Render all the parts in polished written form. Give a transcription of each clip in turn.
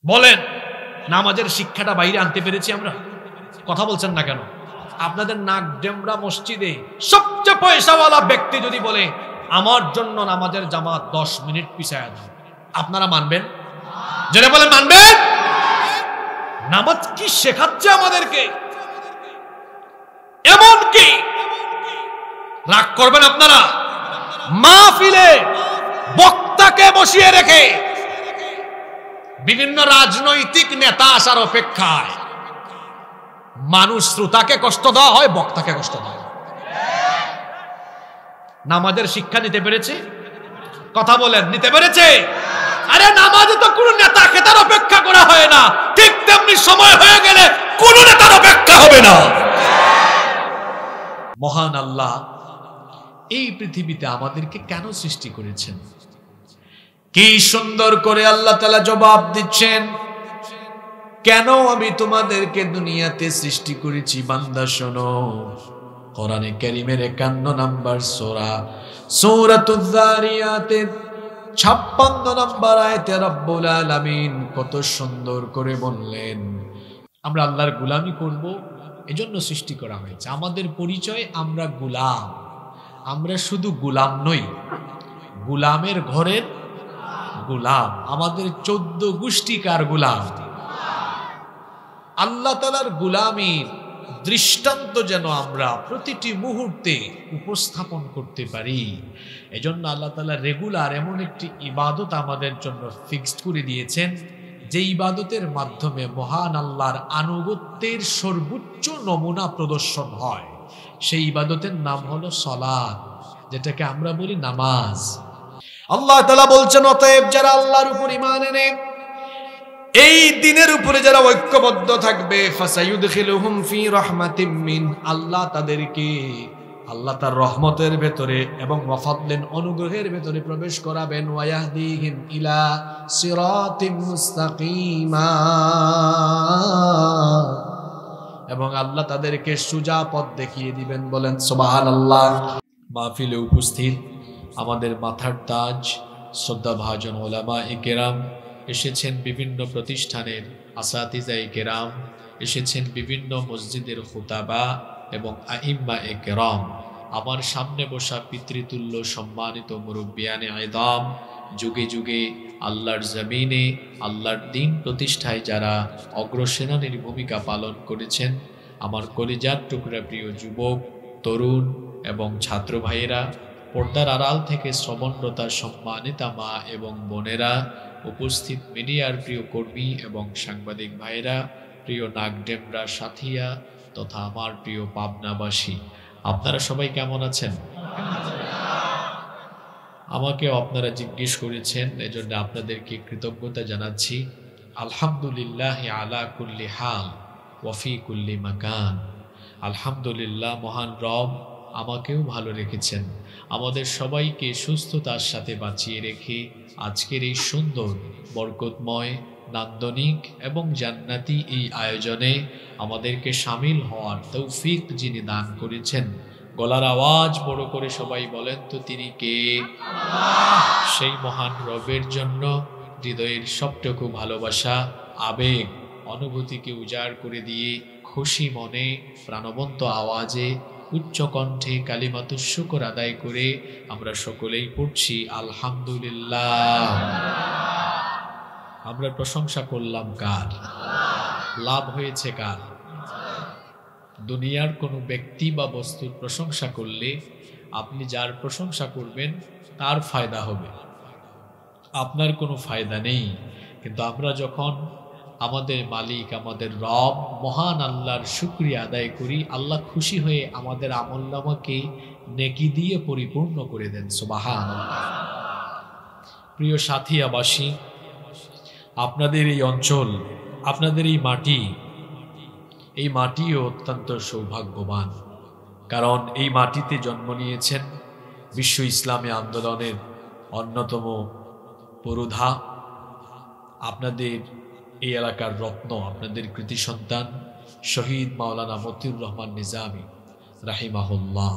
বলেন নামাজের শিক্ষাটা বাইরে আনতে পেরেছি আমরা? কথা বলছেন না কেন? আপনাদের নাক ডেমরা মসজিদে সবচেয়ে পয়সাওয়ালা ব্যক্তি যদি বলে আমার জন্য নামাজের জামাত 10 মিনিট পিছায়া দাও, আপনারা মানবেন? যারা বলেন মানবেন? নামাজ কি শেখাচ্ছে আমাদেরকে? এমন কি রাগ করবেন আপনারা, মাহফিলে বক্তাকে বসিয়ে রেখে বিভিন্ন রাজনৈতিক নেতা আসার অপেক্ষায় মানুষ শ্রোতাকে কষ্ট দেওয়া হয়, বক্তাকে কষ্ট দেওয়া হয়। নামাজের শিক্ষা নিতে পেরেছে? কথা বলেন, নিতে পেরেছে? আরে নামাজে তো কোন নেতা খেতার অপেক্ষা করা হয় না, ঠিক তেমনি সময় হয়ে গেলে কোন নেতার অপেক্ষা হবে না। মহান আল্লাহ এই পৃথিবীতে আমাদেরকে কেন সৃষ্টি করেছেন? কি সুন্দর করে আল্লাহ তাআলা জবাব দিচ্ছেন, কেন আমি তোমাদেরকে দুনিয়াতে সৃষ্টি করেছি বান্দা শোনো। কোরআনে কারীমের 51 নম্বর সূরা সূরাতুয যারিয়াতের 56 নম্বর আয়াতে রব্বুল আলামিন কত সুন্দর করে বললেন, আমরা আল্লাহর গোলামি করব এজন্য সৃষ্টি করা হয়েছে। আমাদের পরিচয় আমরা গোলাম। আমরা শুধু গোলাম নই, গোলামের ঘরের গোলাম। আমাদের 14 গোষ্ঠীকার গোলাম। আল্লাহ তাআলার গোলামির দৃষ্টান্ত যেন আমরা প্রতিটি মুহূর্তে উপস্থাপন করতে পারি, এজন্য আল্লাহ তাআলা রেগুলার এমন একটি ইবাদত আমাদের জন্য ফিক্সড করে দিয়েছেন, যে ইবাদতের মাধ্যমে মহান আল্লাহর আনুগত্যের সর্বোচ্চ নমুনা প্রদর্শন হয়। সেই ইবাদতের নাম হলো সালাত, যেটাকে আমরা বলি নামাজ। আল্লাহ তাআলা বলছেন, অতএব যারা আল্লাহর উপর ঈমান এনে এই দিনের উপরে যারা ঐক্যবদ্ধ থাকবে, ফাসায়ুদখিলুহুম ফি রাহমাতিম মিন, আল্লাহ তাদেরকে আল্লাহ তার রহমতের ভেতরে এবং ওয়াফাদলিন অনুগ্রহের ভেতরে প্রবেশ করাবেন। ওয়ায়াহদিহিম ইলা সিরাতিম মুস্তাকিমা, এবং আল্লাহ তাদেরকে সোজা পথ দেখিয়ে দিবেন। বলেন সুবহানাল্লাহ। মাহফিলে উপস্থিত আমাদের মাথার তাজ শ্রদ্ধাভাজন উলামায়ে কেরাম এসেছেন, বিভিন্ন প্রতিষ্ঠানের আসাতিজায়ে কেরাম এসেছেন, বিভিন্ন মসজিদের খুতাবা এবং আইম্মায়ে কেরাম, আমার সামনে বসা পিতৃতুল্য সম্মানিত মুরব্বিয়ানে আযম, যুগে যুগে আল্লাহর জমিনে আল্লাহর দ্বীন প্রতিষ্ঠায় যারা অগ্রসেনানীর ভূমিকা পালন করেছেন, আমার কলিজার টুকরা প্রিয় যুবক, তরুণ এবং ছাত্র ভাইয়েরা, পর্দার আড়াল থেকে শ্রবণরতা সম্মানিতা মা এবং বোনেরা, উপস্থিত মিডিয়ার প্রিয় কর্মী এবং সাংবাদিক ভাইয়েরা, প্রিয় নাগডেমরা সাথিয়া তথা আমার প্রিয় পাবনাবাসী, আপনারা সবাই কেমন আছেন? আমাকে আপনারা জিজ্ঞেস করেছেন, এজন্য আপনাদেরকে কৃতজ্ঞতা জানাচ্ছি। আলহামদুলিল্লাহ আলা কুল্লি হাল ওয়া ফি কুল্লি মাকান। আলহামদুলিল্লাহ, মহান রব আমাকেও ভালো রেখেছেন, আমাদের সবাইকে সুস্থতার সাথে বাঁচিয়ে রেখে আজকের এই সুন্দর বরকতময় নান্দনিক এবং জান্নাতি এই আয়োজনে আমাদেরকে শামিল হওয়ার তৌফিক যিনি দান করেছেন, গলার আওয়াজ বড় করে সবাই বলেন তো তিনি কে? সেই মহান রবের জন্য হৃদয়ের সবটুকু ভালোবাসা, আবেগ, অনুভূতিকে উজাড় করে দিয়ে খুশি মনে প্রাণবন্ত আওয়াজে উচ্চ কণ্ঠে কালিমাতুশ শুকর আদায় করে আমরা সকলেই পড়ছি আলহামদুলিল্লাহ। আমরা প্রশংসা করলাম কার? লাভ হয়েছে কার? দুনিয়ার কোনো ব্যক্তি বা বস্তুর প্রশংসা করলে আপনি যার প্রশংসা করবেন তার ফায়দা হবে, আপনার কোনো ফায়দা নেই। কিন্তু আমরা যখন আমাদের মালিক, আমাদের রব মহান আল্লাহর শুকরিয়া আদায় করি, আল্লাহ খুশি হয়ে আমাদের আমলনামাকে নেকি দিয়ে পরিপূর্ণ করে দেন। সুবহানাল্লাহ। প্রিয় সাথিয়াবাসী, আপনাদের এই অঞ্চল, আপনাদের এই মাটিও অত্যন্ত সৌভাগ্যবান, কারণ এই মাটিতে জন্ম নিয়েছেন বিশ্ব ইসলামী আন্দোলনের অন্যতম পুরোধা, আপনাদের এই এলাকার রত্ন, আপনাদের কৃতি সন্তান শহীদ মাওলানা মতিউর রহমান নিজামী রাহিমাহুল্লাহ।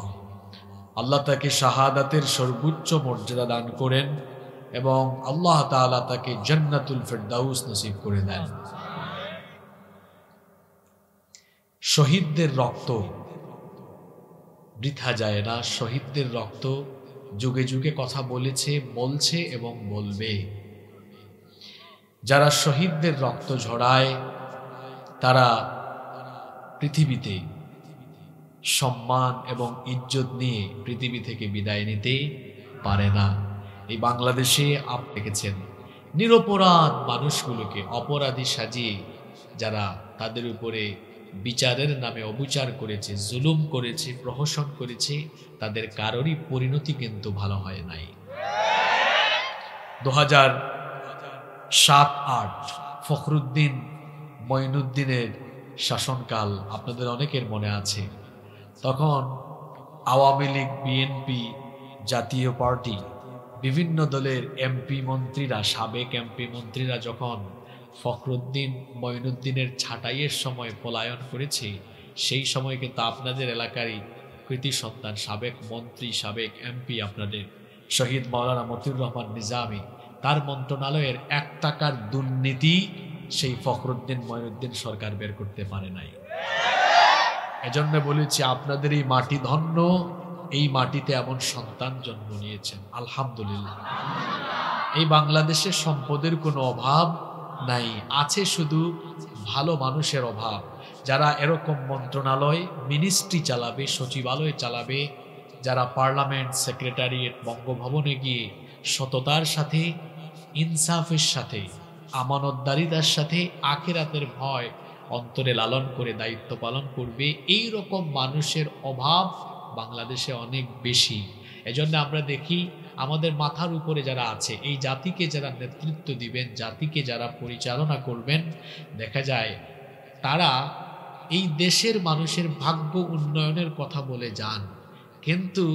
আল্লাহ তাকে শাহাদাতের সর্বোচ্চ মর্যাদা দান করেন এবং আল্লাহ তাআলা তাকে জান্নাতুল ফেরদাউস নসিব করে দেন। শহীদদের রক্ত বৃথা যায় না। শহীদদের রক্ত যুগে যুগে কথা বলেছে, বলছে এবং বলবে। যারা শহীদদের রক্ত ঝরায় তারা পৃথিবীতে সম্মান এবং ইজ্জত নিয়ে পৃথিবী থেকে বিদায় নিতে পারে না। এই বাংলাদেশে আপনি দেখেছেন নিরপরাধ মানুষগুলোকে অপরাধী সাজিয়ে যারা তাদের উপরে বিচারের নামে অবিচার করেছে, জুলুম করেছে, প্রহসন করেছে, তাদের কারোরই পরিণতি কিন্তু ভালো হয় নাই। 2007-08 ফখরুদ্দিন মঈনুদ্দিনের শাসনকাল আপনাদের অনেকের মনে আছে। তখন আওয়ামী লীগ, বিএনপি, জাতীয় পার্টি, বিভিন্ন দলের এমপি মন্ত্রীরা, সাবেক এমপি মন্ত্রীরা যখন ফখরুদ্দিন মঈনুদ্দিনের ছাঁটাইয়ের সময় পলায়ন করেছে, সেই সময় কিন্তু আপনাদের এলাকারই কৃতি সন্তান, সাবেক মন্ত্রী, সাবেক এমপি আপনাদের শহীদ মাওলানা মতিউর রহমান নিজামী, তার মন্ত্রণালয়ের 1 টাকার দুর্নীতি সেই ফখরুদ্দিন মঈনুদ্দিন সরকার বের করতে পারে নাই। এজন্য বলেছি আপনাদের এই মাটি ধন্য, এই মাটিতে এমন সন্তান জন্ম নিয়েছেন, আলহামদুলিল্লাহ। এই বাংলাদেশের সম্পদের কোনো অভাব নাই, আছে শুধু ভালো মানুষের অভাব, যারা এরকম মন্ত্রণালয়, মিনিস্ট্রি চালাবে, সচিবালয় চালাবে, যারা পার্লামেন্ট, সেক্রেটারিয়েট, বঙ্গভবনে গিয়ে সততার সাথে, ইনসাফের সাথে, আমানতদারিতার সাথে আখিরাতের ভয় অন্তরে লালন করে দায়িত্ব পালন করবে, এই রকম মানুষের অভাব বাংলাদেশে অনেক বেশি। এজন্য আমরা দেখি আমাদের মাথার উপরে যারা আছে, এই জাতিকে যারা নেতৃত্ব দিবেন, জাতিকে যারা পরিচালনা করবেন, দেখা যায় তারা এই দেশের মানুষের ভাগ্য উন্নয়নের কথা বলে যান, কিন্তু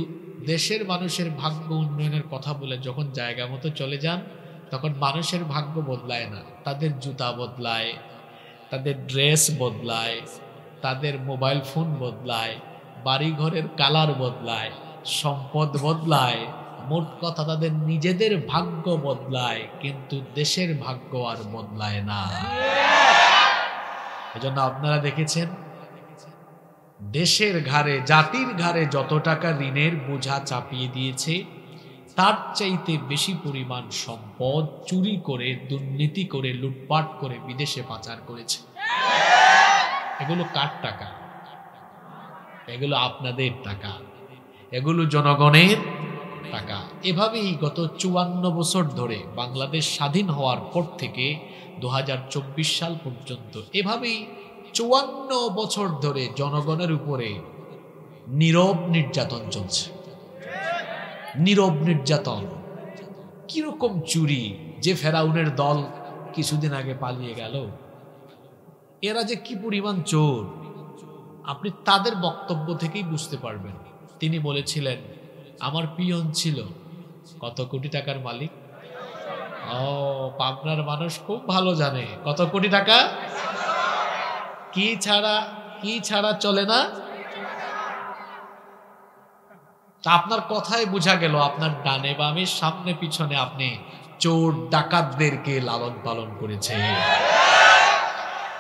দেশের মানুষের ভাগ্য উন্নয়নের কথা বলে যখন জায়গা মতো চলে যান, তখন মানুষের ভাগ্য বদলায় না। তাদের জুতা বদলায়, তাদের ড্রেস বদলায়, তাদের মোবাইল ফোন বদলায়, বাড়িঘরের কালার বদলায়, সম্পদ বদলায়, মোট কথা তাদের নিজেদের ভাগ্য বদলায়, কিন্তু দেশের ভাগ্য আর বদলায় না। এজন্য আপনারা দেখেছেন দেশের ঘাড়ে, জাতির ঘাড়ে যত টাকা ঋণের বোঝা চাপিয়ে দিয়েছে, তার চাইতে বেশি পরিমাণ সম্পদ চুরি করে, দুর্নীতি করে, লুটপাট করে বিদেশে পাচার করেছে। এগুলো কার টাকা? এগুলো আপনাদের টাকা, এগুলো জনগণের টাকা। এভাবেই গত 54 বছর ধরে বাংলাদেশ স্বাধীন হওয়ার পর থেকে 2024 সাল পর্যন্ত এভাবেই 54 বছর ধরে জনগণের উপরে নীরব নির্যাতন চলছে। নীরব নির্যাতন, কিরকম চুরি! যে ফেরাউনের দল কিছুদিন আগে পালিয়ে গেল, এরা যে কি পরিমাণ চোর আপনি তাদের বক্তব্য থেকেই বুঝতে পারবেন। তিনি বলেছিলেন আমার পিয়ন ছিল কত কোটি টাকার মালিক। পাবনার মানুষ খুব ভালো জানে কত কোটি টাকা, কি ছাড়া চলে না। আপনার কথায় বোঝা গেল আপনার ডানে বামে, সামনে পিছনে আপনি চোর ডাকাতদেরকে লালন পালন করেছে।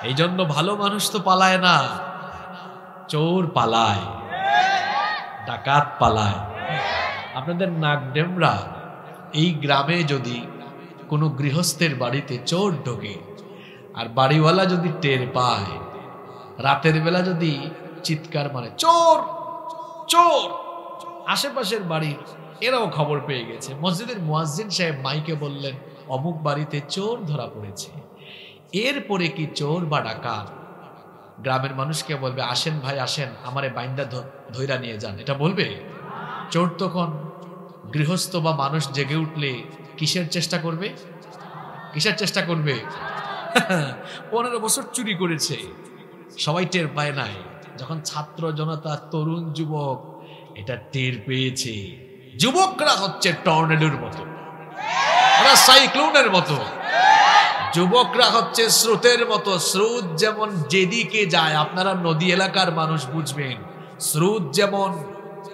এই জন্য ভালো মানুষ তো পালায় না, চোর পালায়, ডাকাত পালায়। আপনাদের নাগডেমরা এই গ্রামে যদি কোনো গৃহস্থের বাড়িতে চোর ঢোকে আর বাড়িওয়ালা যদি টের পায়, রাতের বেলা যদি চিৎকার মারে চোর চোর, আশেপাশের বাড়ির এরাও খবর পেয়ে গেছে। মসজিদের মুয়াজ্জিন সাহেব মাইকে বললেন অমুক বাড়িতে চোর ধরা পড়েছে। এরপরে কি চোর বা ডাকাত গ্রামের মানুষকে বলবে আসেন ভাই আসেন, আমারে বাইন্দা ধইরা নিয়ে যান, এটা বলবে? চোর তখন গৃহস্থ বা মানুষ জেগে উঠলে কিসের চেষ্টা করবে? 15 বছর চুরি করেছে, সবাই টের পায় নাই। যখন ছাত্র জনতা, তরুণ যুবক এটা টের পেয়েছে, যুবকরা হচ্ছে টর্নেডোর মতো, ওরা সাইক্লোনের মতো, যুবকরা হচ্ছে স্রোতের মতো। স্রোত যেমন যেদিকে যায়, আপনারা নদী এলাকার মানুষ বুঝবেন, স্রোত যেমন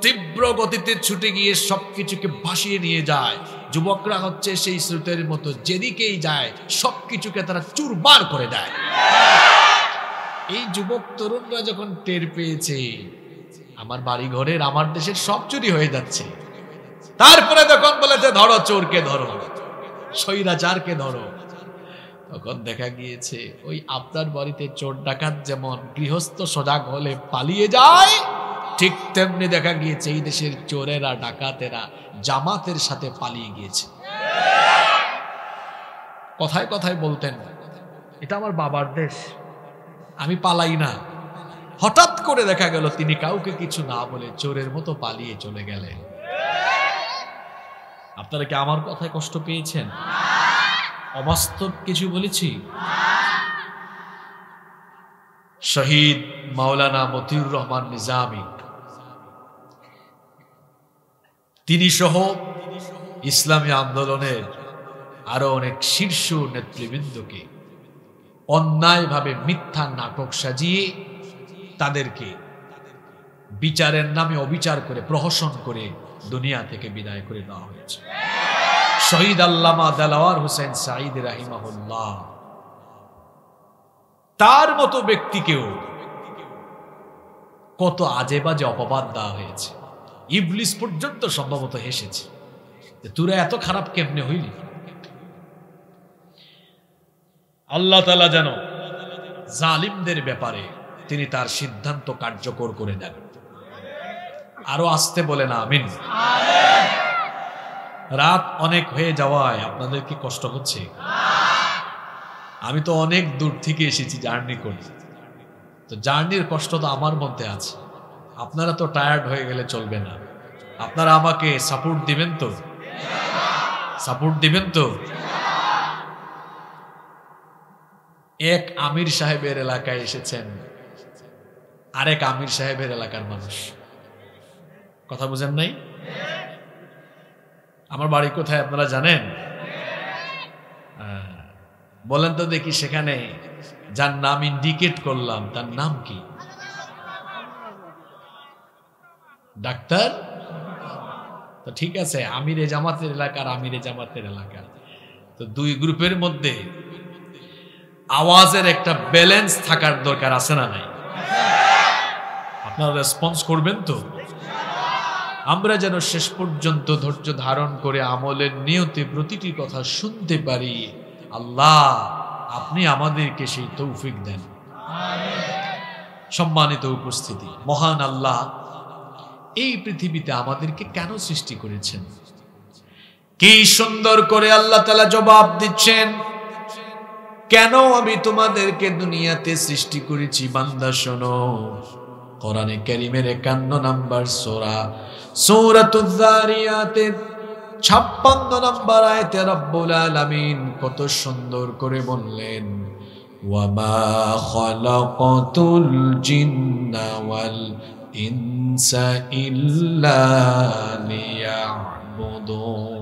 তীব্র গতিতে ছুটে গিয়ে সবকিছুকে ভাসিয়ে নিয়ে যায়, যুবকরা হচ্ছে সেই স্রোতের মতো, যেদিকেই যায় সবকিছুকে তারা চুরমার করে দেয়। এই যুবক তরুণরা যখন টের পেয়েছে আমার বাড়ি ঘরের, আমার দেশের সব চুরি হয়ে যাচ্ছে, তারপরে তখন বলেছে ধরো চোরকে, ধরো স্বৈরাচারকে ধরো, তখন দেখা গিয়েছে ওই আপনার বাড়িতে চোর ডাকাত যেমন গৃহস্থ সজাগ হলে পালিয়ে যায়, ঠিক তেমনি দেখা গিয়েছে এই দেশের চোরেরা ডাকাতেরা জামাতের সাথে পালিয়ে গিয়েছে। কথায় কথায় বলতেন এটা আমার বাবার দেশ, আমি পালাই না। হঠাৎ করে দেখা গেল তিনি কাউকে কিছু না বলে চোরের মতো পালিয়ে চলে গেলেন। আপনারা কি আমার কথায় কষ্ট পেয়েছেন? অবাস্তব কিছু বলেছি? শহীদ মাওলানা মতিউর রহমান নিজামী, তিনি সহ ইসলামী আন্দোলনের আরো অনেক শীর্ষ নেতৃবৃন্দকে অন্যায়ভাবে মিথ্যা নাটক সাজিয়ে তাদেরকে বিচারের নামে অবিচার করে প্রহসন করে দুনিয়া থেকে বিদায় করে দেওয়া হয়েছে। শহীদ আল্লামা দেলাওয়ার হোসেন সাঈদ রাহিমাহুল্লাহ, তার মতো ব্যক্তিকেও কত আজে বাজে অপবাদ দেওয়া হয়েছে। ইবলিস পর্যন্ত সম্ভবত হেসেছে যে তোরা এত খারাপ কেমনে হইলি। আল্লাহ তাআলা যেন জালিমদের ব্যাপারে তিনি তার সিদ্ধান্ত কার্যকর করে দেন। আরো আসতে বলেন আমিন। রাত অনেক হয়ে যাওয়ায় আপনাদের কি কষ্ট হচ্ছে? আমি তো অনেক দূর থেকে এসেছি জার্নি করে, তো জার্নির কষ্ট তো আমার মধ্যে আছে। আপনারা তো টায়ার্ড হয়ে গেলে চলবে না। আপনারা আমাকে সাপোর্ট দিবেন তো? সাপোর্ট দিবেন তো? এক আমির সাহেবের এলাকায় এসেছেন আরেক আমির সাহেবের এলাকার মানুষ। কথা বুঝেন নাই? আমার বাড়ি কোথায় আপনারা জানেন? বলেন তো দেখি, সেখানে যার নাম ইন্ডিকেট করলাম তার নাম কি? ডাক্তার? তো ঠিক আছে, আমিরে জামাতের এলাকার আমিরে জামাতের এলাকা, তো দুই গ্রুপের মধ্যে আওয়াজের একটা ব্যালেন্স থাকার দরকার আছে না নাই? আপনারা রেসপন্স করবেন তো? আমরা যেন শেষ পর্যন্ত ধৈর্য ধারণ করে আমলের নিয়তে প্রতিটি কথা শুনতে পারি। আল্লাহ আপনি আমাদেরকে সেই তৌফিক দেন। সম্মানিত উপস্থিতি, মহান আল্লাহ এই পৃথিবীতে আমাদেরকে কেন সৃষ্টি করেছেন? কি সুন্দর করে আল্লাহ তাআলা জবাব দিচ্ছেন, কেন আমি তোমাদেরকে দুনিয়াতে সৃষ্টি করেছি বান্দা শোনো। কোরআনে কারীমের 51 নম্বর সূরা সূরাতুয যারিয়াতের 56 নম্বর আয়াতে রব্বুল আলামিন কত সুন্দর করে বললেন, ওয়ামা খালাকাতুল জিন্না ওয়াল ইনসা ইল্লা লিয়া'বুদুন।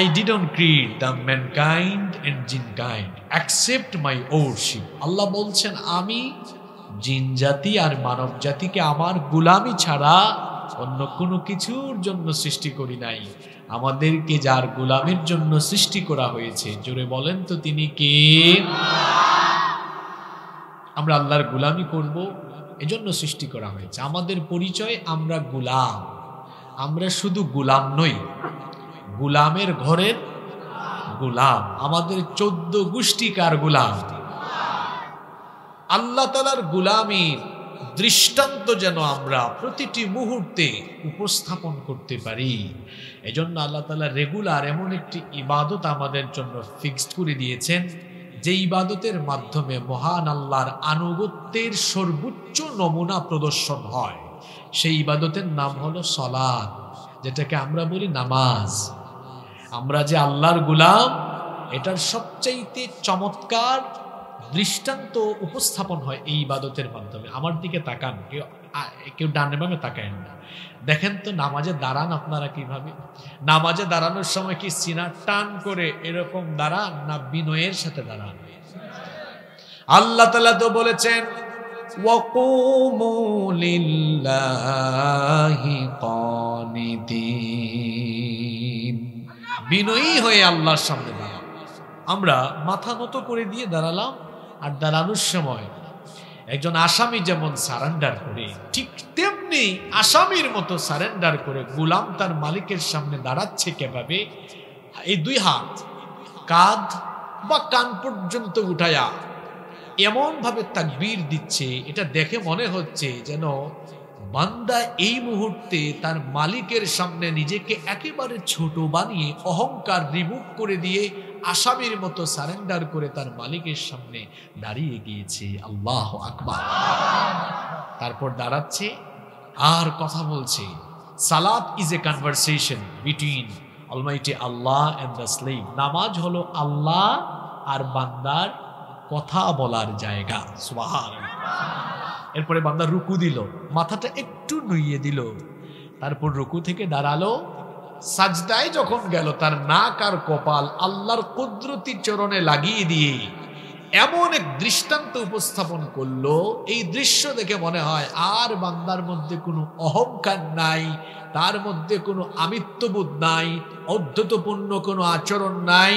I didn't create the mankind and jinkind except my worship. আল্লাহ বলছেন আমি জিন জাতি আর মানব জাতিকে আমার গোলামি ছাড়া অন্য কোনো কিছুর জন্য সৃষ্টি করি নাই। আমাদেরকে যার গোলামির জন্য সৃষ্টি করা হয়েছে, জোরে বলেন তো তিনি কে? আমরা আল্লাহর গোলামি করব, এজন্য সৃষ্টি করা হয়েছে। আমাদের পরিচয় আমরা গোলাম। আমরা শুধু গোলাম নই, গোলামের ঘরের গোলাম। আমাদের 14 গোষ্ঠীকার গোলাম। আল্লাহ তাআলার গোলামির দৃষ্টান্ত যেন আমরা প্রতিটি মুহূর্তে উপস্থাপন করতে পারি, এজন্য আল্লাহ তাআলা রেগুলার এমন একটি ইবাদত আমাদের জন্য ফিক্সড করে দিয়েছেন, যে ইবাদতের মাধ্যমে মহান আল্লাহর আনুগত্যের সর্বোচ্চ নমুনা প্রদর্শন হয়। সেই ইবাদতের নাম হলো সালাত, যেটাকে আমরা বলি নামাজ। আমরা যে আল্লাহর গোলাম, এটার সবচাইতে চমৎকার দৃষ্টান্ত উপস্থাপন হয় এই ইবাদতের মাধ্যমে। আমার দিকে তাকান, কেউ ডানে বামে তাকায়েন না। দেখেন তো নামাজে দাঁড়ান আপনারা কিভাবে? নামাজে দাঁড়ানোর সময় কি সিনা টান করে এরকম দাঁড়ান, না বিনয়ের সাথে দাঁড়ান? আল্লাহ তাআলা তো বলেছেন ওয়াকুমু লিল্লাহি কানিতিন। বিনয়ী হয়ে আল্লাহর সামনে দাঁড়াও। আমরা মাথা নত করে দিয়ে দাঁড়ালাম, আর দাঁড়ানোর সময় একজন আসামি যেমন সারেন্ডার করে, ঠিক তেমনি আসামির মতো সারেন্ডার করে গোলাম তার মালিকের সামনে দাঁড়াচ্ছে। কিভাবে? এই দুই হাত কাঁধ বা কান পর্যন্ত উঠায়া এমন ভাবে তাকবীর দিচ্ছে, এটা দেখে মনে হচ্ছে যেন বান্দা এই মুহূর্তে তার মালিকের সামনে নিজেকে একেবারে ছোট বানিয়ে অহংকার রিমুভ করে দিয়ে আসামির মতো সারেন্ডার করে তার মালিকের সামনে দাঁড়িয়ে গিয়েছে। আল্লাহু আকবার। তারপর দাঁড়াচ্ছে আর কথা বলছে। সালাত is a conversation between almighty Allah and the slave. নামাজ হলো আল্লাহ আর বান্দার কথা বলার জায়গা। সুবহানাল্লাহ। এরপরে বান্দা রুকু দিল, মাথাটা একটু নুইয়ে দিল, তারপর রুকু থেকে দাঁড়ালো। সাজদায় যখন গেল, তার নাক আর কপাল আল্লাহর কুদরতি চরণে লাগিয়ে দিয়ে এমন এক দৃষ্টান্ত উপস্থাপন করলো, এই দৃশ্য দেখে মনে হয় আর বান্দার মধ্যে কোনো অহংকার নাই, তার মধ্যে কোনো আমিত্ববোধ নাই, অধ্যতপূর্ণ কোনো আচরণ নাই।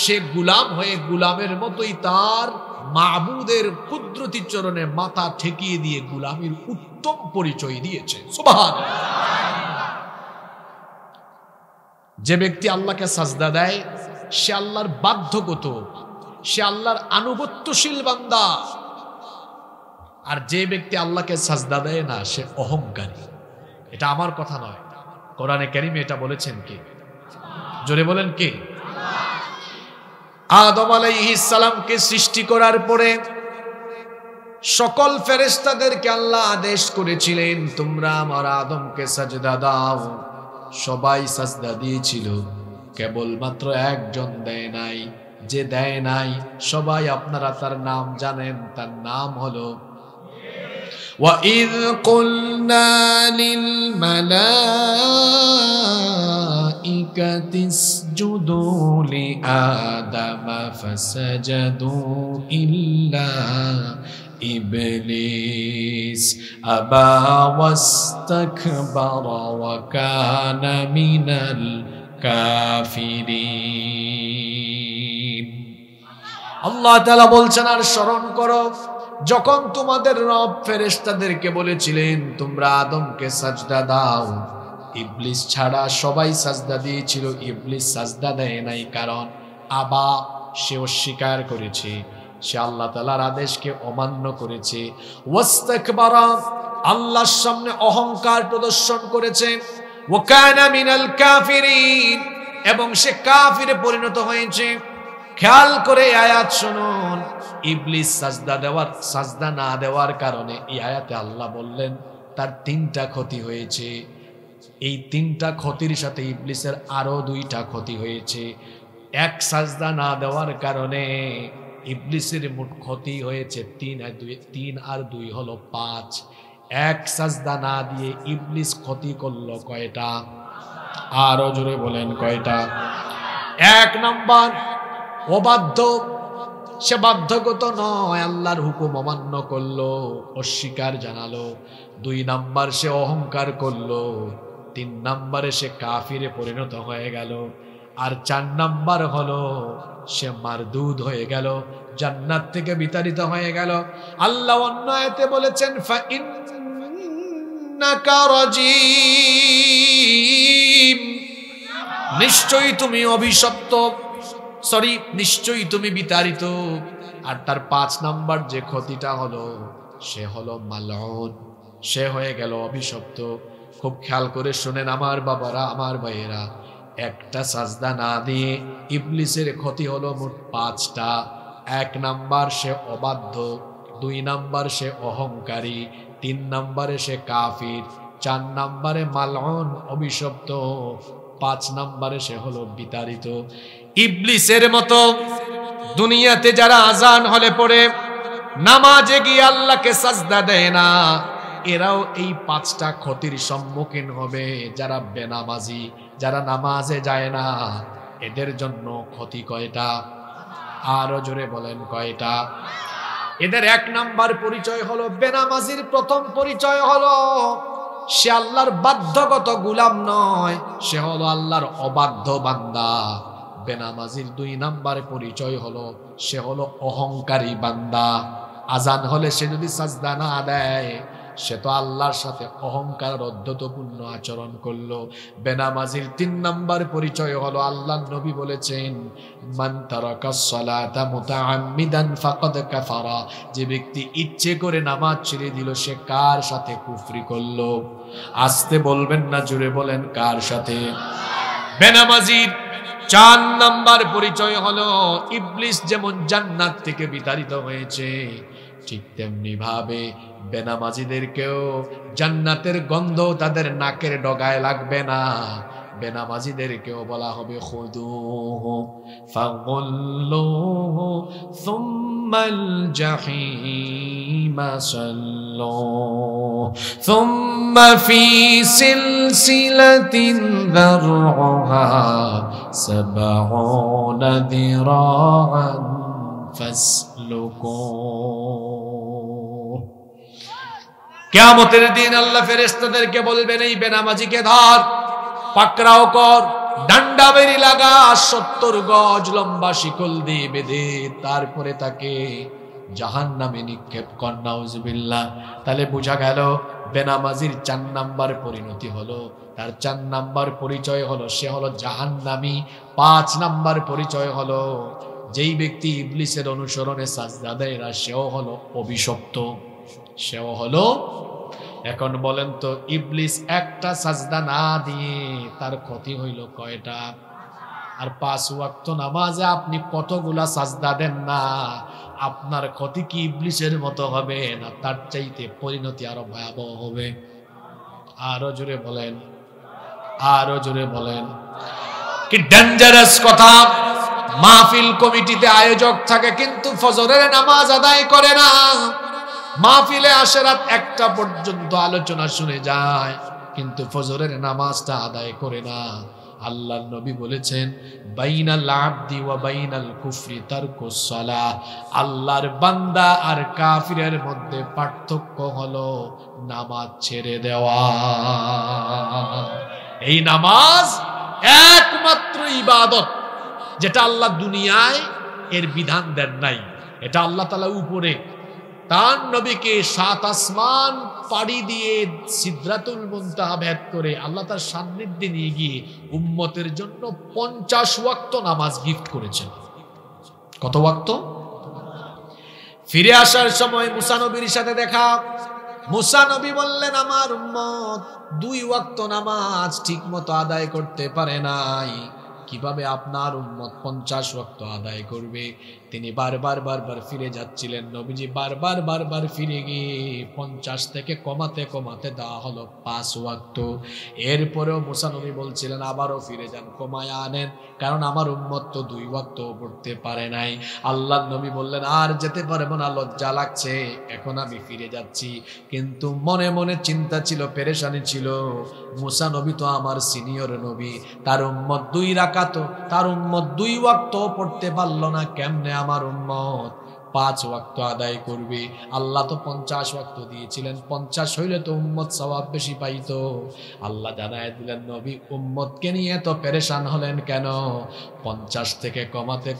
সে গুলাম হয়ে গুলামের মতোই তার মাবুদের কুদরতি চরণে মাথা ঠেকিয়ে দিয়ে গুলামের উত্তম পরিচয় দিয়েছে। সুবহানাল্লাহ। যে ব্যক্তি আল্লাহকে সাজদা দেয় সে আল্লাহর বাধ্যগত, সে আল্লাহর আনুগত্যশীল বান্দা। আর যে ব্যক্তি আল্লাহকে সাজদা দেয় না সে অহংকারী। এটা আমার কথা নয়, কোরআনে কারীমে এটা বলেছেন কে? জোরে বলেন কে? আদম আলাইহিস সালামকে সৃষ্টি করার পরে সকল ফেরেশতাদেরকে আল্লাহ আদেশ করেছিলেন, তোমরা আমার আদমকে সাজদা দাও। সবাই সাজদা দিয়েছিল, কেবলমাত্র একজন দেয় নাই। যে দেয় নাই সবাই আপনারা তার নাম জানেন, তার নাম হলো وَإِذْ قُلْنَا لِلْمَلَائِكَةِ اسْجُدُوا لِآدَمَ فَسَجَدُوا إِلَّا إِبْلِيسَ أَبَى وَاسْتَكْبَرَ وَكَانَ مِنَ الْكَافِرِينَ। আল্লাহ তাআলা বলছেন, আর স্মরণ করো যখন তোমাদের রব ফেরেশতাদেরকে বলেছিলেন তোমরা আদমকে সাজদা দাও, ইবলিস ছাড়া সবাই সাজদা দিয়েছিল, ইবলিস সাজদা দেয় নাই। কারণ আবা, সে অস্বীকার করেছে, সে আল্লাহ তাআলার আদেশকে অমান্য করেছে। ওয়াস্তাকবারা, আল্লাহর সামনে অহংকার প্রদর্শন করেছে। ওয়া কানা মিনাল কাফিরিন, এবং সে কাফিরে পরিণত হয়েছে। খেয়াল করে আয়াত শুনুন, ইবলিস সাজদা না দেওয়ার কারণে এই আয়াতে আল্লাহ বললেন তার 3টা ক্ষতি হয়েছে। এই 3টা ক্ষতির সাথে ইবলিসের আরো 2টা ক্ষতি হয়েছে। এক সাজদা না দেওয়ার কারণে ইবলিসের মোট ক্ষতি হয়েছে 3 আর 2 হলো 5। এক সাজদা না দিয়ে ইবলিস ক্ষতি করলো কয়টা? আরো জোরে বলেন কয়টা? 1 নাম্বার অবাধ্য, সে বাধ্যগত নয়, আল্লাহর হুকুম অমান্য করলো, অস্বীকার জানালো। 2 নাম্বার সে অহংকার করলো। 3 নাম্বারে সে কাফিরে পরিণত হয়ে গেল। আর 4 নাম্বার হলো সে মারদুদ হয়ে গেল, জান্নাত থেকে বিতাড়িত হয়ে গেল। আল্লাহ অন্য আয়াতে বলেছেন ফাইন্নাকা রাজিম, নিশ্চয়ই তুমি অভিশপ্ত, নিশ্চয়ই তুমি বিতাড়িত। আর তার 5 নাম্বার যে ক্ষতিটা হলো, সে হলো মালউন, সে হয়ে গেল অভিশপ্ত। খুব খেয়াল করে শুনেন আমার বাবারা, আমার ভাইয়েরা, একটা সাজদা না দিয়ে ইবলিসের ক্ষতি হলো মোট 5টা। 1 নাম্বার সে অবাধ্য, 2 নাম্বার সে অহংকারী, 3 নাম্বারে সে কাফির, 4 নাম্বারে মালউন অভিশপ্ত, 5 নাম্বারে সে হলো বিতাড়িত। ইবলিসের মতো দুনিয়াতে যারা আজান হলে পড়ে নামাজে গিয়ে আল্লাহকে সাজদা দেয় না, এরাও এই 5টা ক্ষতির সম্মুখীন হবে। যারা বেনামাজি, যারা নামাজে যায় না, এদের জন্য ক্ষতি কয়টা? আরো জোরে বলেন কয়টা? এদের এক নাম্বার পরিচয় হলো, বেনামাজির প্রথম পরিচয় হলো সে আল্লাহর বাধ্যগত গোলাম নয়, সে হলো আল্লাহর অবাধ্য বান্দা। বেনামাজির দুই নাম্বার পরিচয় হলো সে হলো অহংকারী বান্দা। আজান হলে সে যদি সাজদা না দেয়, সে তো আল্লাহর সাথে অহংকার অধ্যতপূর্ণ আচরণ করলো। বেনামাজির তিন নাম্বার পরিচয় হলো, আল্লাহ নবী বলেছেন, মান তারাকাস সালাতা মুতাআম্মিদান ফাকাদ কাফারা, যে ব্যক্তি ইচ্ছে করে নামাজ ছেড়ে দিল সে কার সাথে কুফরি করলো। আস্তে বলবেন না, জোরে বলেন, কার সাথে? বেনামাজির চার নাম্বার পরিচয় হলো, ইবলিস যেমন জান্নাত থেকে বিতাড়িত হয়েছে, ঠিক তেমনি ভাবে বেনামাজিদেরকেও জান্নাতের গন্ধ তাদের নাকের ডগায় লাগবে না। বেনামাজিদেরকেও বলা হবে, খুদুহু ফাগুল্লুহু সুম্মাল জাহিমা সাল্লুহু সুম্মা ফি সিলসিলাতিন যারউহা সাবউনা যিরাআন ফাসলুকুহু। কিয়ামতের দিন আল্লাহ ফেরেশতাদেরকে বলবেন, এই বেনামাজিকে ধর, পাকড়াও কর, ডান্ডা বেরি লাগা, 70 গজ লম্বা শিকল দিয়ে বেঁধে তারপরে তাকে জাহান্নামে নিক্ষেপ কর। নাউজুবিল্লাহ। তাহলে বোঝা গেল বেনামাজির 4 নাম্বার পরিণতি হলো, তার 4 নাম্বার পরিচয় হলো সে হলো জাহান্নামী। 5 নাম্বার পরিচয় হলো, যেই ব্যক্তি ইবলিসের অনুসরণে সাজদা দেয় না সেও হলো অভিশপ্ত, সেও হলো। এখন বলেন তো, ইবলিস একটা সাজদা না দিয়ে তার ক্ষতি হইল কয়টা? আর 5 ওয়াক্ত নামাজে আপনি কতগুলা সাজদা দেন না, আপনার ক্ষতি কি ইবলিসের মতো হবে না তার চাইতে পরিণতি আরো ভয়াবহ হবে? আরো জোরে বলেন, আরো জোরে বলেন। কি ডেঞ্জারাস কথা! মাহফিল কমিটিতে আয়োজক থাকে কিন্তু ফজরের নামাজ আদায় করে না, মাহফিলে আসে রাত 1টা পর্যন্ত আলোচনা শুনে যায় কিন্তু ফজরের নামাজটা আদায় করে না। আল্লাহর নবী বলেছেন, বাইনাল আবদি ওয়া বাইনাল কুফরি তারকুস সালাহ, আল্লাহর বান্দা আর কাফিরের মধ্যে পার্থক্য হলো নামাজ ছেড়ে দেওয়া। এই নামাজ একমাত্র ইবাদত যেটা আল্লাহ দুনিয়ায় এর বিধান দেন নাই, এটা আল্লাহ তাআলা উপরে তার নবীকে 7 আসমান পাড়ি দিয়ে সিদরাতুল মুনতাহা ভেদ করে আল্লাহ তার সান্নিধ্যে নিয়ে গিয়ে উম্মতের জন্য 50 ওয়াক্ত নামাজ গিফট করেছেন। কত ওয়াক্ত? ফিরে আসার সময় মুসা নবীর সাথে দেখা, মুসা নবী বললেন, আমার উম্মত 2 ওয়াক্ত নামাজ ঠিক মতো আদায় করতে পারে নাই, কিভাবে আপনার উম্মত 50 ওয়াক্ত আদায় করবে? তিনি বারবার ফিরে যাচ্ছিলেন। নবীজি বারবার ফিরে গিয়ে 50 থেকে কমাতে দেওয়া হলো 5 ওয়াক্ত। এরপরেও মুসা নবী বলছিলেন, আবারও ফিরে যান, কমায় আনেন, কারণ আমার উম্মত তো 2 ওয়াক্ত পড়তে পারে নাই। আল্লাহর নবী বললেন, আর যেতে পারবো না, লজ্জা লাগছে, এখন আমি ফিরে যাচ্ছি। কিন্তু মনে মনে চিন্তা ছিল, পেরেশানি ছিল, মুসা নবী তো আমার সিনিয়র নবী, তার উম্মত 2 রাকাত, তার উম্মত 2 ওয়াক্ত পড়তে পারলো না, কেমনে আমার উম্মত 5 ওয়াক্ত আদায় করবে? আল্লাহ তো 50 ওয়াক্ত দিয়েছিলেন, 50 হইলে তো উম্মত সওয়াব বেশি পাইতো। আল্লাহ জানায় দিলেন, নবী উম্মতকে নিয়ে এত পেরেশান হলেন কেন? 50 থেকে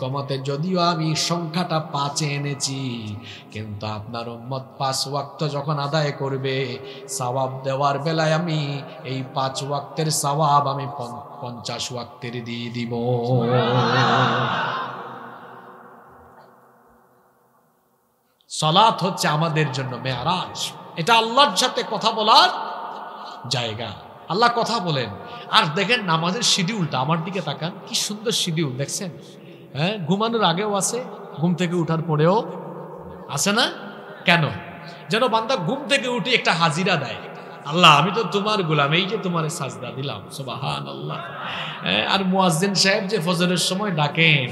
কমাতে যদিও আমি সংখ্যাটা 5 এনেছি, কিন্তু আপনার উম্মত 5 ওয়াক্ত যখন আদায় করবে, সওয়াব দেওয়ার বেলায় আমি এই 5 ওয়াক্তের সওয়াব আমি 50 ওয়াক্তের দিয়ে দিব। সালাত হচ্ছে আমাদের জন্য মেরাজ, এটা আল্লাহর সাথে কথা বলার জায়গা। আল্লাহ কথা বলেন। আর দেখেন নামাজের শিডিউলটা, আমার দিকে তাকান, কি সুন্দর শিডিউল দেখছেন। হ্যাঁ, ঘুমানোর আগেও আছে, ঘুম থেকে উঠার পরেও আছে না? কেন? যেন বান্দা ঘুম থেকে উঠে একটা হাজিরা দেয়, আল্লাহ আমি তো তোমার গোলাম, এই যে তোমার সাজদা দিলাম, সুবহানাল্লাহ। আর মুয়াজ্জিন সাহেব যে ফজরের সময় ডাকেন,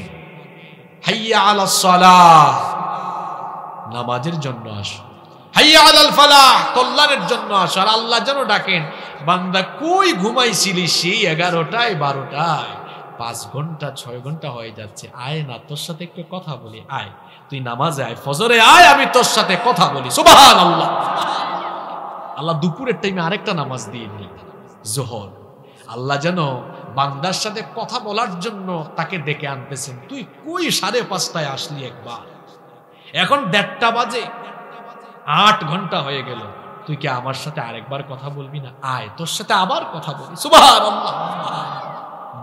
হাইয়া আলাস সালাহ, নামাজের জন্য আসো, হাইয়া আলাল ফালাহ, কল্যাণের জন্য আসো। আর আল্লাহ যেন ডাকেন, বান্দা কই ঘুমাইছিলি সেই 11টায় 12টায়, 5 ঘন্টা 6 ঘন্টা হয়ে যাচ্ছে, আয় না তোর সাথে একটু কথা বলি, আয় তুই নামাজে আয়, ফজরে আয়, আমি তোর সাথে কথা বলি। সুবহানাল্লাহ। আল্লাহ দুপুরের টাইমে আরেকটা নামাজ দিয়ে দিল, যোহর। আল্লাহ যেন বান্দার সাথে কথা বলার জন্য তাকে ডেকে আনতেছেন, তুই কই 5:30টায় আসলি একবার, এখন 1:30টা বাজে, 8 ঘন্টা হয়ে গেল, তুই কি আমার সাথে আরেকবার কথা বলবি না? আয় তোর সাথে আবার কথা বলি। সুবহানাল্লাহ।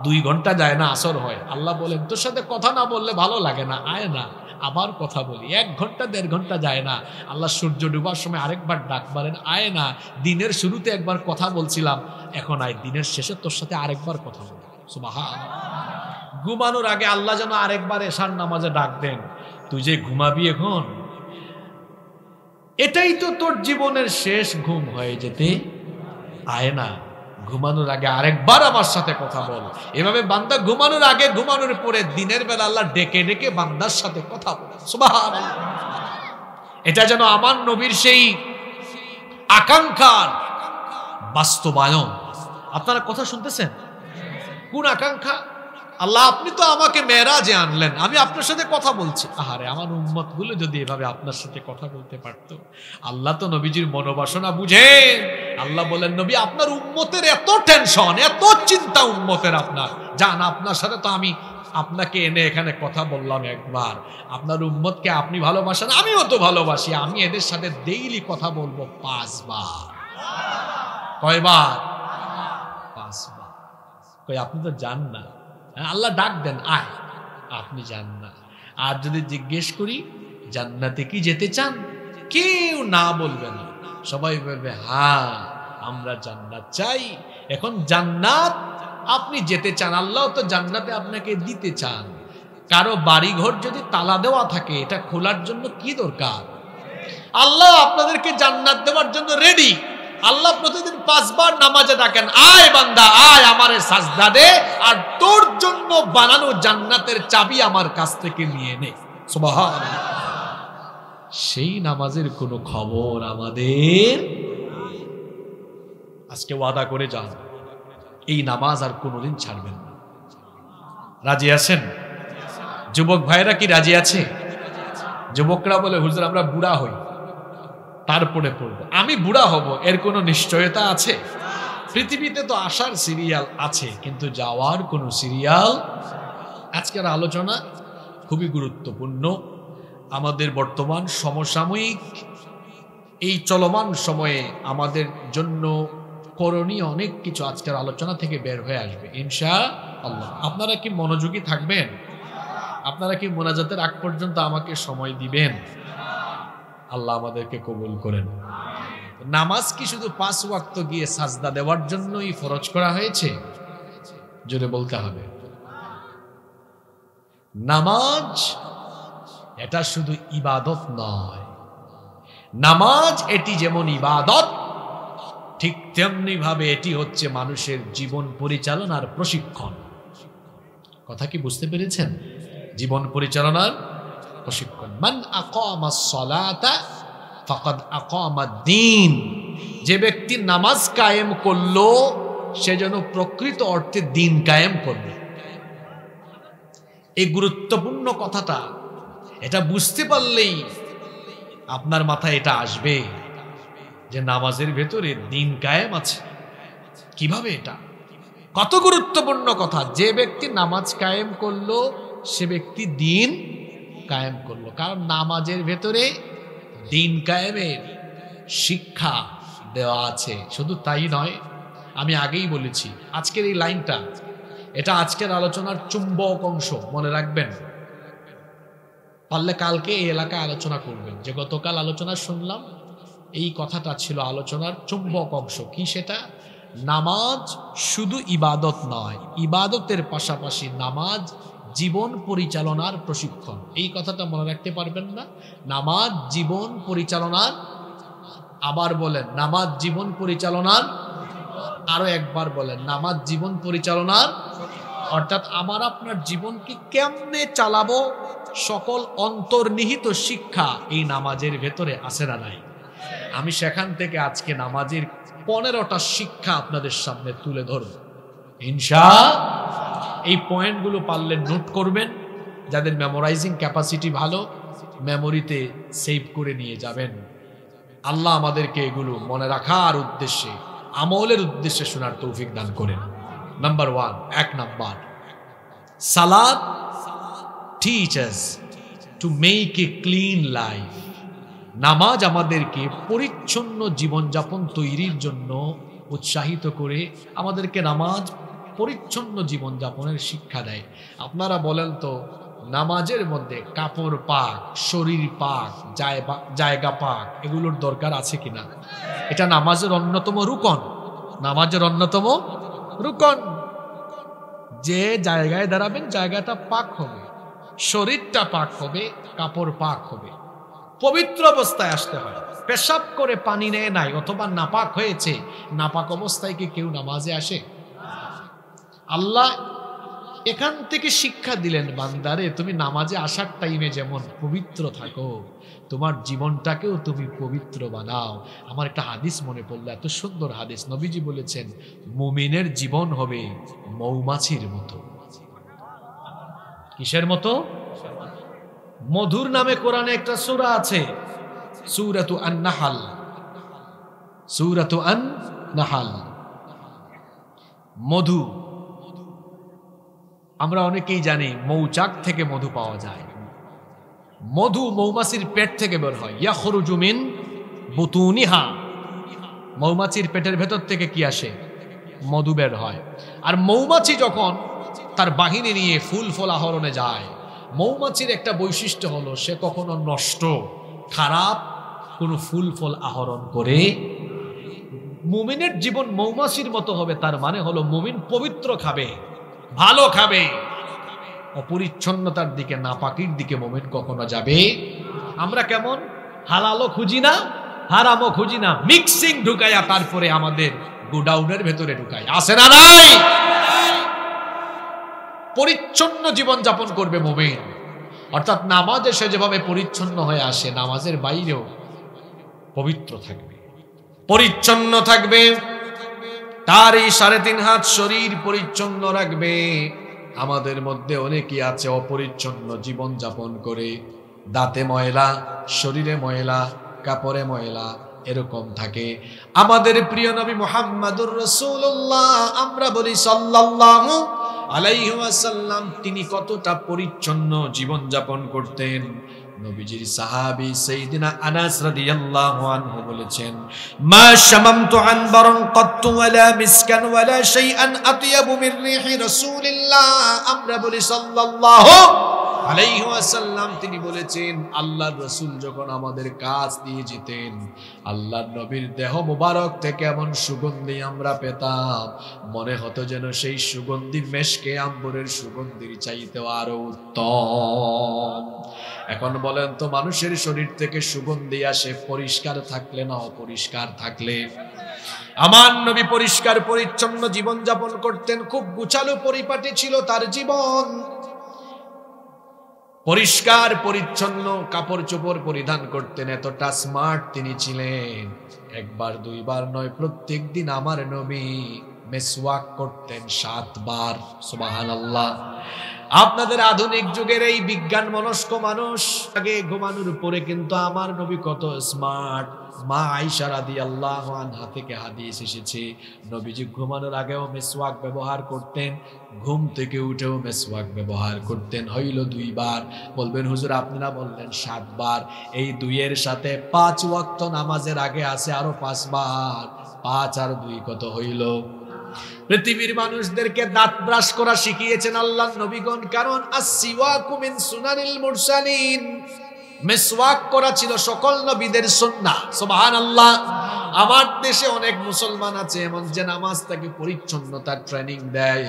2 ঘন্টা যায় না, আসর হয়, আল্লাহ বলেন তোর সাথে কথা না বললে ভালো লাগে না, আয় না আবার কথা বলি। 1 ঘন্টা 1.5 ঘন্টা যায় না, আল্লাহ সূর্য ডুবার সময় আরেকবার ডাক মারেন, আয় না দিনের শুরুতে একবার কথা বলছিলাম, এখন আয় দিনের শেষে তোর সাথে আরেকবার কথা বলি। সুবহানাল্লাহ। ঘুমানোর আগে আল্লাহ যেন আরেকবার এশার নামাজে ডাক দেন, তুই যে ঘুমাবি এখন, এটাই তো তোর জীবনের শেষ ঘুম হয়ে যেতে, আয় না ঘুমানোর আগে আরেকবার আমার সাথে কথা বল। এভাবে বান্দা ঘুমানোর আগে ঘুমানোর পরে দিনের বেলা আল্লাহ ডেকে ডেকে বান্দার সাথে কথা বলে। সুবহানাল্লাহ। এটা যেন আমার নবীর সেই আকাঙ্ক্ষার বাস্তবায়ন। আপনারা কথা শুনতেছেন? কোন আকাঙ্ক্ষা? আল্লাহ আপনি তো আমাকে মেরাজে আনলেন, আমি আপনার সাথে কথা বলছি, আহারে আমার উম্মত গুলো যদি এভাবে আপনার সাথে কথা বলতে পারতো। আল্লাহ তো নবীজির মনোবাসনা বুঝেন। আল্লাহ বলেন, নবী আপনার উম্মতের এত টেনশন, এত চিন্তা উম্মতের, আপনার জান আপনার সাথে তো আমি আপনাকে এনে এখানে কথা বললাম একবার, আপনার উম্মতকে আপনি ভালোবাসেন, আমিও তো ভালোবাসি, আমি এদের সাথে ডেইলি কথা বলবো 5 বার। কয়বার? 5 বার। কই আপনি তো জান না। আল্লাহ ডাক দেন, আয়, আপনি যান না। আর যদি জিজ্ঞেস করি জান্নাতে কি যেতে চান, কেউ না বলবে না, সবাই বলবে হ্যাঁ আমরা জান্নাত চাই। এখন জান্নাত আপনি যেতে চান, আল্লাহ তো জান্নাতে আপনাকে দিতে চান। কারো বাড়িঘর যদি তালা দেওয়া থাকে, এটা খোলার জন্য কি দরকার? আল্লাহ আপনাদেরকে জান্নাত দেওয়ার জন্য রেডি। আল্লাহ প্রতিদিন 5 বার নামাজে ডাকেন, আয় বান্দা আয় আমারে সাজদা দে, আর তোর জন্য বানানো জান্নাতের চাবি আমার কাছ থেকে নিয়ে নে। সুবহানাল্লাহ। সেই নামাজের কোনো খবর আমাদের। আজকে ওয়াদা করে যান, এই নামাজ আর কোনোদিন ছাড়বেন না। রাজি আছেন? যুবক ভাইরা কি রাজি আছে? যুবকরা বলে, হুজুর আমরা বুড়া হই তারপরে পড়বো। আমি বুড়া হব এর কোনো নিশ্চয়তা আছে? পৃথিবীতে তো আসার সিরিয়াল আছে, কিন্তু যাওয়ার কোনো সিরিয়াল। আজকের আলোচনা খুবই গুরুত্বপূর্ণ। আমাদের বর্তমান সমসাময়িক এই চলমান সময়ে আমাদের জন্য করণীয় অনেক কিছু আজকের আলোচনা থেকে বের হয়ে আসবে ইনশাআল্লাহ। আপনারা কি মনোযোগী থাকবেন? আপনারা কি মোনাজাতের আগ পর্যন্ত আমাকে সময় দিবেন? আল্লাহ আমাদেরকে কবুল করেন। নামাজ কি শুধু 5 ওয়াক্ত গিয়ে সাজদা দেওয়ার জন্যই ফরজ করা হয়েছে? জোরে বলতে হবে। নামাজ এটা শুধু ইবাদত নয়। নামাজ এটি যেমন ইবাদত, ঠিক তেমনি ভাবে এটি হচ্ছে মানুষের জীবন পরিচালনার প্রশিক্ষণ। কথা কি বুঝতে পেরেছেন? জীবন পরিচালনার প্রশিক্ষণ। মান আকামাস সালাতা ফাকাদ আকামাদ-দ্বীন। যে ব্যক্তি নামাজ কায়েম করলো, সে যেন প্রকৃত অর্থে দ্বীন কায়েম করবে। এই গুরুত্বপূর্ণ কথাটা, এটা বুঝতে পারলেই আপনার মাথায় এটা আসবে যে নামাজের ভেতরে দ্বীন কায়েম আছে। কিভাবে? এটা কত গুরুত্বপূর্ণ কথা। যে ব্যক্তি নামাজ কায়েম করলো, সে ব্যক্তি দ্বীন কায়েম করলো। কারণ নামাজের ভেতরে দ্বীন কায়েমের শিক্ষা দেওয়া আছে। শুধু তাই নয়, আমি আগেই বলেছি আজকের এই লাইনটা, এটা আজকের আলোচনার চুম্বক অংশ, মনে রাখবেন। পারলে কালকে এই এলাকায় আলোচনা করবেন যে গতকাল আলোচনা শুনলাম, এই কথাটা ছিল আলোচনার চুম্বক অংশ। কি সেটা? নামাজ শুধু ইবাদত নয়, ইবাদতের পাশাপাশি নামাজ জীবন পরিচালনার প্রশিক্ষণ। এই কথাটা মনে রাখতে পারবেন না? নামাজ জীবন পরিচালনার, আবার বলেন নামাজ জীবন পরিচালনার, আরো একবার বলেন নামাজ জীবন পরিচালনার। অর্থাৎ আমার আপনার জীবনকে কেমনে চালাবো, সকল অন্তর্নিহিত শিক্ষা এই নামাজের ভেতরে আছে না নাই? আমি সেখান থেকে আজকে নামাজের 15টা শিক্ষা আপনাদের সামনে তুলে ধরব ইনশাআল্লাহ। এই পয়েন্টগুলো পারলে নোট করবেন, যাদের মেমোরাইজিং ক্যাপাসিটি ভালো মেমোরিতে সেভ করে নিয়ে যাবেন। আল্লাহ আমাদেরকে এগুলো মনে রাখার উদ্দেশ্যে, আমলের উদ্দেশ্যে শোনার তৌফিক দান করেন। নাম্বার 1, 1 নাম্বার, সালাত teachers to make a clean life. নামাজ আমাদেরকে পরিচ্ছন্ন জীবনযাপন তৈরির জন্য উৎসাহিত করে, আমাদেরকে নামাজ পরিচ্ছন্ন জীবনযাপনের শিক্ষা দেয়। আপনারা বলেন তো, নামাজের মধ্যে কাপড় পাক, শরীর পাক, জায়গা পাক, এগুলোর দরকার আছে কিনা? এটা নামাজের অন্যতম রুকন, নামাজের অন্যতম রুকন। যে জায়গায় দাঁড়াবেন জায়গাটা পাক হবে, শরীরটা পাক হবে, কাপড় পাক হবে, পবিত্র অবস্থায় আসতে হয়। পেশাব করে পানি নেয় নাই অথবা নাপাক হয়েছে, নাপাক অবস্থায় কি কেউ নামাজে আসে? আল্লাহ এখান থেকে শিক্ষা দিলেন, বান্দারে তুমি নামাজে আসার টাইমে যেমন পবিত্র থাকো, তোমার জীবনটাকেও তুমি পবিত্র বানাও। আমার একটা হাদিস মনে পড়লো, এত সুন্দর হাদিস। নবীজি বলেছেন, মুমিনের জীবন হবে মৌমাছির মতো। কিসের মতো? মধুর নামে কোরআনে একটা সূরা আছে, সূরাতু আন-নাহল, সূরাতু আন-নাহল। মধু আমরা অনেকেই জানি মৌচাক থেকে মধু পাওয়া যায়। মধু মৌমাছির পেট থেকে বের হয়, ইয়াখরুজু মিন বুতুনিহা। মৌমাছির পেটের ভেতর থেকে কি আসে? মধু বের হয়। আর মৌমাছি যখন তার বাহিনী নিয়ে ফুল ফল আহরণে যায়, মৌমাছির একটা বৈশিষ্ট্য হলো সে কখনো নষ্ট খারাপ কোনো ফুল ফল আহরণ করে। মুমিনের জীবন মৌমাছির মতো হবে, তার মানে হলো মুমিন পবিত্র খাবে, ভালো খাবে। অপরিচ্ছন্নতার দিকে, নাপাকির দিকে মুমিন কখনো যাবে। আমরা কেমন হালালও খুঁজি না, হারামও খুঁজি না, মিক্সিং ঢুকাইয়া তারপরে আমাদের গোডাউনের ভেতরে ঢুকাই। আছে না নাই? পরিচ্ছন্ন জীবন যাপন করবে মুমিন, অর্থাৎ নামাজে সে যেভাবে পরিচ্ছন্ন হয়ে আসে, নামাজের বাইরেও পবিত্র থাকবে, পরিচ্ছন্ন থাকবে। তার এই 3.5 হাত শরীর পরিচ্ছন্ন রাখবে। আমাদের মধ্যে অনেকেই আছে অপরিচ্ছন্ন জীবন যাপন করে, দাঁতে ময়লা, শরীরে ময়লা, কাপড়ে ময়লা, এরকম থাকে। আমাদের প্রিয় নবী মুহাম্মাদুর রাসূলুল্লাহ, আমরা বলি সাল্লাল্লাহু আলাইহি ওয়াসাল্লাম, তিনি কতটা পরিচ্ছন্ন জীবন যাপন করতেন। নবীজির সাহাবী সাইয়্যিদিনা আনাস রাদিয়াল্লাহু আনহু বলেছেন, মা শামামতু আনবারান কাত্তু ওয়ালা মিসকান ওয়ালা শাইআন আতয়াবু মির রিহি রাসূলিল্লাহ। আমরা বলি সাল্লাল্লাহু আলাইহি ওয়াসাল্লাম, তিনি বলেছেন, আল্লাহর রাসূল যখন আমাদের কাজ দিয়ে যেতেন, আল্লাহর নবীর দেহ মোবারক থেকে এমন সুগন্ধি আমরা পেতাম, মনে হতো যেন সেই সুগন্ধি মেশকে আম্বরের সুগন্ধির চাইতেও আরো উত্তম। এখন বলেন তো, মানুষের শরীর থেকে সুগন্ধি আসে পরিষ্কার থাকলে না অপরিষ্কার থাকলে? আমার নবী পরিষ্কার পরিচ্ছন্ন জীবন যাপন করতেন, খুব গুছালো পরিপাটি ছিল তার জীবন। পরিষ্কার পরিচ্ছন্ন কাপড় চোপড় পরিধান করতেন, এতটা স্মার্ট তিনি ছিলেন। একবার দুইবার নয়, প্রত্যেক দিন আমার নবী মেসওয়াক করতেন 7 বার। সুবহানাল্লাহ। আপনাদের আধুনিক যুগের এই বিজ্ঞান মনস্ক মানুষ, আগে ঘুমানোর পরে কিন্তু আমার নবী কত স্মার্ট। মা আয়েশা রাদিয়াল্লাহু আনহা থেকে হাদিস এসেছে, নবীজি ঘুমানোর আগেও মেসওয়াক ব্যবহার করতেন, ঘুম থেকে উঠেও মেসওয়াক ব্যবহার করতেন। হইল 2 বার। বলবেন হুজুর আপনারা বললেন 7 বার, এই 2 এর সাথে 5 ওয়াক্ত নামাজের আগে আছে আরো 5 বার। 5 আর 2 কত হইল? পৃথিবীর মানুষদেরকে দাঁত ব্রাশ করা শিখিয়েছেন আল্লাহর নবীগণ, কারণ আসসিওয়াকু মিন সুনানিল মুরসালিন। মেসওয়াক করা ছিল সকল নবীদের সুন্নাহ। সুবহানাল্লাহ। আমার দেশে অনেক মুসলমান আছে এমন যে নামাজ তাকে পরিচ্ছন্নতার ট্রেনিং দেয়,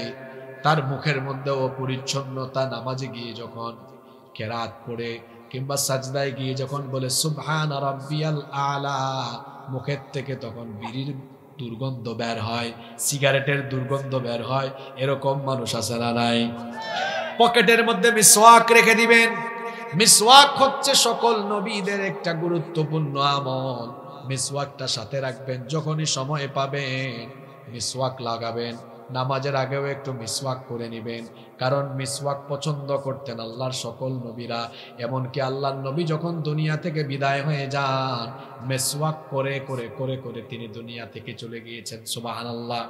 তার মুখের মধ্যে অপরিচ্ছন্নতা। নামাজে গিয়ে যখন কেরাত পড়ে কিংবা সাজদায় গিয়ে যখন বলে সুবহান রাব্বিয়াল আলা, মুখের থেকে তখন বিড়ির দুর্গন্ধ বের হয়, সিগারেটের দুর্গন্ধ বের হয়। এরকম মানুষ আছে না নাই? পকেটের মধ্যে মিসওয়াক রেখে দিবেন। মিসওয়াক হচ্ছে সকল নবীদের একটা গুরুত্বপূর্ণ আমল। মিসওয়াকটা সাথে রাখবেন, যখনই সময় পাবেন মিসওয়াক লাগাবেন। নামাজের আগেও একটু মিসওয়াক করে নেবেন, কারণ মিসওয়াক পছন্দ করতেন আল্লাহর সকল নবীরা। এমনকি আল্লাহর নবী যখন দুনিয়া থেকে বিদায় হয়ে যান, মিসওয়াক করে করে করে করে তিনি দুনিয়া থেকে চলে গিয়েছেন। সুবহানাল্লাহ।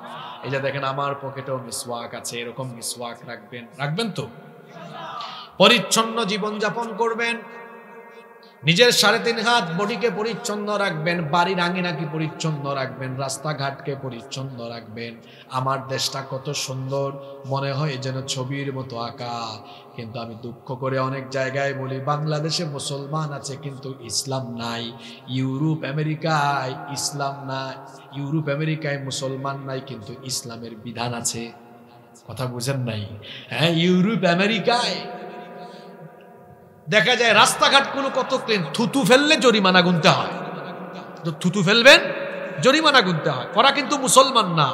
এই যে দেখেন আমার পকেটেও মিসওয়াক আছে, এরকম মিসওয়াক রাখবেন, রাখবেন তো? পরিচ্ছন্ন জীবনযাপন করবেন, নিজের 3.5 হাত বডিকে পরিচ্ছন্ন রাখবেন, বাড়ির আঙিনাকে পরিচ্ছন্ন রাখবেন, রাস্তাঘাটকে পরিচ্ছন্ন রাখবেন। আমার দেশটা কত সুন্দর, মনে হয় যেন ছবির মতো আঁকা। কিন্তু আমি দুঃখ করে অনেক জায়গায় বলি, বাংলাদেশে মুসলমান আছে কিন্তু ইসলাম নাই। ইউরোপ আমেরিকায় ইসলাম নাই, ইউরোপ আমেরিকায় মুসলমান নাই কিন্তু ইসলামের বিধান আছে। কথা বুঝেন নাই? হ্যাঁ, ইউরোপ আমেরিকায় দেখা যায় রাস্তাঘাটগুলো কত ক্লিন, থুতু ফেললে জরিমানা গুনতে হয়। থুতু ফেলবেন জরিমানা গুনতে হয়। ওরা কিন্তু মুসলমান না,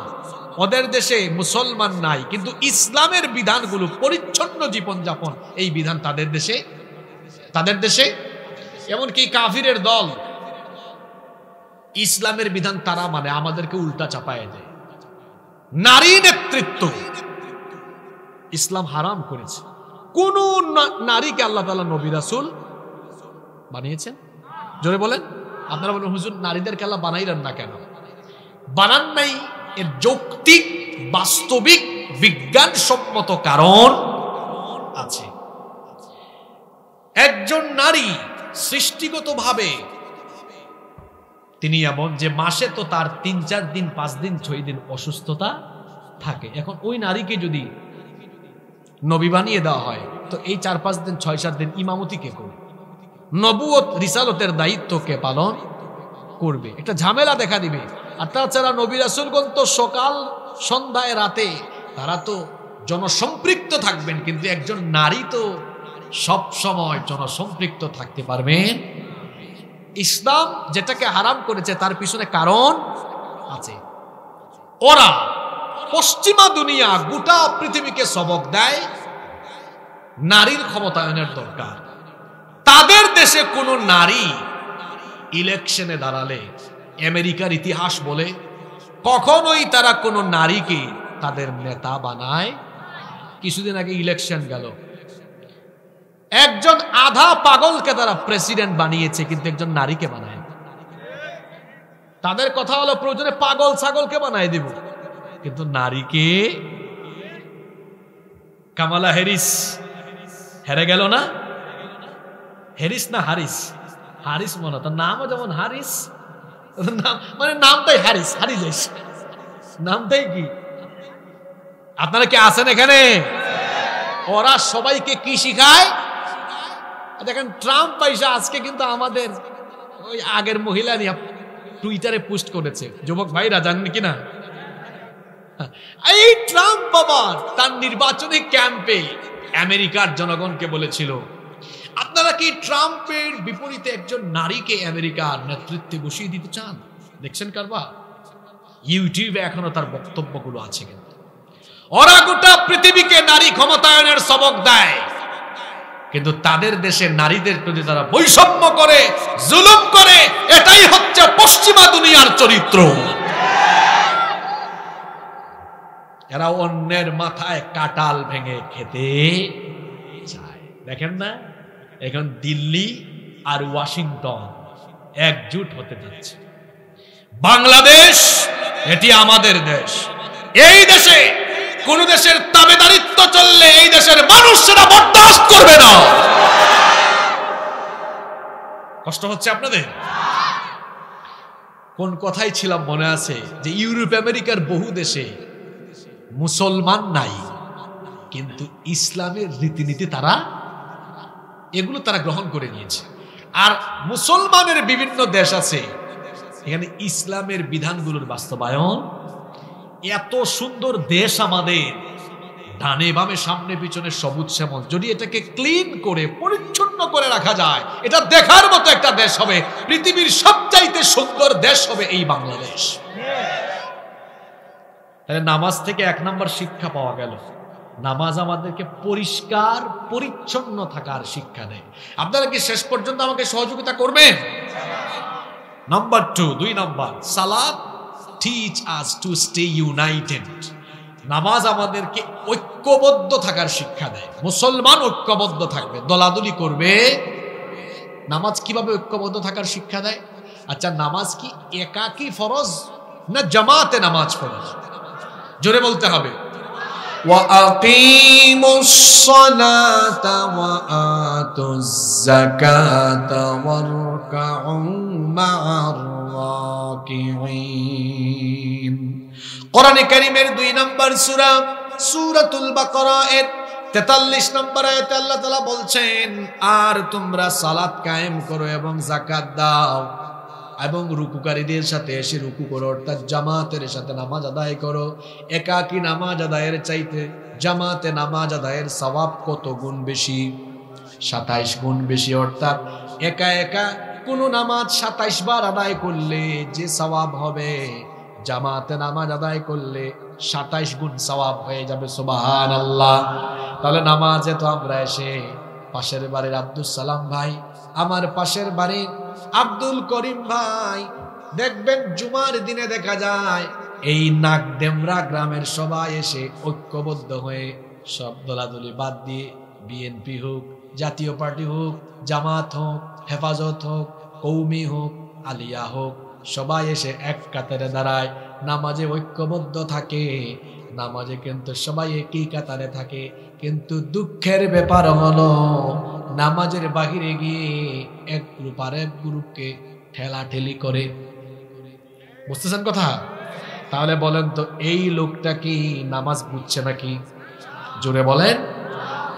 ওদের দেশে মুসলমান নাই কিন্তু ইসলামের বিধানগুলো, পরিচ্ছন্ন জীবনযাপন, এই বিধান তাদের দেশে। এমনকি কাফিরের দল ইসলামের বিধান তারা মানে আমাদেরকে উল্টা চাপায় দেয়। নারী নেতৃত্ব ইসলাম হারাম করেছে। কোন নারীকে আল্লাহ তাআলা নবী রাসূল বানিয়েছেন? জোরে বলেন। আপনারা বলেন হুজুর নারীদেরকে আল্লাহ বানাইলেন না কেন? বানান নাই, এর যৌক্তিক বাস্তবিক বিজ্ঞানসম্মত কারণ আছে। একজন নারী সৃষ্টিগতভাবে তিনি এমন যে মাসে তো তার 3-4 দিন 5 দিন 6 দিন অসুস্থতা থাকে। এখন ওই নারীকে যদি নবী বানিয়ে দেওয়া হয় তো এই 4-5 দিন 6-7 দিন ইমামতি কে করবে? নবুয়ত রিসালতের দায়িত্ব কে পালন করবে? একটা ঝামেলা দেখা দিবে। আর তাছাড়া নবী রাসূলগণ তো সকাল সন্ধ্যায় রাতে তারা তো জনসম্পৃক্ত থাকবেন, কিন্তু একজন নারী তো সব সময় জনসম্পৃক্ত থাকতে পারবেন? ইসলাম যেটাকে হারাম করেছে তার পিছনে কারণ আছে। ওরা পশ্চিমা দুনিয়া গোটা পৃথিবীকে সবক দেয় নারীর ক্ষমতায়নের দরকার। তাদের দেশে কোন নারী ইলেকশনে দাঁড়ালে আমেরিকার ইতিহাস বলে কখনোই তারা কোন নারীকে তাদের নেতা বানায়। কিছুদিন আগে ইলেকশন গেল, একজন আধা পাগলকে তারা প্রেসিডেন্ট বানিয়েছে কিন্তু একজন নারীকে বানায়। তাদের কথা হলো প্রয়োজনে পাগল ছাগলকে বানায় দিব, কিন্তু নারীকে। কামালা হ্যারিস হেরে গেল না? হ্যারিস না হারিস? হারিস মনে, তার নামও যেমন হারিস, মানে নামটাই হারিস, হারিস নামটাই কি? আপনারা কি আছেন এখানে? ওরা সবাইকে কি শিখায় দেখেন। ট্রাম্প পয়সা আজকে কিন্তু আমাদের ওই আগের মহিলা নিয়ে টুইটারে পোস্ট করেছে, যুবক ভাইরা জানেন কিনা? এই ট্রাম্প বাবা তার নির্বাচনী ক্যাম্পে আমেরিকার জনগণকে বলেছিল, আপনারা কি ট্রাম্পের বিপরীতে একজন নারীকে আমেরিকার নেতৃত্বে বসিয়ে দিতে চান? দেখছেন কারবা? ইউটিউবে এখনো তার বক্তব্যগুলো আছে। কিন্তু ওরা গোটা পৃথিবীকে নারী ক্ষমতায়নের সবক দেয়, কিন্তু তাদের দেশে নারীদের প্রতি তারা বৈষম্য করে, জুলুম করে। এটাই হচ্ছে পশ্চিমা দুনিয়ার চরিত্র। এরা অন্যের মাথায় কাটাল ভেঙে খেতে চায়। দেখেন না, এখন দিল্লি আর ওয়াশিংটন একজুট হতে যাচ্ছে। বাংলাদেশ এটি আমাদের দেশ। এই দেশে কোন দেশের তাবেদারিত্ব চললে এই দেশের মানুষ সেটা বরদাস্ত করবে না। কষ্ট হচ্ছে আপনাদের? কোন কথাই ছিলাম মনে আছে যে ইউরোপ আমেরিকার বহু দেশে মুসলমান নাই, কিন্তু ইসলামের রীতিনীতি তারা এগুলো তারা গ্রহণ করে নিয়েছে। আর মুসলমানের বিভিন্ন দেশ আছে, এখানে ইসলামের বিধানগুলোর বাস্তবায়ন। এত সুন্দর দেশ আমাদের, ডানে বামে সামনে পিছনে সবুজ শ্যামল। যদি এটাকে ক্লিন করে পরিচ্ছন্ন করে রাখা যায়, এটা দেখার মতো একটা দেশ হবে। পৃথিবীর সবচাইতে সুন্দর দেশ হবে এই বাংলাদেশ। তাহলে নামাজ থেকে 1 নম্বর শিক্ষা পাওয়া গেল, নামাজ আমাদেরকে পরিষ্কার পরিচ্ছন্ন থাকার শিক্ষা দেয়। আপনারা কি শেষ পর্যন্ত আমাকে সহযোগিতা করবেন? নাম্বার 2, 2 নম্বর, সালাত teach us to stay united. নামাজ আমাদেরকে ঐক্যবদ্ধ থাকার শিক্ষা দেয়। মুসলমান ঐক্যবদ্ধ থাকবে, দলাদলি করবে। নামাজ কিভাবে ঐক্যবদ্ধ থাকার শিক্ষা দেয়? আচ্ছা, নামাজ কি একাকী ফরজ না জামাতে নামাজ ফরজ? জোরে বলতে হবে। وَأَقِيمُوا الصَّلَاةَ وَآتُوا الزَّكَاةَ وَارْكَعُوا مَعَ الرَّاكِعِينَ। কোরআনে কারীমের 2 নম্বর সূরা সূরাতুল বাকারা এর 43 নম্বর আয়াতে আল্লাহ তাআলা বলছেন, আর তোমরা সালাত কায়েম করো এবং যাকাত দাও এবং রুকুকারীদের সাথে এসে রুকু করো, অর্থাৎ জামাতের সাথে নামাজ আদায় করো। একাকী নামাজ আদায়ের চাইতে জামাতে নামাজ আদায়ের সওয়াব কত গুণ বেশি? 27 গুণ বেশি। অর্থাৎ একা একা কোনো নামাজ 27 বার আদায় করলে যে সওয়াব হবে, জামাতে নামাজ আদায় করলে 27 গুণ সওয়াব হয়ে যাবে। সুবহানাল্লাহ। তাহলে নামাজে তো আমরা এসে পাশের বাড়ির আব্দুল সালাম ভাই, আমার পাশের বাড়ির আব্দুল করিম ভাই, দেখবেন জুমার দিনে দেখা যায় এই নাকডেমরা গ্রামের সবাই এসে ঐক্যবদ্ধ হয়ে সব দলাদলি বাদ দিয়ে, বিএনপি হোক, জাতীয় পার্টি হোক, জামাত হোক, হেফাজত হোক, কৌমি হোক, আলিয়া হোক, সবাই এসে এক কাতারে দাঁড়ায়, নামাজে ঐক্যবদ্ধ থাকে। নামাজে কিন্তু সবাই একই কাতারে থাকে, কিন্তু দুঃখের ব্যাপার হলো নামাজের বাহিরে গিয়ে এক গ্রুপ আর এক গ্রুপকে ঠেলাঠেলি করে। বুঝতেছেন কথা? তাহলে বলেন তো, এই লোকটা কি নামাজ বুঝছে নাকি? জোরে বলেন।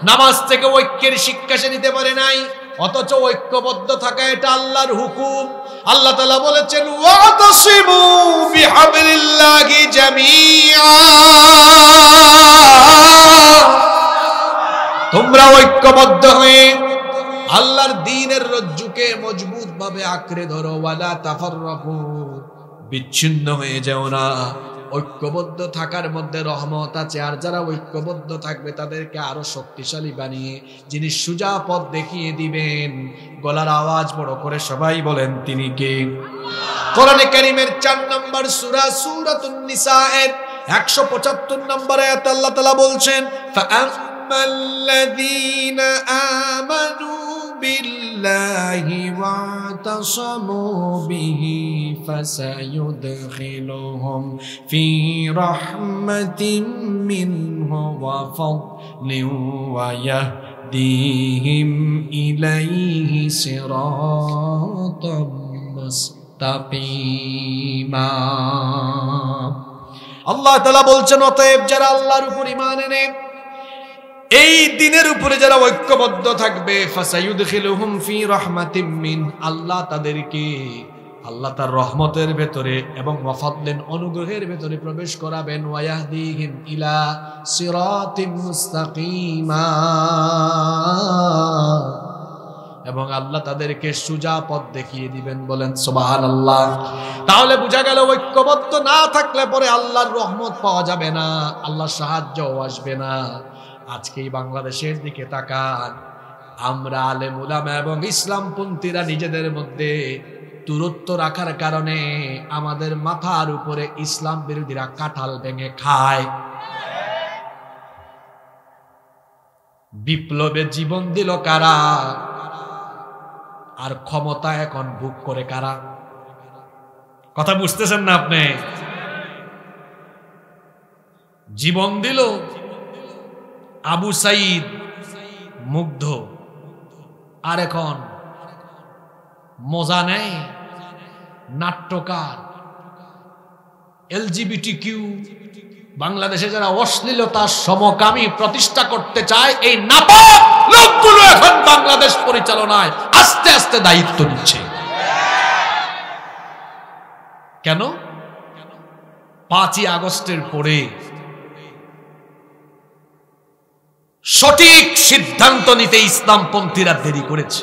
নামাজ থেকে ঐক্যের শিক্ষা সে নিতে পারে নাই, অথচ ঐক্যবদ্ধ থাকা এটা আল্লাহর হুকুম। আল্লাহ তাআলা বলেছেন, ওয়াতাসিমু বিহাবলিল্লাহি জামিআ, তোমরা ঐক্যবদ্ধ হয়ে আল্লাহর দ্বীনের রজ্জুকে মজবুত ভাবে আঁকড়ে ধরো। ওয়ালা তাফাররাকু, বিচ্ছিন্ন হয়ে যাও না। ঐক্যবদ্ধ থাকার মধ্যে রহমত আছে, আর যারা ঐক্যবদ্ধ থাকবে তাদেরকে আরো শক্তিশালী বানিয়ে যিনি সোজা পথ দেখিয়ে দিবেন। গলার আওয়াজ বড় করে সবাই বলেন, তিনি কে? কোরআনে কারীমের 4 নম্বর সূরা সূরাতুন নিসা এর 175 নম্বর আয়াতে আল্লাহ তাআলা বলছেন, ফাআম্মাল্লাযীনা আমানু বিল্লাহি ওয়াতাসামু বিহি ফাসায়ুদখিলুহুম ফি রাহমাতিন মিনহু ওয়া ফাদলিন ওয়া ইয়াহদিহিম ইলাইহি সিরাতাম মুস্তাকিমা। আল্লাহ তাআলা বলছেন, অতএব যারা আল্লাহর উপর ঈমান আনে, এই দিনের উপরে যারা ঐক্যবদ্ধ থাকবে, ফাসায়ুদখিলুহুম ফি রাহমাতিম মিন, আল্লাহ তাদেরকে আল্লাহ তার রহমতের ভেতরে এবং ওয়াফাদলিন অনুগ্রহের ভেতরে প্রবেশ করাবেন। ওয়া ইয়াহদিহিম ইলা সিরাতিম মুস্তাকিমা, এবং আল্লাহ তাদেরকে সোজা পথ দেখিয়ে দিবেন। বলেন সুবহানাল্লাহ। তাহলে বোঝা গেল, ঐক্যবদ্ধ না থাকলে পরে আল্লাহর রহমত পাওয়া যাবে না, আল্লাহর সাহায্যও আসবে না। আজকে বাংলাদেশের দিকে তাকান, আমরা আলেম উলামা এবং ইসলামপন্থীরা নিজেদের মধ্যে দূরত্ব রাখার কারণে আমাদের মাথার উপরে ইসলাম বিরোধীরা কাঁঠাল ভেঙে খায়। বিপ্লবে জীবন দিল কারা, আর ক্ষমতা এখন ভোগ করে কারা? কথা বুঝতেছেন না আপনি? জীবন দিল আবু সাইদ মুগ্ধ, আর এখন মজা নেয় নাট্যকার LGBTQ, বাংলাদেশে যারা অশ্লীলতার সমকামী প্রতিষ্ঠা করতে চায়, এই নাপাক লোকগুলো এখন বাংলাদেশ পরিচালনায় আস্তে আস্তে দায়িত্ব নিচ্ছে। কেন? 5ই আগস্টের পরে সঠিক সিদ্ধান্ত নিতে ইসলামপন্থীরা দেরি করেছে।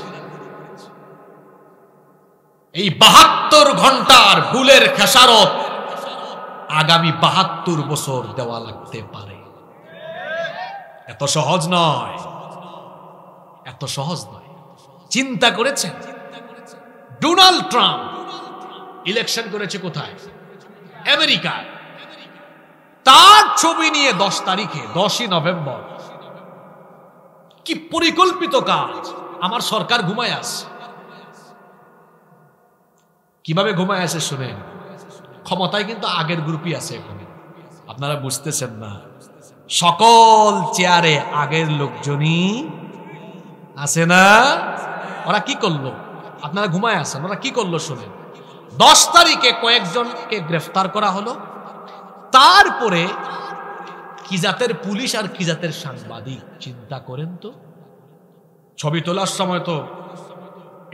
এই 72 ঘন্টার ভুলের খেসারত আগামী 72 বছর দেওয়া লাগতে পারে। এত সহজ নয়, এত সহজ নয়। চিন্তা করেছেন, ডোনাল্ড ট্রাম্প ইলেকশন করেছে কোথায়? আমেরিকায়। তার ছবি নিয়ে 10 তারিখে 10ই নভেম্বর, কি পরিকল্পিত কাজ! আমার সরকার ঘুমায় আছে। কিভাবে ঘুমায় আছে শুনেন, ক্ষমতায় কিন্তু আগের গ্রুপই আছে এখানে, আপনারা বুঝতেছেন না। সকল চেয়ারে আগের লোকজনই আছে না। ওরা কি করলো? আপনারা ঘুমায় আছেন, ওরা কি করলো শুনেন। 10 তারিখে কয়েকজনকে গ্রেফতার করা হলো। তারপরে কি জাতের পুলিশ আর কি জাতের সাংবাদিক, চিন্তা করেন তো। ছবি তোলার সময় তো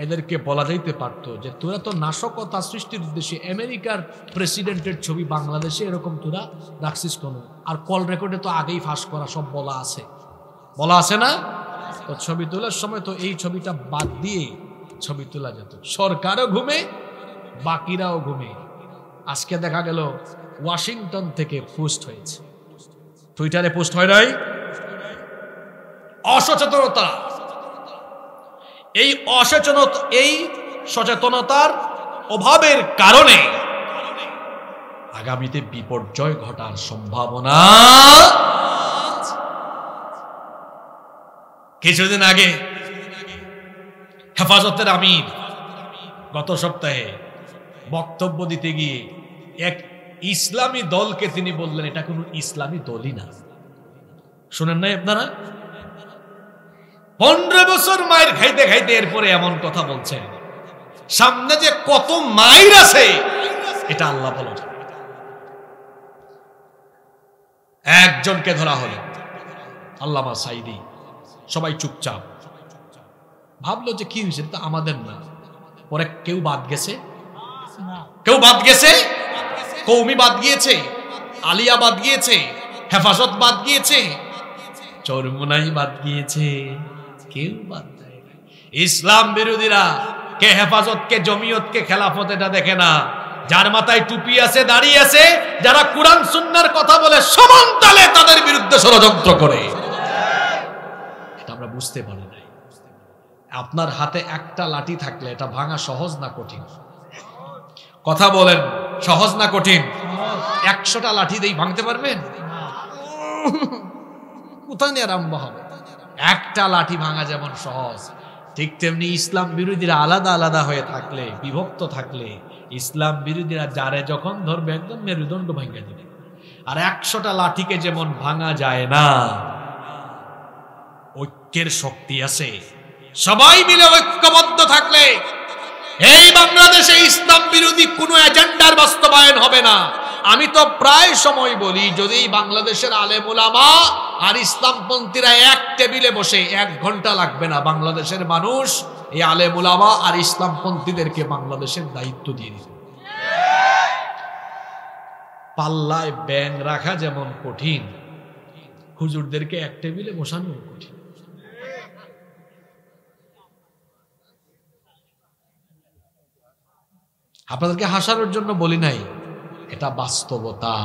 এদেরকে বলা যাইতে পারতো যে তোরা তো নাশকতা সৃষ্টির উদ্দেশ্যে আমেরিকার প্রেসিডেন্টের ছবি বাংলাদেশে এরকম তোরা রাখছিস কেন? আর কল রেকর্ডে তো আগেই ফাঁস করা সব বলা আছে না? তো ছবি তোলার সময় তো এই ছবিটা বাদ দিয়ে ছবি তোলা যেত। সরকারও ঘুমে, বাকিরাও ঘুমে। আজকে দেখা গেল ওয়াশিংটন থেকে পোস্ট হয়েছে, টুইটারে পোস্ট হয় নাই। অসচেতনতা, এই সচেতনতার অভাবের কারণে আগামীতে বিপর্যয় ঘটার সম্ভাবনা। কিছুদিন আগে হেফাজতের আমির গত সপ্তাহে বক্তব্য দিতে গিয়ে এক ইসলামী দলকে তিনি বললেন এটা কোনো ইসলামী দলই না। শুনেন নাই আপনারা? 15 বছর মায়ের খাইতে খাইতে এরপরে এমন কথা বলছেন, সামনে যে কত মায়ের আছে এটা আল্লাহ বলেন। একজনকে ধরা হলো, আল্লামা সাইদি। সবাই চুপচাপ, ভাবলো যে কি হয়েছে, এটা আমাদের না। পরে কেউ বাদ গেছে, কৌমি বাদ গিয়েছে, আলিয়া বাদ গিয়েছে, হেফাজত বাদ গিয়েছে, চরমুনাই বাদ গিয়েছে, কেউ বাদ দেয় না। ইসলাম বিরোধীরা কে হেফাজত, কে জমিয়ত, কে খেলাফত এটা দেখে না। যার মাথায় টুপি আছে, দাড়ি আছে, যারা কুরআন সুন্নাহর কথা বলে সমান তালে তাদের বিরুদ্ধে ষড়যন্ত্র করে, এটা আমরা বুঝতে পারি নাই। আপনার হাতে একটা লাঠি থাকলে এটা ভাঙা সহজ না কঠিন? কথা বলেন, সহজ না কঠিন? 100টা লাঠি দিয়ে ভাঙতে পারবেন? কোথায় নিয়ে আরম্ভ হবে? একটা লাঠি ভাঙা যেমন সহজ, ঠিক তেমনি ইসলাম বিরোধীরা আলাদা আলাদা হয়ে থাকলে, বিভক্ত থাকলে, ইসলাম বিরোধীরা যারে যখন ধরবে একদম মেরুদণ্ড ভাঙা দিবে। আর 100টা লাঠিকে যেমন ভাঙা যায় না, ঐক্যের শক্তি আছে। সবাই মিলে ঐক্যবদ্ধ থাকলে এই বাংলাদেশে ইসলাম বিরোধী কোনো এজেন্ডার বাস্তবায়ন হবে না। আমি তো প্রায় সময় বলি, যদি বাংলাদেশের আলেম উলামা আর ইসলামপন্থীরা এক টেবিলে বসে 1 ঘন্টা লাগবে না, বাংলাদেশের মানুষ এই আলেম উলামা আর ইসলামপন্থীদেরকে বাংলাদেশের দায়িত্ব দিয়ে দিবে। পাল্লায় ব্যাং রাখা যেমন কঠিন, হুজুরদেরকে এক টেবিলে বসানো কঠিন। আপনাদেরকে হাসানোর জন্য বলি নাই, এটা বাস্তবতা।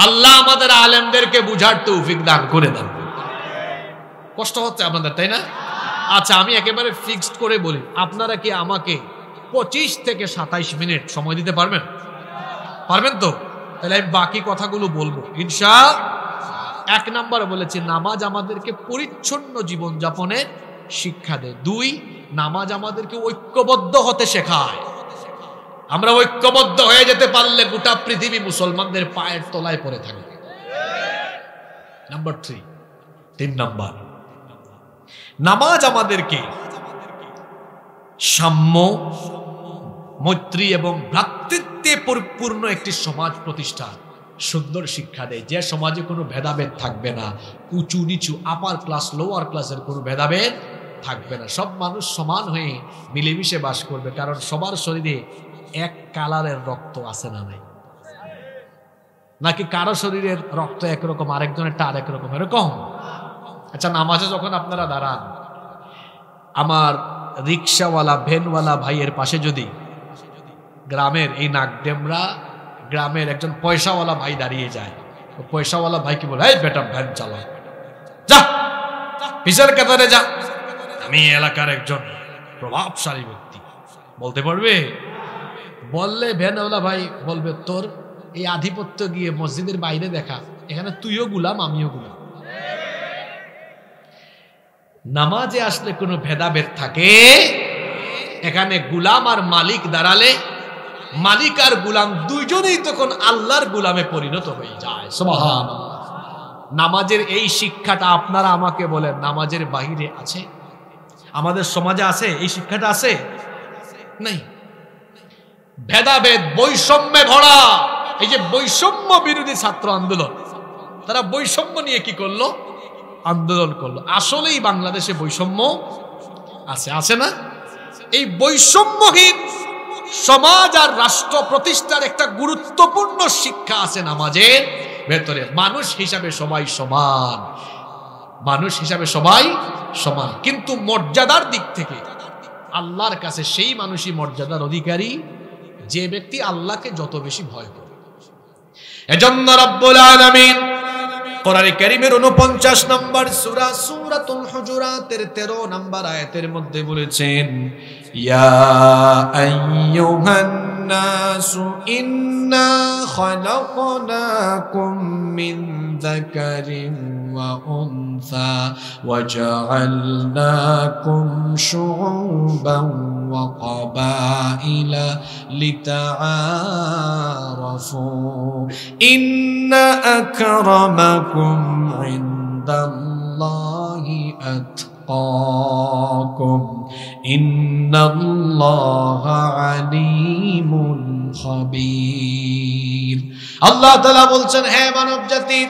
আল্লাহ আমাদের আলেমদেরকে বুঝার তৌফিক দান করে দেন। কষ্ট হচ্ছে আপনাদের, তাই না? আচ্ছা, আমি একেবারে ফিক্সড করে বলি, আপনারা কি আমাকে 25 থেকে 27 মিনিট সময় দিতে পারবেন? পারবেন তো? তাহলে আমি বাকি কথাগুলো বলবো ইনশাআল্লাহ। 1 নম্বরে বলেছি, নামাজ আমাদেরকে পরিচ্ছন্ন জীবনযাপনের শিক্ষা দেয়। 2, নামাজ আমাদেরকে ঐক্যবদ্ধ হতে শেখায়। আমরা ঐক্যবদ্ধ হয়ে যেতে পারলে গোটা পৃথিবী মুসলমানদের পায়ের তলায় পড়ে থাকবে। নাম্বার 3 নাম্বার, নামাজ আমাদেরকে সাম্য, মৈত্রী এবং ভ্রাতৃত্বে পরিপূর্ণ একটি সমাজ প্রতিষ্ঠার সুন্দর শিক্ষা দেয়। যে সমাজে কোনো ভেদাভেদ থাকবে না, উঁচু নিচু, আপার ক্লাস লোয়ার ক্লাসের কোনো ভেদাভেদ থাকবে না। সব মানুষ সমান হয়ে মিলেমিশে বাস করবে, কারণ সবার শরীরে এক কালারের রক্ত আছে না নাই? নাকি কারো শরীরের রক্ত একরকম, আরেকজনেরটা আরেক রকম, এরকম? আচ্ছা, নামাজে যখন আপনারা দাঁড়ান, আমার রিক্সাওয়ালা ভ্যানওয়ালা ভাইয়ের পাশে যদি গ্রামের এই নাকডেমরা গ্রামের একজন পয়সাওয়ালা ভাই দাঁড়িয়ে যায়, তো পয়সাওয়ালা ভাই কি বলে, এই বেটা ভ্যান চালা, যা পিছের কাতারে যা। আমি এলাকার একজন প্রভাবশালী ব্যক্তি, বলতে পারবে? বললে ভ্যানওয়ালা ভাই বলবে, তোর এই আধিপত্য গিয়ে মসজিদের বাইরে দেখা, এখানে তুইও গুলাম আমিও গুলাম। নামাজে আসলে কোনো ভেদাভেদ থাকে, এখানে গুলাম আর মালিক দাঁড়ালে মালিক আর গুলাম দুইজনেই তখন আল্লাহর গুলামে পরিণত হয়ে যায়। সুবহানাল্লাহ। নামাজের এই শিক্ষাটা আপনারা আমাকে বলেন, নামাজের বাহিরে আছে? আমাদের সমাজে আছে এই শিক্ষাটা? আছে? নাই। ভেদাভেদ, বৈষম্যে ভরা। এই যে বৈষম্য বিরোধী ছাত্র আন্দোলন, তারা বৈষম্য নিয়ে কি করলো? আন্দোলন করলো। আসলেই বাংলাদেশে বৈষম্য আছে, আছে না? এই বৈষম্যহীন সমাজ আর রাষ্ট্র প্রতিষ্ঠার একটা গুরুত্বপূর্ণ শিক্ষা আছে নামাজের ভেতরে। মানুষ হিসাবে সবাই সমান, মানুষ হিসাবে সবাই সমান, কিন্তু মর্যাদার দিক থেকে আল্লাহর কাছে সেই মানুষই মর্যাদার অধিকারী যে ব্যক্তি আল্লাহকে যত বেশি ভয় করে। এজন্য রব্বুল আলামিন কোরআনে কারীমের 49 নম্বর সূরা সূরাতুল হুজুরাতের 13 নম্বর আয়াতের মধ্যে বলেছেন, ইয়া আইয়ুহান নাসু ইন্না খালাকনাকুম মিন যাকারিন ওয়া উনসা ওয়া জাআলনাকুম শুউবান ওয়া ক্বাবাইলা লিতাআরাফু ইন্না আকরামাকুম ইনদাল্লাহি আতকাকুম ইন্নাল্লাহা আলিমুন খাবীর। আল্লাহ তাআলা বলছেন, হে মানব জাতি,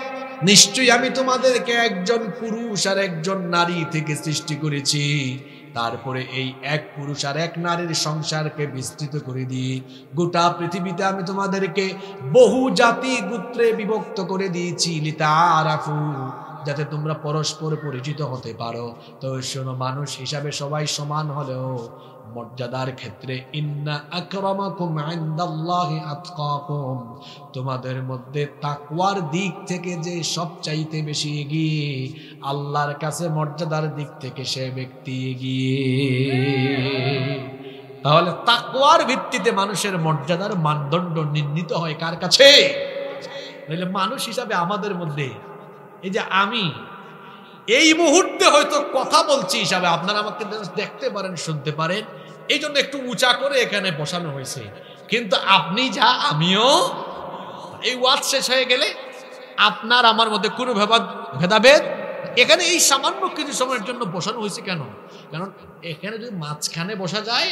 নিশ্চয়ই আমি তোমাদেরকে একজন পুরুষ আর একজন নারী থেকে সৃষ্টি করেছি। তারপরে এই এক পুরুষ আর এক নারীর সংসারকে বিস্তৃত করে দিয়ে গোটা পৃথিবীতে আমি তোমাদেরকে বহু জাতি গোত্রে বিভক্ত করে দিয়েছি, লিতাআরাফু, যাতে তোমরা পরস্পর পরিচিত হতে পারো। তো শোনো, মানুষ হিসাবে সবাই সমান হলেও মর্যাদার ক্ষেত্রে ইন্না আকরামাকুম ইনদাল্লাহি আতকাকুম, তোমাদের মধ্যে তাকওয়ার দিক থেকে যে সবচাইতে বেশি এগিয়ে, আল্লাহর কাছে মর্যাদার দিক থেকে সে ব্যক্তি এগিয়ে। তাহলে তাকওয়ার ভিত্তিতে মানুষের মর্যাদার মানদণ্ড নির্ণীত হয় কার কাছে? তাহলে মানুষ হিসাবে আমাদের মধ্যে এই যে আমি এই মুহূর্তে হয়তো কথা বলছি হিসাবে আপনারা আমাকে দেখতে পারেন, শুনতে পারেন, এই জন্য একটু উঁচা করে এখানে বসানো হয়েছে। কিন্তু আপনি যা, আমিও, এই ওয়াজ শেষ হয়ে গেলে আপনার আমার মধ্যে কোনো ভেদাভেদ এখানে এই সামান্য কিছু সময়ের জন্য বসানো হয়েছে। কেন? কারণ এখানে যদি মাঝখানে বসা যায়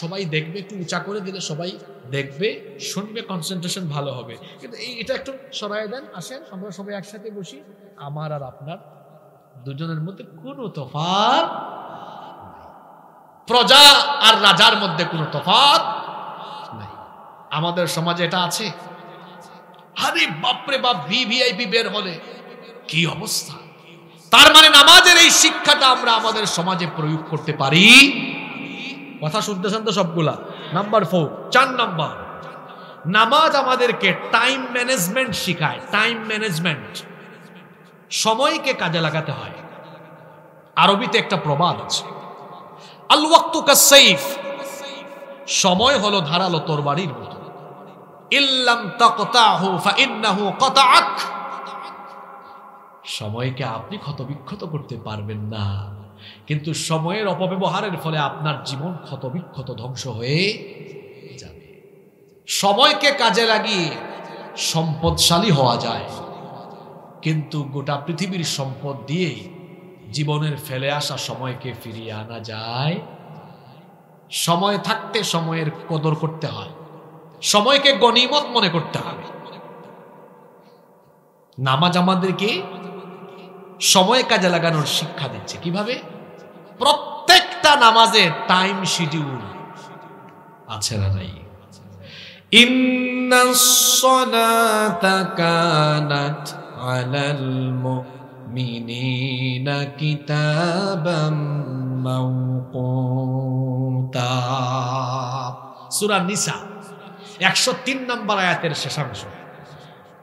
সবাই দেখবে, একটু উঁচা করে দিলে সবাই দেখবে, শুনবে, কনসেন্ট্রেশন ভালো হবে। কিন্তু এটা একটু সরাই দেন, আসেন আমরা সবাই একসাথে বসি। আমার আর আপনার দুজনের মধ্যে কোনো তফাৎ, প্রজা আর রাজার মধ্যে কোনো তফাৎ নাই। আমাদের সমাজে এটা আছে। আরে বাপরে বাপ, ভিভিআইপি বের হলে কি অবস্থা। তার মানে নামাজের এই শিক্ষাটা আমরা আমাদের সমাজে প্রয়োগ করতে পারি। কথা শুনতেছেন তো সবগুলা? নাম্বার 4, 4 নাম্বার, নামাজ আমাদেরকে টাইম ম্যানেজমেন্ট শিখায়। টাইম ম্যানেজমেন্ট, সময়কে কাজে লাগাতে হয়। আরবিতে একটা প্রবাদ আছে, আল ওয়াক্তু কাসসাইফ, সময় হলো ধারালো তরবারির মতো, ইল্লাম তাকতাহু ফাইন্নাহু কাতাআক, সময়কে আপনি ক্ষতবিক্ষত করতে পারবেন না, কিন্তু সময়ের অপব্যবহারের ফলে আপনার জীবন ক্ষতবিক্ষত, ধ্বংস হয়ে যাবে। সময়কে কাজে লাগিয়ে সম্পদশালী হওয়া যায়, কিন্তু গোটা পৃথিবীর সম্পদ দিয়ে জীবনের ফেলে আসা সময়কে ফিরিয়ে আনা যায়। সময় থাকতে সময়ের কদর করতে হয়, সময়কে গনিমত মনে করতে হবে। নামাজ আমাদেরকে সময় কাজে লাগানোর শিক্ষা দিচ্ছে। কিভাবে? প্রত্যেকটা নামাজের টাইম শিডিউল আছে না নাই? ইন্নাস সালাতা কানাত আলাল মুমিনিনা কিতাবাম মাওকুতা, সূরা নিসা 103 নম্বর আয়াতের শেষাংশ।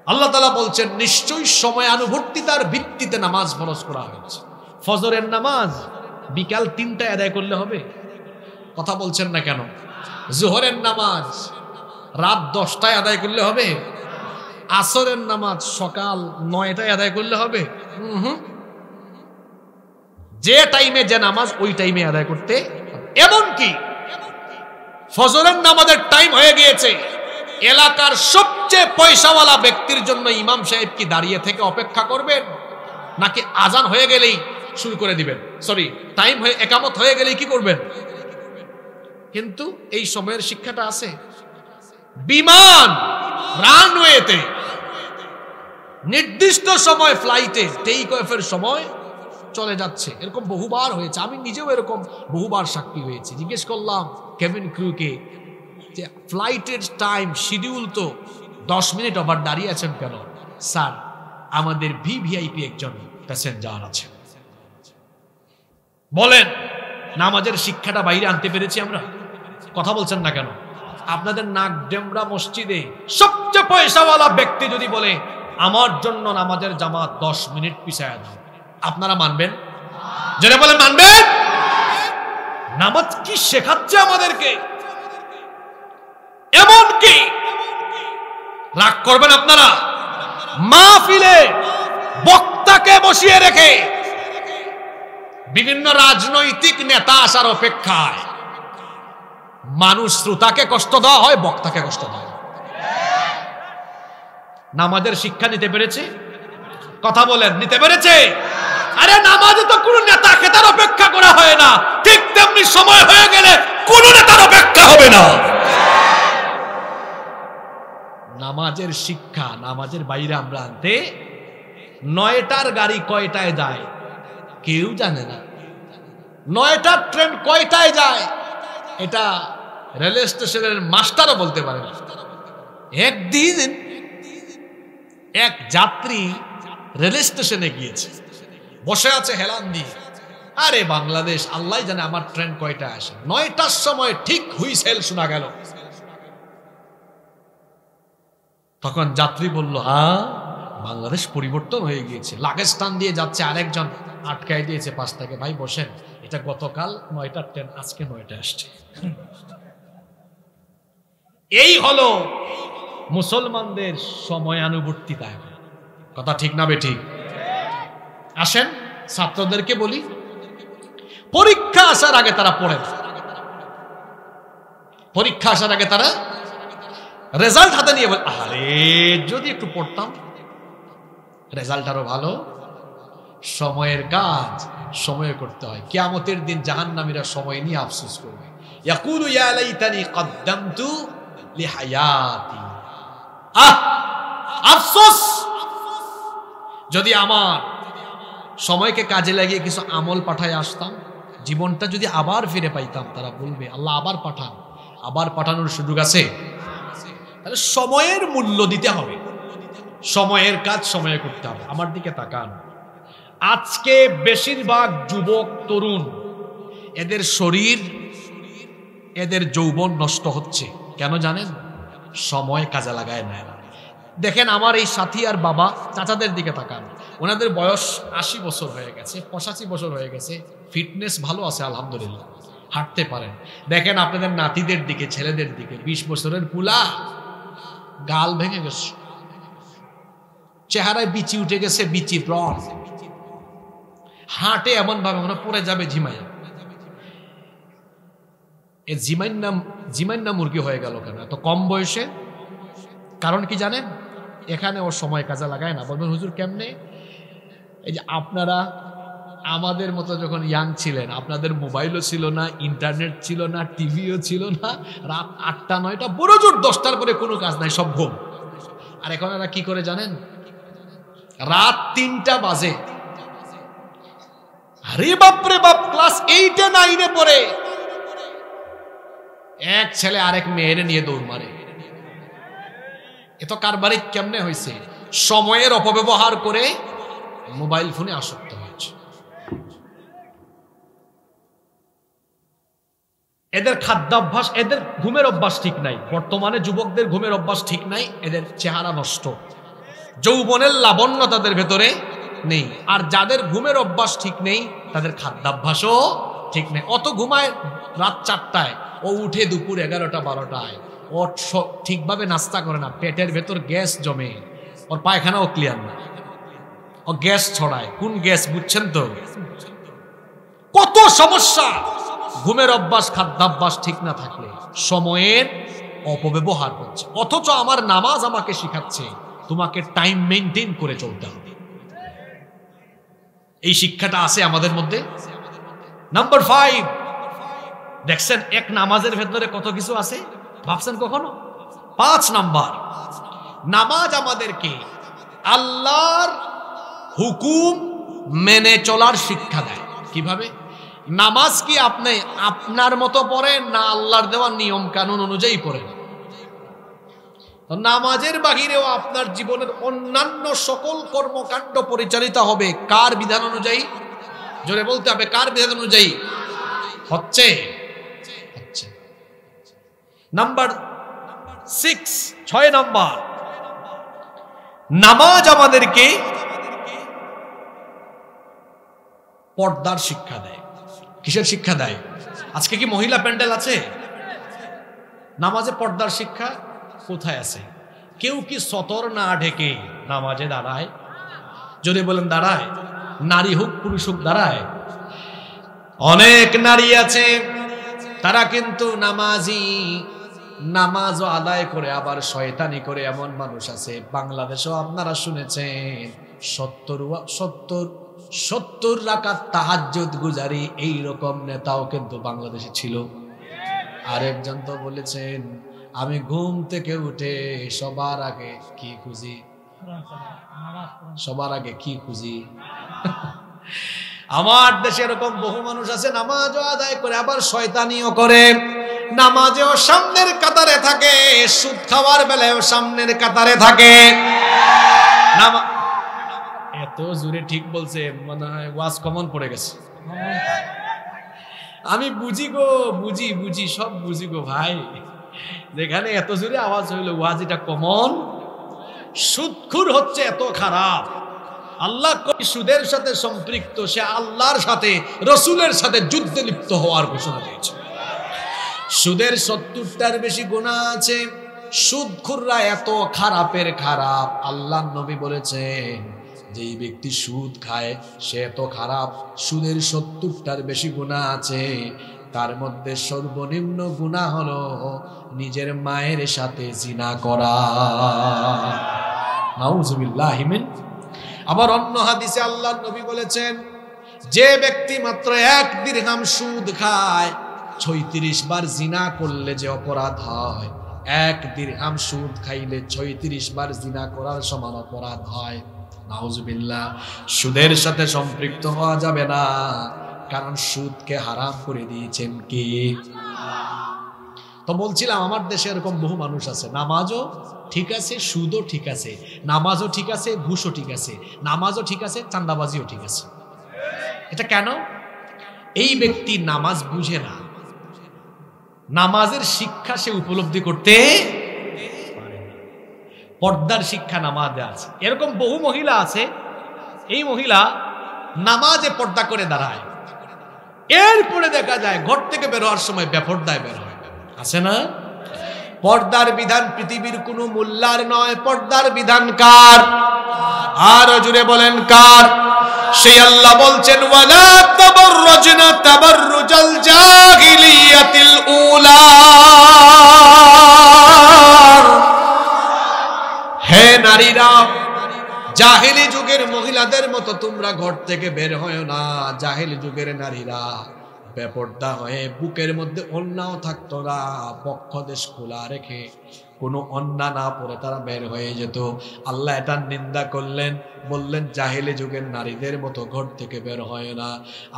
আল্লাহ তাআলা বলছেন, নিশ্চয়ই সময়ানুবর্তিতার ভিত্তিতে নামাজ ফরজ করা হয়েছে। ফজরের নামাজ বিকাল 3টায় আদায় করলে হবে? কথা বলছেন না কেন? যোহরের নামাজ রাত 10টায় আদায় করলে হবে? আসরের নামাজ সকাল 9টায় আদায় করলে হবে? যে টাইমে যে নামাজ ওই টাইমে আদায় করতে। এমনকি ফজরের নামাজের টাইম হয়ে গিয়েছে, এলাকার সবচেয়ে পয়সাওয়ালা ব্যক্তির জন্য ইমাম সাহেব কি দাঁড়িয়ে থেকে অপেক্ষা করবেন, নাকি আজান হয়ে গেলেই শুরু করে দিবেন? সরি, টাইম হয়ে একামত হয়ে গেলেই কি করবেন? কিন্তু এই সময়ের শিক্ষাটা আছে। বিমান রানওয়েতে নির্দিষ্ট সময়, ফ্লাইটে টেক অফের সময় চলে যাচ্ছে, এরকম বহুবার হয়েছে। আমি নিজেও এরকম বহুবার সাক্ষী হয়েছি। জিজ্ঞেস করলাম কেবিন ক্রুকে যে ফ্লাইটের টাইম শিডিউল তো 10 মিনিট ওভার, দাঁড়িয়ে আছেন কেন? স্যার, আমাদের ভিভিআইপি একজন প্যাসেঞ্জার আছে। বলেন, নামাজের শিক্ষাটা বাইরে আনতে পেরেছি আমরা? কথা বলছেন না কেন? আপনাদের নাক ডেমরা মসজিদে সবচেয়ে পয়সাওয়ালা ব্যক্তি যদি বলে আমার জন্য নামাজের জামাত 10 মিনিট পিছায়া দাও, আপনারা মানবেন? যারা বলেন মানবেন? নামাজ কি শেখাচ্ছে আমাদেরকে? এমনকি রাগ করবেন আপনারা, মাহফিলে বক্তাকে বসিয়ে রেখে বিভিন্ন রাজনৈতিক নেতা আসার অপেক্ষায় মানুষ শ্রোতাকে কষ্ট দেওয়া হয়, বক্তাকে কষ্ট দেওয়া হয়। নামাজের শিক্ষা নিতে পেরেছে? কথা বলেন, নিতে পেরেছে? আরে নামাজে তো কোনো নেতা খেতার অপেক্ষা করা হয় না, ঠিক তেমনি সময় হয়ে গেলে কোনো নেতার অপেক্ষা হবে না। নামাজের শিক্ষা নামাজের বাইরে আমরা আনতে, 9টার গাড়ি কয়টায় যায় কেউ জানে না, 9টার ট্রেন কয়টায় যায় এটা রেল স্টেশনের মাস্টারও বলতে পারে না। একদিন এক যাত্রী রেল স্টেশনে গিয়েছে, বসে আছে হেলান দিয়ে, আরে বাংলাদেশ, আল্লাহ জানে আমার ট্রেন কয়টায় আসে। 9টার সময় ঠিক হুইসেল শোনা গেল। তখন যাত্রী বলল, হ্যাঁ, বাংলাদেশ পরিবর্তন হয়ে গিয়েছে। লাগেজ টান দিয়ে যাচ্ছে, আরেকজন আটকায় দিয়েছে পাশ থেকে, ভাই বসেন, এটা গতকাল 9টার ট্রেন, আজকে 9টায় আসছে। এই হলো মুসলমানদের সময়ানুবর্তিতা। কথা ঠিক না বেঠিক? আসেন ছাত্রদেরকে বলি, পরীক্ষা আসার আগে তারা পড়ে, পরীক্ষা আসার আগে তারা রেজাল্ট হাতে নিয়ে বলে, আরে যদি একটু পড়তাম রেজাল্ট আরো ভালো। সময়ের কাজ সময়ে করতে হয়। কিয়ামতের দিন জাহান্নামীরা সময় নিয়ে আফসোস করবে, ইয়াকুলু ইয়া লাইতানি কদ্দামতু লিহায়াতি। আফসোস, যদি আমার সময়কে কাজে লাগিয়ে কিছু আমল পাঠায় আসতাম, জীবনটা যদি আবার ফিরে পাইতাম। তারা বলবে, আল্লাহ আবার পাঠান। আবার পাঠানোর সুযোগ আছে? তাহলে সময়ের মূল্য দিতে হবে, সময়ের কাজ সময়ে করতে হবে। আমার দিকে তাকান, আজকে বেশিরভাগ যুবক তরুণ, এদের শরীর, এদের যৌবন নষ্ট হচ্ছে কেন জানেন? সময় কাজে লাগায় না। দেখেন আমার এই সাথী আর বাবা চাচাদের দিকে তাকান, ওনাদের বয়স 80 বছর হয়ে গেছে, 85 বছর হয়ে গেছে, ফিটনেস ভালো আছে আলহামদুলিল্লাহ, হাঁটতে পারেন। দেখেন আপনাদের নাতিদের দিকে, ছেলেদের দিকে, 20 বছরের পুলা, গাল ভেঙে গেছে, চেহারায় বিচি উঠে গেছে, বিচি ব্রণ, হাঁটে এমন ভাবে মনে পড়ে যাবে ঝিমাইয়া। এ জিমাইন্না মুরগি হয়ে গেল কেন এত কম বয়সে? কারণ কি জানেন? এখানে ওর সময় কাজে লাগায় না। বলবেন হুজুর কেমনে? এই যে আপনারা আমাদের মতো যখন ইয়াং ছিলেন, আপনাদের মোবাইলও ছিল না, ইন্টারনেট ছিল না, টিভিও ছিল না, রাত 8টা 9টা বড় জোর 10টার পরে কোনো কাজ নাই, সব ঘুম। আর এখন এরা কি করে জানেন? রাত 3টা বাজে, আরে বাপরে বাপ, ক্লাস 8 9 পড়ে এক ছেলে আরেক মেয়ের নিয়ে দৌড় মারে। এ তো কারবারি কেমনে হয়েছে? সময়ের অপব্যবহার করে মোবাইল ফোনে আসক্ত হয়েছে। এদের খাদ্যাভ্যাস, এদের ঘুমের অভ্যাস ঠিক নাই। বর্তমানে যুবকদের ঘুমের অভ্যাস ঠিক নাই, এদের চেহারা নষ্ট, যৌবনের লাবণ্য তাদের ভেতরে নেই। আর যাদের ঘুমের অভ্যাস ঠিক নেই, তাদের খাদ্যাভ্যাসও ঠিক নেই। অত ঘুমায় রাত 4টায়, ও উঠে দুপুর 11টা 12টায়, ও ঠিকভাবে নাস্তা করে না, পেটের ভেতর গ্যাস জমে, ওর পায়খানাও ক্লিয়ার না, ও গ্যাস ছড়ায়। কোন গ্যাস বুঝছেন তো? কত সমস্যা। ঘুমের অভ্যাস, খাদ্যাভ্যাস ঠিক না থাকলে সময়ের অপব্যবহার করছে। অথচ আমার নামাজ আমাকে শিখাচ্ছে তোমাকে টাইম মেনটেন করে চলতে হবে। এই শিক্ষাটা আছে আমাদের মধ্যে। নাম্বার 5, দেখছেন এক নামাজের ভেতরে কত কিছু আছে, ভাবছেন কখনো? 5 নাম্বার, নামাজ আমাদেরকে আল্লাহর হুকুম মেনে চলার শিক্ষা দেয়। কিভাবে? নামাজ কি আপনি আপনার মতো পড়েন না আল্লাহর দেওয়া নিয়ম কানুন অনুযায়ী পড়েন? তো নামাজের বাহিরেও আপনার জীবনের অন্যান্য সকল কর্মকাণ্ড পরিচালিত হবে কার বিধান অনুযায়ী? জোরে বলতে হবে, কার বিধান অনুযায়ী হচ্ছে? নাম্বার 6 নাম্বার, নামাজ আমাদেরকে পর্দার শিক্ষা দেয়। কিসের শিক্ষা দেয়? আজকে কি মহিলা প্যান্ডেল আছে? নামাজে পর্দার শিক্ষা কোথায় আছে? কেউ কি সতর না ঢেকে নামাজে দাঁড়ায়? যদি বলেন দাঁড়ায়, নারী হোক পুরুষ হোক দাঁড়ায়। অনেক নারী আছে তারা কিন্তু নামাজি, নামাজও আদায় করে আবার শয়তানি করে। এমন মানুষ আছে বাংলাদেশেও, আপনারা শুনেছেন 70 রাকাত তাহাজ্জুদ গুজারি এইরকম নেতাও কিন্তু বাংলাদেশে ছিল। আরেকজন তো বলেছেন আমি ঘুম থেকে উঠে সবার আগে কি খুঁজি? সবার আগে কি খুঁজি? আমার দেশে এরকম বহু মানুষ আছে নামাজও আদায় করে আবার শয়তানিও করে। নামাজেও সামনের কাতারে থাকে, সুদ খাওয়ার বেলায়ও সামনের কাতারে থাকে। এত জোরে ঠিক বলছে, মনে হয় ওয়াজ কমন পড়ে গেছে। আমি বুঝি গো, বুঝি সব বুঝি গো ভাই। যেখানে এত জোরে আওয়াজ হইল ওয়াজ এটা কমন। সুদখোর হচ্ছে এত খারাপ। আল্লাহ সুদের সাথে সম্পৃক্ত, সে আল্লাহর সাথে রসুলের সাথে যুদ্ধে লিপ্ত হওয়ার ঘোষণা দিয়েছে। সুদের 70টার বেশি গুনাহ আছে। সুদখোররা এত খারাপের খারাপ, আল্লাহর নবী বলেছেন যেই ব্যক্তি সুদ খায় সে এত খারাপ। সুদের 70টার বেশি গুনাহ আছে, তার মধ্যে সর্বনিম্ন গুনাহ হলো নিজের মায়ের সাথে জিনা করা। নাউজুবিল্লাহি মিন। আবার অন্য হাদিসে আল্লাহর নবী বলেছেন যে ব্যক্তি মাত্র 1 দিরহাম সুদ খায় 36 বার জিনা করলে যে অপরাধ হয়, 1 দিরহাম সুদ খাইলে 36 বার জিনা করার সমান অপরাধ হয়। নাউজুবিল্লাহ। সুদের সাথে সম্পৃক্ত হওয়া যাবে না, কারণ সুদকে হারাম করে দিয়েছেন কে? তো বলছিলাম আমার দেশে এরকম বহু মানুষ আছে, নামাজও ঠিক আছে, সুদও ঠিক আছে, নামাজও ঠিক আছে, ঘুষও ঠিক আছে, নামাজও ঠিক আছে, চাঁদাবাজিও ঠিক আছে। এটা কেন? এই ব্যক্তি নামাজ বুঝে না, নামাজের শিক্ষা সে উপলব্ধি করতে পারে না। পর্দার শিক্ষা নামাজে আছে। এরকম বহু মহিলা আছে, এই মহিলা নামাজে পর্দা করে দাঁড়ায়, এরপরে দেখা যায় ঘর থেকে বের হওয়ার সময় বেপর্দায় বের হয়। আছে না? পর্দার বিধান পৃথিবীর কোনো মোল্লার নয়, পর্দার বিধান কার? আর জুড়ে বলেন কার? সেই আল্লাহ বলছেন ওয়ালা তাবাররুজনা তাবাররুজাল জাহিলিয়াতিল উলা। হে নারীরা, জাহেলি যুগের মহিলাদের মতো তোমরা ঘর থেকে বের হয় না। জাহেলি যুগের নারীরা বেপর্দা হয়ে বুকের মধ্যে ওড়নাও থাকতো না, বক্ষ দেশ খোলা রেখে কোনো ওড়না না পরে তারা বের হয়ে যেত। আল্লাহ এটার নিন্দা করলেন, বললেন জাহেলি যুগের নারীদের মতো ঘর থেকে বের হয় না।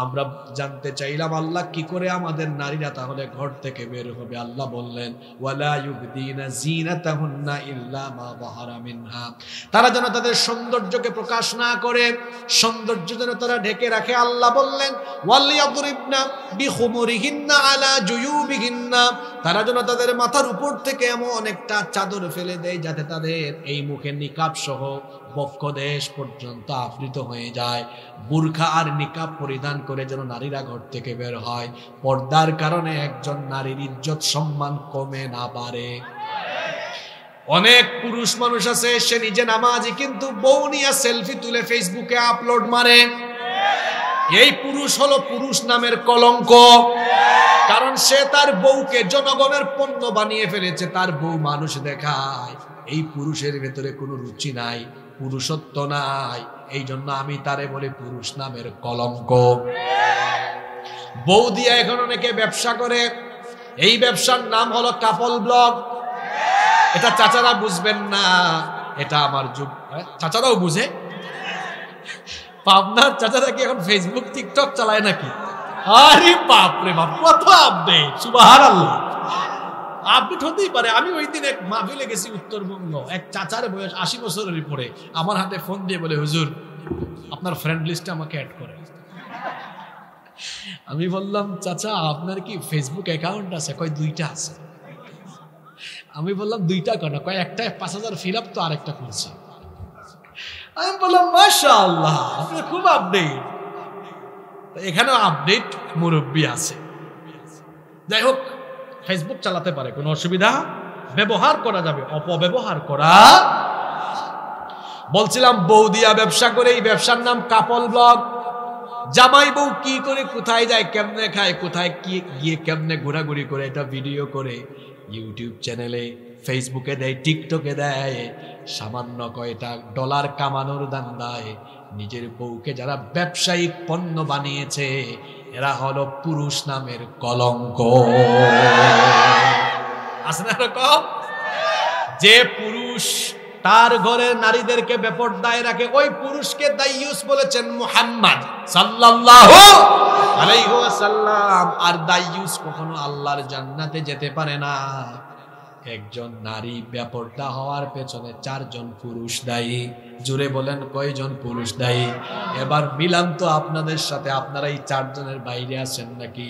আমরা জানতে চাইলাম আল্লাহ কি করে আমাদের নারীরা তাহলে ঘর থেকে বের হবে? আল্লাহ বললেন ওয়ালা ইউবদিনা জিনাতাহুন্না ইল্লা মা যাহারা মিনহা। তারা যেন তাদের সৌন্দর্যকে প্রকাশ না করে, সৌন্দর্য যেন তারা ঢেকে রাখে। আল্লাহ বললেন ওয়ালিয়াদরিবনা বিখুমুরিহিন্না আলা জুয়ুবিহিন্না। তারা যেন তাদের মাথার উপর থেকে এমন একটা চাদর ফেলে দেয় যাতে তাদের এই মুখের নিকাব সহ বক্ষদেশ পর্যন্ত আবৃত হয়ে যায়। বুরখা আর নিকাব পরিধান করে যেন নারীরা ঘর থেকে বের হয়। পর্দার কারণে একজন নারীর ইজ্জত সম্মান কমে না পারে। অনেক পুরুষ মানুষ আছে সে নিজে নামাজি কিন্তু বউ নিয়ে সেলফি তুলে ফেসবুকে আপলোড মারে। এই পুরুষ হলো পুরুষ নামের কলঙ্ক, কারণ সে তার বউকে জনগণের পণ্য বানিয়ে ফেলেছে, তার বউ মানুষ দেখায়। এই পুরুষের ভেতরে কোনো রুচি নাই, পুরুষত্ব নাই, এই জন্য আমি তারে বলি পুরুষ নামের কলঙ্ক। বউ দিয়ে এখন অনেকে ব্যবসা করে, এই ব্যবসার নাম হলো কাপল ব্লগ। এটা চাচারা বুঝবেন না, এটা আমার যুগ, চাচারাও বুঝে। পাবনার চাচারা কি এখন ফেসবুক টিকটক চালায় নাকি? আরে বাপ রে বাপ, কত আপডেট! সুবহানাল্লাহ, আপডেট হতেই পারে। আমি ওই দিন এক মাহফিলে গেছি উত্তরবঙ্গ, এক চাচার বয়স 80 বছরের উপরে আমার হাতে ফোন দিয়ে বলে, হুজুর আপনার ফ্রেন্ড লিস্টে আমাকে অ্যাড করে। আমি বললাম, চাচা আপনার কি ফেসবুক অ্যাকাউন্ট আছে? কয় 2টা আছে। আমি বললাম 2টা কেন? কয় একটা 5000 ফিল আপ তো আরেকটা করছে। আমি বললাম মাশাআল্লাহ, আপনার খুব আপডেট। এখানেও আপডেট মুরব্বী আছে। যাই হোক, ফেসবুক চালাতে পারে, কোনো অসুবিধা, ব্যবহার করা যাবে, অপব্যবহার করা। বলছিলাম বউ দিয়া ব্যবসা করে, এই ব্যবসার নাম কাপল ব্লগ। জামাই বউ কি করে, কোথায় যায়, কেমনে খায়, কোথায় কি গিয়ে কেমনে ঘোরাঘুরি করে, এটা ভিডিও করে ইউটিউব চ্যানেলে, ফেসবুকে দেয়, টিকটকে দেয়। সামান্য কয়টা ডলার কামানোর দান্দায় নিজের বউকে যারা ব্যবসায়িক পণ্য বানিয়েছে, এরা হলো পুরুষ নামের কলঙ্ক। আছে না এরকম? যে পুরুষ তার ঘরের নারীদেরকে বেপরদায় রাখে, ওই পুরুষকে দাইয়ুস বলেছেন মুহাম্মদ সাল্লাল্লাহু আলাইহি ওয়াসাল্লাম। আর দাইয়ুস কখনো আল্লাহর জান্নাতে যেতে পারে না। একজন নারী বেপরদা হওয়ার পেছনে 4 জন পুরুষ দায়ী। জুড়ে বলেন কয়জন পুরুষ দায়ী? এবার মিলান তো আপনাদের সাথে, আপনারা এই 4 জনের বাইরে আছেন নাকি?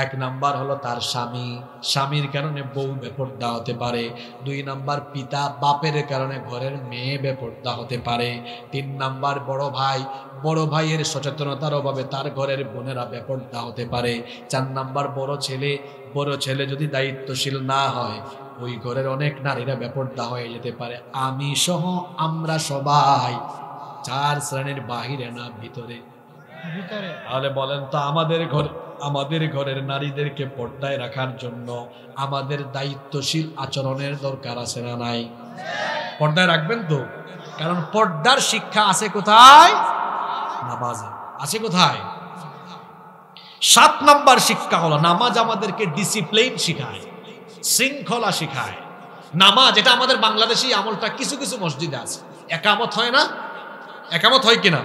1 নাম্বার হলো তার স্বামী, স্বামীর কারণে বউ বেপরদা হতে পারে। 2 নাম্বার পিতা, বাপের কারণে ঘরের মেয়ে বেপরদা হতে পারে। 3 নাম্বার বড় ভাই, বড় ভাইয়ের সচেতনতার অভাবে তার ঘরের বোনেরা বেপরদা হতে পারে। 4 নাম্বার বড় ছেলে, বড় ছেলে যদি দায়িত্বশীল না হয়, ওই ঘরের অনেক নারীরা বেপরদা হয়ে যেতে পারে। আমি সহ আমরা সবাই 4 শ্রেণীর বাহিরে না ভিতরে? তাহলে বলেন তো, আমাদের ঘরের নারীদেরকে পর্দায় রাখার জন্য আমাদের দায়িত্বশীল আচরণের দরকার আছে না নাই? পর্দায় রাখবেন তো, কারণ পর্দার শিক্ষা আছে কোথায়? নামাজে। আছে কোথায়? 7 নাম্বার শিক্ষা হলো নামাজ আমাদেরকে ডিসিপ্লিন শিখায়, শৃঙ্খলা শিখায়। নামাজ, এটা আমাদের বাংলাদেশি আমলটা কিছু কিছু মসজিদে আছে। একামত হয় না? একামত হয় কিনা?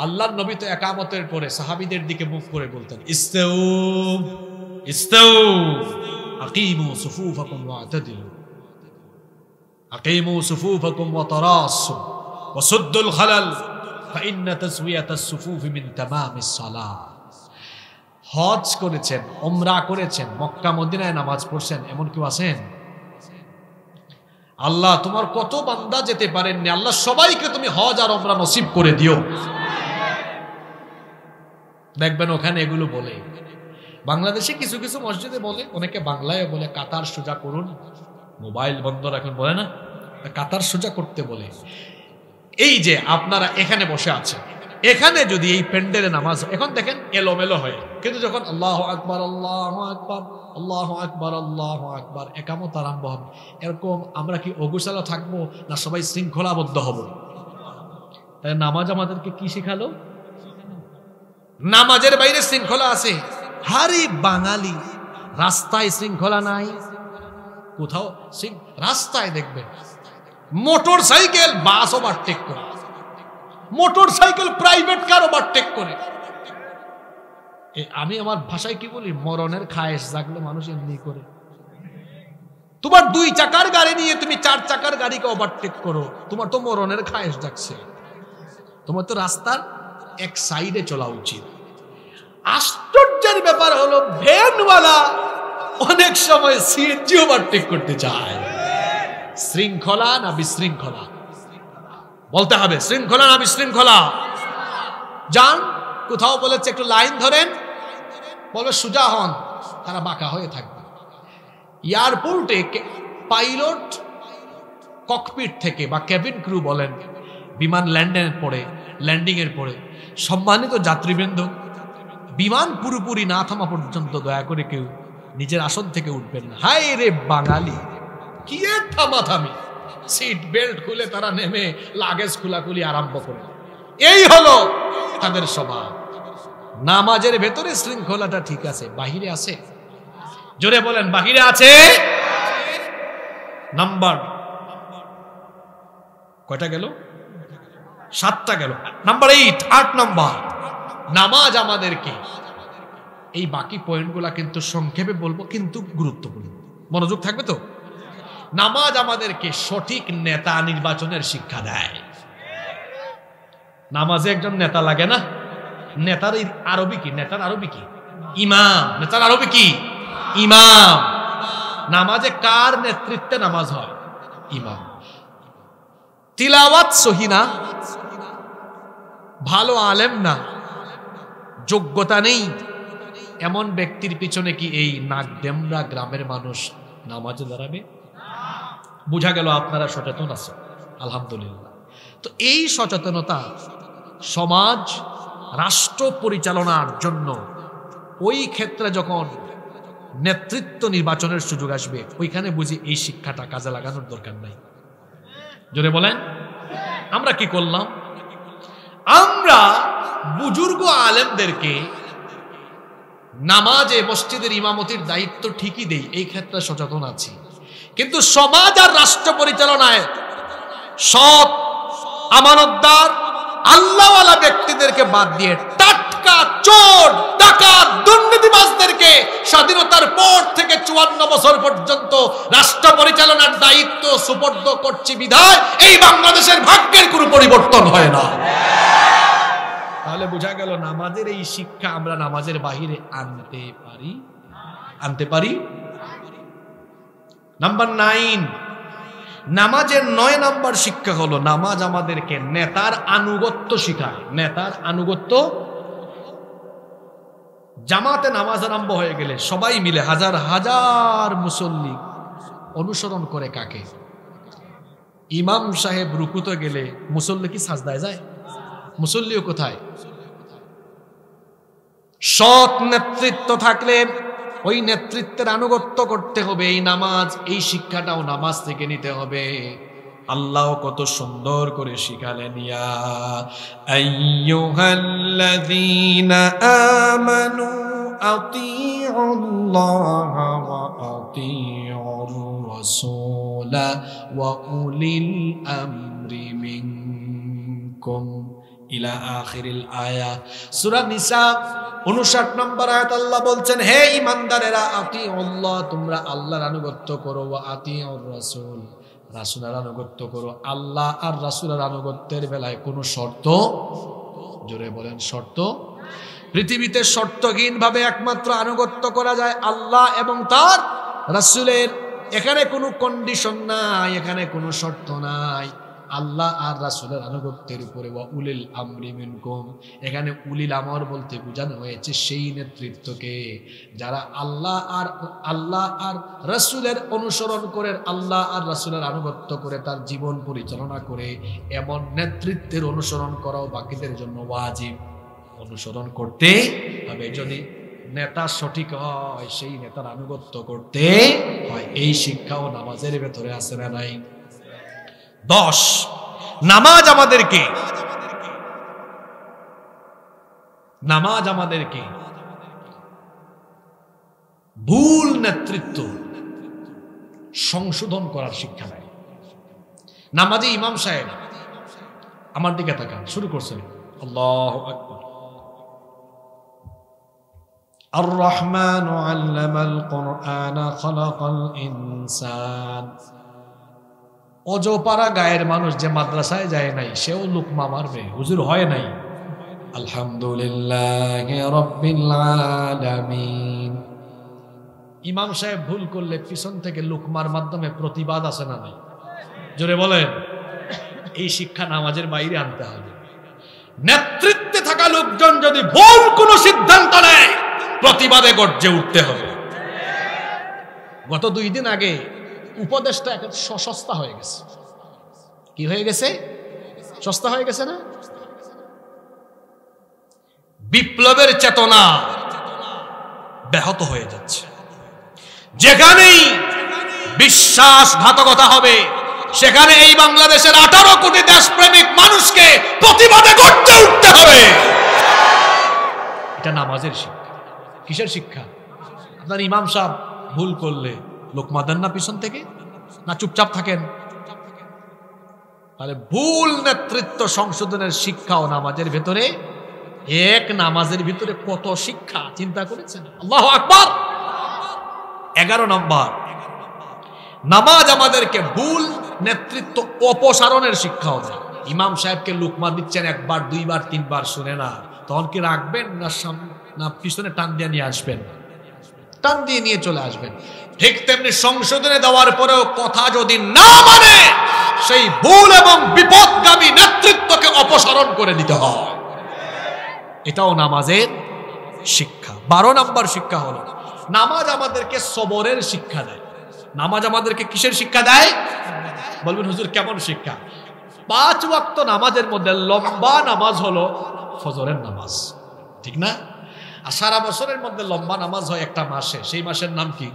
আল্লাহর নবী তো একামতের পরে সাহাবীদের দিকে মুখ করে বলতেন, ইস্তাউ ইস্তাউ আকিমু সুফুফাকুম ওয়াতাদিলু, আকিমু সুফুফাকুম ওয়া তারাসু ওয়া সুদ্দুল খালাল ফাইন্না তাসওয়িয়াতাস সুফুফি মিন তামামিস সালাহ। হজ করেছেন, উমরা করেছেন, মক্কা মদিনায় নামাজ পড়ছেন, এমন কেউ আছেন? আল্লাহ তোমার কত বান্দা যেতে পারেননি, আল্লাহ সবাইকে তুমি হজ আর উমরা নসিব করে দিও। দেখবেন ওখানে এগুলো বলে। বাংলাদেশে কিছু কিছু মসজিদে বলে, অনেকে বাংলায় বলে কাতার সোজা করুন, মোবাইল বন্ধ রাখুন, বলে না? কাতার সোজা করতে বলে। এই যে আপনারা এখানে বসে আছেন, এখানে যদি এই প্যান্ডেলে নামাজ, এখন দেখেন এলোমেলো হয়, কিন্তু যখন আল্লাহু আকবার আল্লাহু আকবার আল্লাহু আকবার আল্লাহু আকবার একামত আরম্ভ হবে, এরকম আমরা কি অগোছালো থাকবো না সবাই শৃঙ্খলাবদ্ধ হব? তাই নামাজ আমাদেরকে কি শিখালো? নামাজের বাইরে শৃঙ্খলা আছে। হারি বাঙালি, রাস্তায় শৃঙ্খলা নাই কোথাও। রাস্তায় দেখবেন মোটর সাইকেল বাস ওভারটেক করে, motor cycle private car overtake করে। আমি আমার ভাষায় কি বলি, মরণের খায়েশ জাগলে মানুষ এমনি করে। তোমার 2 চাকার গাড়ি নিয়ে তুমি 4 চাকার গাড়িকে ওভারটেক করো, তোমার তো মরণের খায়েশ জাগছে। তোমার তো রাস্তার এক সাইডে চলা উচিত। আশ্চর্যের ব্যাপার হলো ভ্যানওয়ালা অনেক সময় সিএনজি ওভারটেক করতে চায়। শৃঙ্খলা না বিশৃঙ্খলা? বলতে হবে শৃঙ্খলা না বিশৃঙ্খলা? যান কোথাও বলেছে একটু লাইন ধরেন, বলবে সোজা হন, তারা বাঁকা হয়ে থাকবে। এয়ারপোর্টে পাইলট ককপিট থেকে বা কেবিন ক্রু বলেন, বিমান ল্যান্ডিং এর পরে সম্মানিত যাত্রীবৃন্দ, বিমান পুরোপুরি না থামা পর্যন্ত দয়া করে কেউ নিজের আসন থেকে উঠবেন না। হায় রে বাঙালি, কি এর থামাথামি! সিট বেল্ট খুলে তারা নেমে লাগেজ খোলাখুলি আরম্ভ করে। এই হলো তাদের স্বভাব। নামাজের ভেতরে শৃঙ্খলাটা ঠিক আছে, বাহিরে আছে? জোরে বলেন, বাহিরে আছে? নাম্বার কয়টা গেল? 7টা গেল। নাম্বার 8, 8 নাম্বার, নামাজ আমাদেরকে, এই বাকি পয়েন্টগুলা কিন্তু সংক্ষেপে বলবো, কিন্তু গুরুত্বপূর্ণ, মনোযোগ থাকবে তো। নামাজ আমাদেরকে সঠিক নেতা নির্বাচনের শিক্ষা দেয়। নামাজে একজন নেতা লাগে না? নেতার আরবি কি? নেতার আরবি কি? ইমাম। নেতার আরবি কি? ইমাম। নামাজে কার নেতৃত্বে নামাজ হয়? ইমাম। তিলাওয়াত সহি না, ভালো আলেম না, যোগ্যতা নেই, এমন ব্যক্তির পিছনে কি এই নাগদেমরা গ্রামের মানুষ নামাজে দাঁড়াবে? বুঝা গেল আপনারা সচেতন আছেন, আলহামদুলিল্লাহ। তো এই সচেতনতা সমাজ রাষ্ট্র পরিচালনার জন্য ওই ক্ষেত্রে যখন নেতৃত্ব নির্বাচনের সুযোগ আসবে, ওইখানে বুঝি এই শিক্ষাটা কাজে লাগানোর দরকার নাই। জোরে বলেন। আমরা কি করলাম? আমরা বুজুর্গ আলেমদেরকে নামাজে মসজিদের ইমামতির দায়িত্ব ঠিকই দেই, এই ক্ষেত্রে সচেতন আছি, কিন্তু সমাজ আর রাষ্ট্র পরিচালনায় সৎ, আমানতদার, আল্লাহওয়ালা ব্যক্তিদেরকে বাদ দিয়ে টাটকা চোর, ডাকাত, দুর্নীতিবাজদেরকে স্বাধীনতার পর থেকে 54 বছর পর্যন্ত রাষ্ট্র পরিচালনার দায়িত্ব সুপর্দ করছি বিধায় এই বাংলাদেশের ভাগ্যের কোনো পরিবর্তন হয় না। তাহলে বোঝা গেল নামাজের এই শিক্ষা আমরা নামাজের বাহিরে আনতে পারি। নাম্বার 9, নামাজের 9 নাম্বার শিক্ষা হলো নামাজ আমাদেরকে নেতার আনুগত্য শিখায়। নেতার আনুগত্য। জামাতে নামাজ আরম্ভ হয়ে গেলে সবাই মিলে হাজার হাজার মুসল্লি অনুসরণ করে কাকে? ইমাম সাহেব রুকুতে গেলে মুসল্লি কি সাজদায় যায়? মুসল্লিও কোথায়? সৎ নেতৃত্ব থাকলে ওই নেতৃত্বের আনুগত্য করতে হবে। এই নামাজ, এই শিক্ষাটাও নামাজ থেকে নিতে হবে। আল্লাহ কত সুন্দর করে শিখালেন, ইয়া আইয়ুহাল্লাযীনা আমানু আতিউল্লাহা ওয়া আতিউর রাসূলা ওয়া উলিল আমরি মিনকুম ইলা আখিরিল আয়া। সূরা নিসা 59 নম্বর আয়াত আল্লাহ বলছেন, হে ঈমানদারেরা, আতিউল্লাহ, তোমরা আল্লাহর আনুগত্য করো, ওয়া আতিউর রাসূল, রাসূলের আনুগত্য করো। আল্লাহ আর রাসূলের আনুগত্যের বেলায় কোনো শর্ত, জোরে বলেন, শর্ত? পৃথিবীতে শর্তহীন ভাবে একমাত্র আনুগত্য করা যায় আল্লাহ এবং তার রাসূলের। এখানে কোনো কন্ডিশন নাই, এখানে কোনো শর্ত নাই। আল্লাহ আর রাসূলের আনুগত্যের উপরে ওয়া উলিল আমরি মিনকুম, এখানে উলিল আমর বলতে বোঝানো হয়েছে সেই নেতৃত্বকে যারা আল্লাহ আর রাসূলের অনুসরণ করে, আল্লাহ আর রাসূলের আনুগত্য করে তার জীবন পরিচালনা করে। এমন নেতৃত্বের অনুসরণ করাও বাকিদের জন্য ওয়াজিব। অনুসরণ করতে হবে। যদি নেতা সঠিক হয়, সেই নেতার আনুগত্য করতে হয়। এই শিক্ষাও নামাজের ভেতরে আছে না নাই? 10, নামাজ আমাদেরকে ভুল নেতৃত্ব সংশোধন করার শিক্ষা দেয়। নামাজি ইমাম সাহেব আমার দিকে তাকান, শুরু করছেন, আল্লাহু আকবার। আর রহমান আল্লামাল কুরআন খালাকাল ইনসান। অজপাড়া গায়ের মানুষ যে মাদ্রাসায় যায় নাই, সেও লুকমা মারবে, হুজুর হয় নাই। আলহামদুলিল্লাহি রাব্বিল আলামিন। ইমাম সাহেব ভুল করলে পিছন থেকে লুকমার মাধ্যমে প্রতিবাদ আছে না নাই? জোরে বলেন। এই শিক্ষা নামাজের বাইরে আনতে হবে। নেতৃত্বে থাকা লোকজন যদি ভুল কোন সিদ্ধান্ত নেয়, প্রতিবাদে গর্জে উঠতে হবে। গত 2 দিন আগে উপদেশটা সস্তা হয়ে গেছে। কি হয়ে গেছে? সস্তা হয়ে গেছে না? বিপ্লবের চেতনা ব্যাহত হয়ে যাচ্ছে। যেখানেই বিশ্বাসঘাতকতা হবে সেখানে এই বাংলাদেশের 18 কোটি দেশপ্রেমিক মানুষকে প্রতিবাদে করতে উঠতে হবে। এটা নামাজের শিক্ষা। কিসের শিক্ষা? আপনার ইমাম সাহেব ভুল করলে লোকমা দেন না পিছন থেকে, না চুপচাপ থাকেন? তাহলে ভুল নেতৃত্ব সংশোধনের শিক্ষাও নামাজের ভেতরে। এক নামাজের ভিতরে কত শিক্ষা চিন্তা করেছেন? আল্লাহু আকবার। 11 নম্বর, নামাজ আমাদেরকে ভুল নেতৃত্ব অপসারণের শিক্ষাও দেয়। ইমাম সাহেবকে লুকমা দিচ্ছেন একবার, দুইবার, তিনবার, শুনে না, তখন কি রাখবেন না পিছনে টান দিয়ে নিয়ে আসবেন? টান দিয়ে নিয়ে চলে আসবেন। ঠিক তেমনি সংশোধনে দেওয়ার পরেও কথা যদি না মানে সেই ভুল এবং বিপদগামী নেতৃত্বকে অপসারণ করে দিতে হয়। এটাও নামাজের শিক্ষা। 12 নম্বর শিক্ষা হলো নামাজ আমাদেরকে সবরের শিক্ষা দেয়। নামাজ আমাদেরকে কিসের শিক্ষা দেয়? বলবেন হুজুর কেমন শিক্ষা? 5 ওয়াক্ত নামাজের মধ্যে লম্বা নামাজ হলো ফজরের নামাজ, ঠিক না? আর সারা বছরের মধ্যে লম্বা নামাজ হয় একটা মাসে, সেই মাসের নাম কি?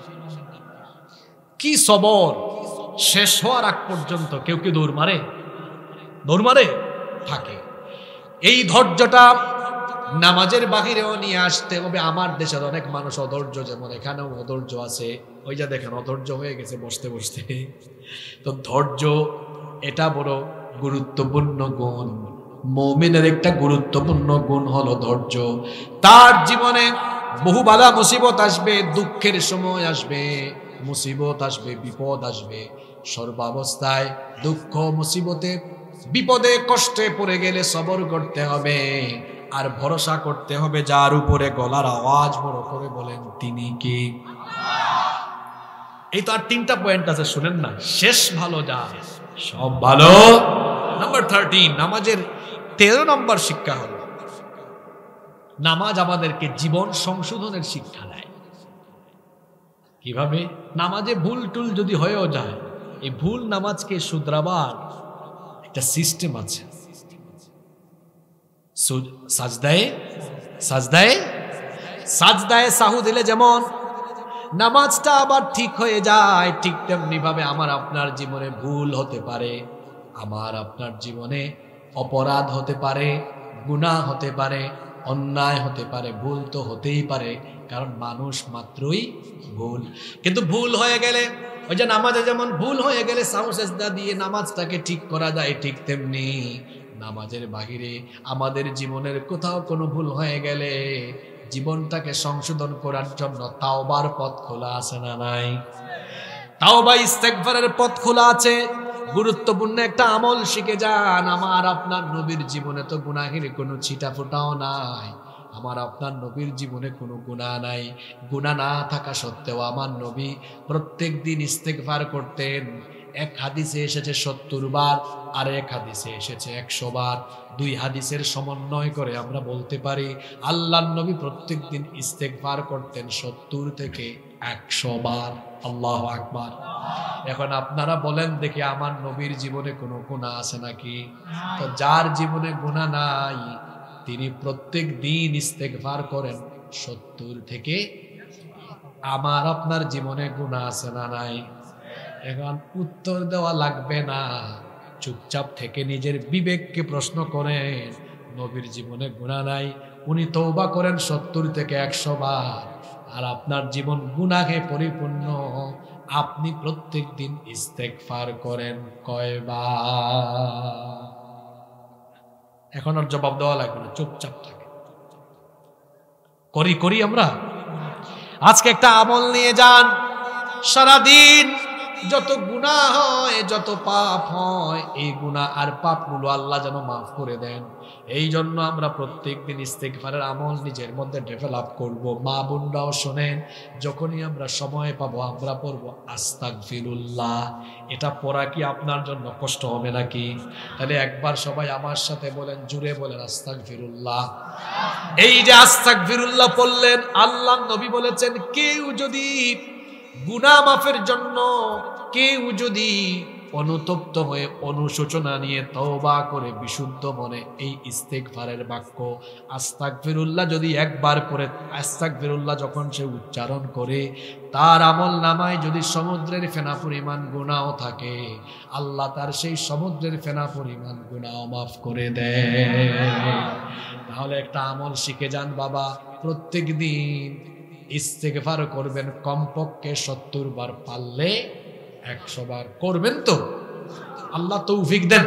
কি সবর! শেষ হওয়ার আগ পর্যন্ত কেউ কি দৌড় মারে? দৌড় মারে থাকে। এই ধৈর্যটা নামাজের বাহিরেও নিয়ে আসতে হবে। আমার দেশের অনেক মানুষ অধৈর্য, যেমন এখানেও অধৈর্য আছে। ওই যে দেখেন অধৈর্য হয়ে গেছে বসতে বসতে। তো ধৈর্য এটা বড় গুরুত্বপূর্ণ গুণ। মুমিনের একটা গুরুত্বপূর্ণ গুণ হলো ধৈর্য। তার জীবনে বহু বালা মুসিবত আসবে, দুঃখের সময় আসবে, মুসিবত আসবে, বিপদ আসবে। সর্বাবস্থায় দুঃখ, মুসিবতে, বিপদে, কষ্টে পড়ে গেলে সবর করতে হবে আর ভরসা করতে হবে যার উপরে গলার আওয়াজ বড় করে বলেন তিনি কি? এই তো আর 3টা পয়েন্ট আছে, শুনেন না। শেষ ভালো যায় সব ভালো। নাম্বার 13, নামাজের 13 নম্বর শিক্ষা হলো নামাজ আমাদেরকে জীবন সংশোধনের শিক্ষা দেয়। কিভাবে? নামাজে ভুল টুল যদি হয়েও যায়, এই ভুল নামাজকে শুধরাবার একটা সিস্টেম আছে। সাজদায়ে সাহু দিলে যেমন নামাজটা আবার ঠিক হয়ে যায়, ঠিক তেমনি ভাবে আমার আপনার জীবনে ভুল হতে পারে, আমার আপনার জীবনে অপরাধ হতে পারে, গুনাহ হতে পারে, অন্যায় হতে পারে, ভুল তো হতেই পারে, কারণ মানুষ মাত্রই ভুল। কিন্তু ভুল হয়ে গেলে, ওই যে নামাজে যেমন ভুল হয়ে গেলে সাহু সেজদা দিয়ে নামাজটাকে ঠিক করা যায়, ঠিক তেমনি নামাজের বাহিরে আমাদের জীবনের কোথাও কোনো ভুল হয়ে গেলে জীবনটাকে সংশোধন করার জন্য তাওবার পথ খোলা আছে না নাই? তাওবা ইস্তেগফারের পথ খোলা আছে। গুরুত্বপূর্ণ একটা আমল শিখে যান। আমার আপনার নবীর জীবনে তো গুনাহের কোনো ছিটা ফোটাও নাই। আমার আপনার নবীর জীবনে কোনো গুনাহ নাই। গুনাহ না থাকা সত্ত্বেও আমার নবী প্রত্যেক দিন ইস্তেগফার করতেন। এক হাদিসে এসেছে 70 বার, আর এক হাদিসে এসেছে 100 বার। 2 হাদিসের সমন্বয় করে আমরা বলতে পারি আল্লাহর নবী প্রত্যেক দিন ইস্তেগফার করতেন 70 থেকে 100 বার। আল্লাহু আকবার। এখন আপনারা বলেন দেখি, আমার নবীর জীবনে কোনো গুনাহ আছে নাকি? তো যার জীবনে গুনাহ নাই তিনি প্রত্যেক দিন ইস্তেগফার করেন 70 থেকে। আমার আপনার জীবনে গুনাহ আছে না নাই? এখন উত্তর দেওয়া লাগবে না, চুপচাপ থেকে নিজের বিবেককে প্রশ্ন করেন, নবীর জীবনে গুনাহ নাই, উনি তওবা করেন 70 থেকে 100 বার, আর আপনার জীবন গুনাহে পরিপূর্ণ, আপনি প্রত্যেক দিন ইস্তেগফার করেন কয়বার? এখন আর জবাব দেওয়া লাগবে না, চুপচাপ থাকে। করি আমরা। আজকে একটা আমল নিয়ে যান, সারাদিন যত গুনাহ হয়, যত পাপ হয়, এই গুনাহ আর পাপগুলো আল্লাহ যেন মাফ করে দেন। এই জন্য আমরা প্রত্যেকদিন ইস্তেগফারের আমল নিজের মধ্যে ডেভেলপ করব। মা বোনরাও শোনেন, যখনই আমরা সময় পাবো আমরা পড়ব আস্তাগফিরুল্লাহ। এটা পড়া কি আপনার জন্য কষ্ট হবে নাকি? তাহলে একবার সবাই আমার সাথে বলেন, জুড়ে বলেন আস্তাগফিরুল্লাহ। এই যে আস্তাগফিরুল্লাহ পড়লেন, আল্লাহর নবী বলেছেন কেউ যদি গুনাহ মাফের জন্য, কেউ যদি অনুতপ্ত হয়ে অনুশোচনা নিয়ে তওবা করে বিশুদ্ধ মনে এই ইস্তেগফারের বাক্য আস্তাগফিরুল্লাহ যদি একবার পড়ে, আস্তাগফিরুল্লাহ যখন সে উচ্চারণ করে, তার আমল নামায় যদি সমুদ্রের ফেনা পরিমাণ গুনাহ থাকে, আল্লাহ তার সেই সমুদ্রের ফেনা পরিমাণ গুনাহ মাফ করে দেয়। তাহলে একটা আমল শিখে যান বাবা, প্রত্যেক দিন ইস্তেগফার করবেন কমপক্ষে 70 বার, পারলে 100 বার করবেন। তো আল্লাহ তৌফিক দেন।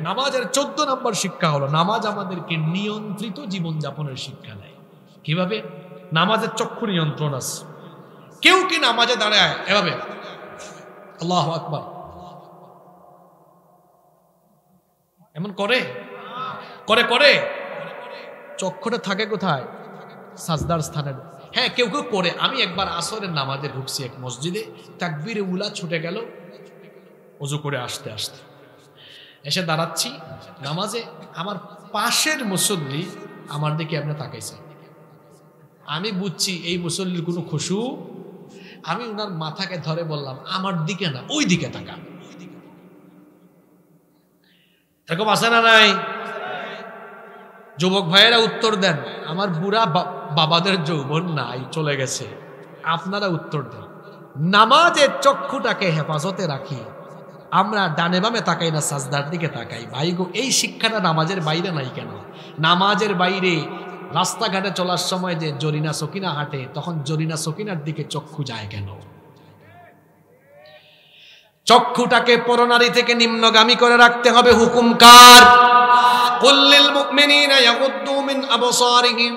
নামাজের 14 নম্বর শিক্ষা হলো, নামাজ আমাদেরকে নিয়ন্ত্রিত জীবনযাপনের শিক্ষা দেয়। কিভাবে? নামাজের চক্ষু নিয়ন্ত্রণ আছে। কেউ কি নামাজে দাঁড়ায় এভাবে আল্লাহু আকবার এমন করে করে করে চক্ষুটা থাকে কোথায়? সাজদার স্থানে। হ্যাঁ, কেউ কেউ করে। আমি একবার আসরের নামাজে ঢুকছি এক মসজিদে, তাকবীরে উলা ছুটে গেল, ওযু করে আসতে আসতে এসে দাঁড়াচ্ছি নামাজে, আমার পাশের মুসল্লি আমার দিকে এমনি তাকাইছে। আমি বুঝছি এই মুসল্লির কোনো খুশু। আমি উনার মাথাকে ধরে বললাম, আমার দিকে না, ওই দিকে তাকা। এরকম আছে না নাই? যুবক ভাইয়েরা উত্তর দেন, আমার বুড়া বাবাদের যৌবন নাই, চলে গেছে। আপনারা উত্তর দেন। নামাজের চক্ষুটাকে হেফাজতে রাখি, আমরা ডানে বামে তাকাই না, সাজদার দিকে তাকাই। ভাই গো, এই শিক্ষাটা নামাজের বাইরে নাই কেন? নামাজের বাইরে রাস্তাঘাটে চলার সময় যে জরিনা সকিনা হাঁটে, তখন জরিনা সকিনার দিকে চক্ষু যায় কেন? চক্ষুটাকে পরনারী থেকে নিম্নগামী করে রাখতে হবে। হুকুম কার? কুল্লিল মুমিনিনা ইয়াগুদ্দু মিন আবসারিহিম।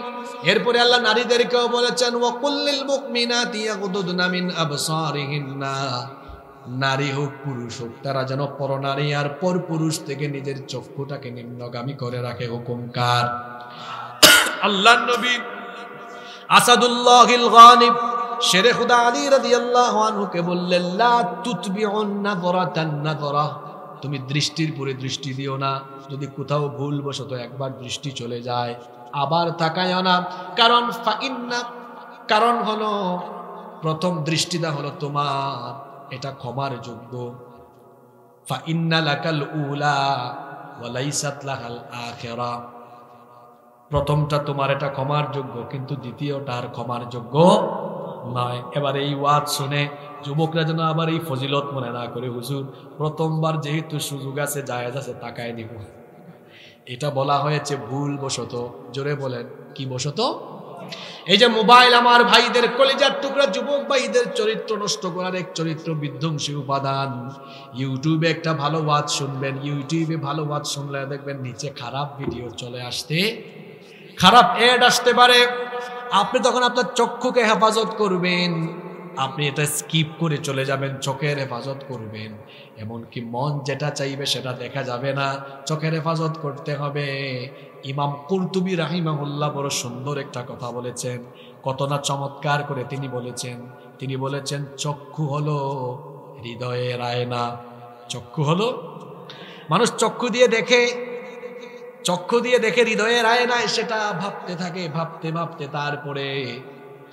এরপরে আল্লাহ নারীদেরকেও বলেছেন, ওয়া কুল্লিল মুমিনাতি ইয়াগুদ্দুনা মিন আবসারিহিন্না। নারী হোক পুরুষ হোক, তারা যেন পরনারী আর পরপুরুষ থেকে নিজের চক্ষুটাকে নিম্নগামী করে রাখে। হুকুম কার? আল্লাহর নবী আসাদুল্লাহিল গানিব শেরে খুদা আলী রাদিয়াল্লাহু আনহুকে বললেন, লা তুতবিউন নাযরাতান নাযরা, তুমি দৃষ্টির পরে দৃষ্টি দিও না। যদি কোথাও ভুলবশত একবার দৃষ্টি চলে যায়, আবার তাকায়ও না। কারণ কারণ হলো, প্রথম দৃষ্টিটা হলো তোমার, এটা ক্ষমার যোগ্য। ফাইন্না লাকাল উলা ওয়া লাইসাত লাহাল আখিরা। প্রথমটা তোমার, এটা ক্ষমার যোগ্য, কিন্তু দ্বিতীয়টা আর ক্ষমার যোগ্য নয়। এবার এই ওয়াজ শুনে যুবকরা যেন আবার এই ফজিলত মনে না করে, হুজুর প্রথমবার যেহেতু সুযোগ আছে, জায়েজ আছে, তাকায় দিব। এটা বলা হয়েছে ভুল বশত। জোরে বলেন, কি বশত? এই যে মোবাইল আমার ভাইদের কলিজার টুকরা যুবক ভাইদের চরিত্র নষ্ট করার এক চরিত্র বিধ্বংসী উপাদান। ইউটিউবে একটা ভালো ওয়াজ শুনবেন, ইউটিউবে ভালো ওয়াজ শুনলে দেখবেন নিচে খারাপ ভিডিও চলে আসতে, খারাপ অ্যাড আসতে পারে। আপনি তখন আপনার চক্ষুকে হেফাজত করবেন, আপনি এটা স্কিপ করে চলে যাবেন, চোখের হেফাজত করবেন। এমনকি মন যেটা চাইবে সেটা দেখা যাবে না, চোখের হেফাজত করতে হবে। ইমাম কুরতুবী রাহিমাহুল্লাহ বড় সুন্দর একটা কথা বলেছেন, কত না চমৎকার করে তিনি বলেছেন চক্ষু হলো হৃদয়ের আয়না। চক্ষু হলো, মানুষ চক্ষু দিয়ে দেখে হৃদয়ের আয়নায়, সেটা ভাবতে থাকে, ভাবতে ভাবতে তারপরে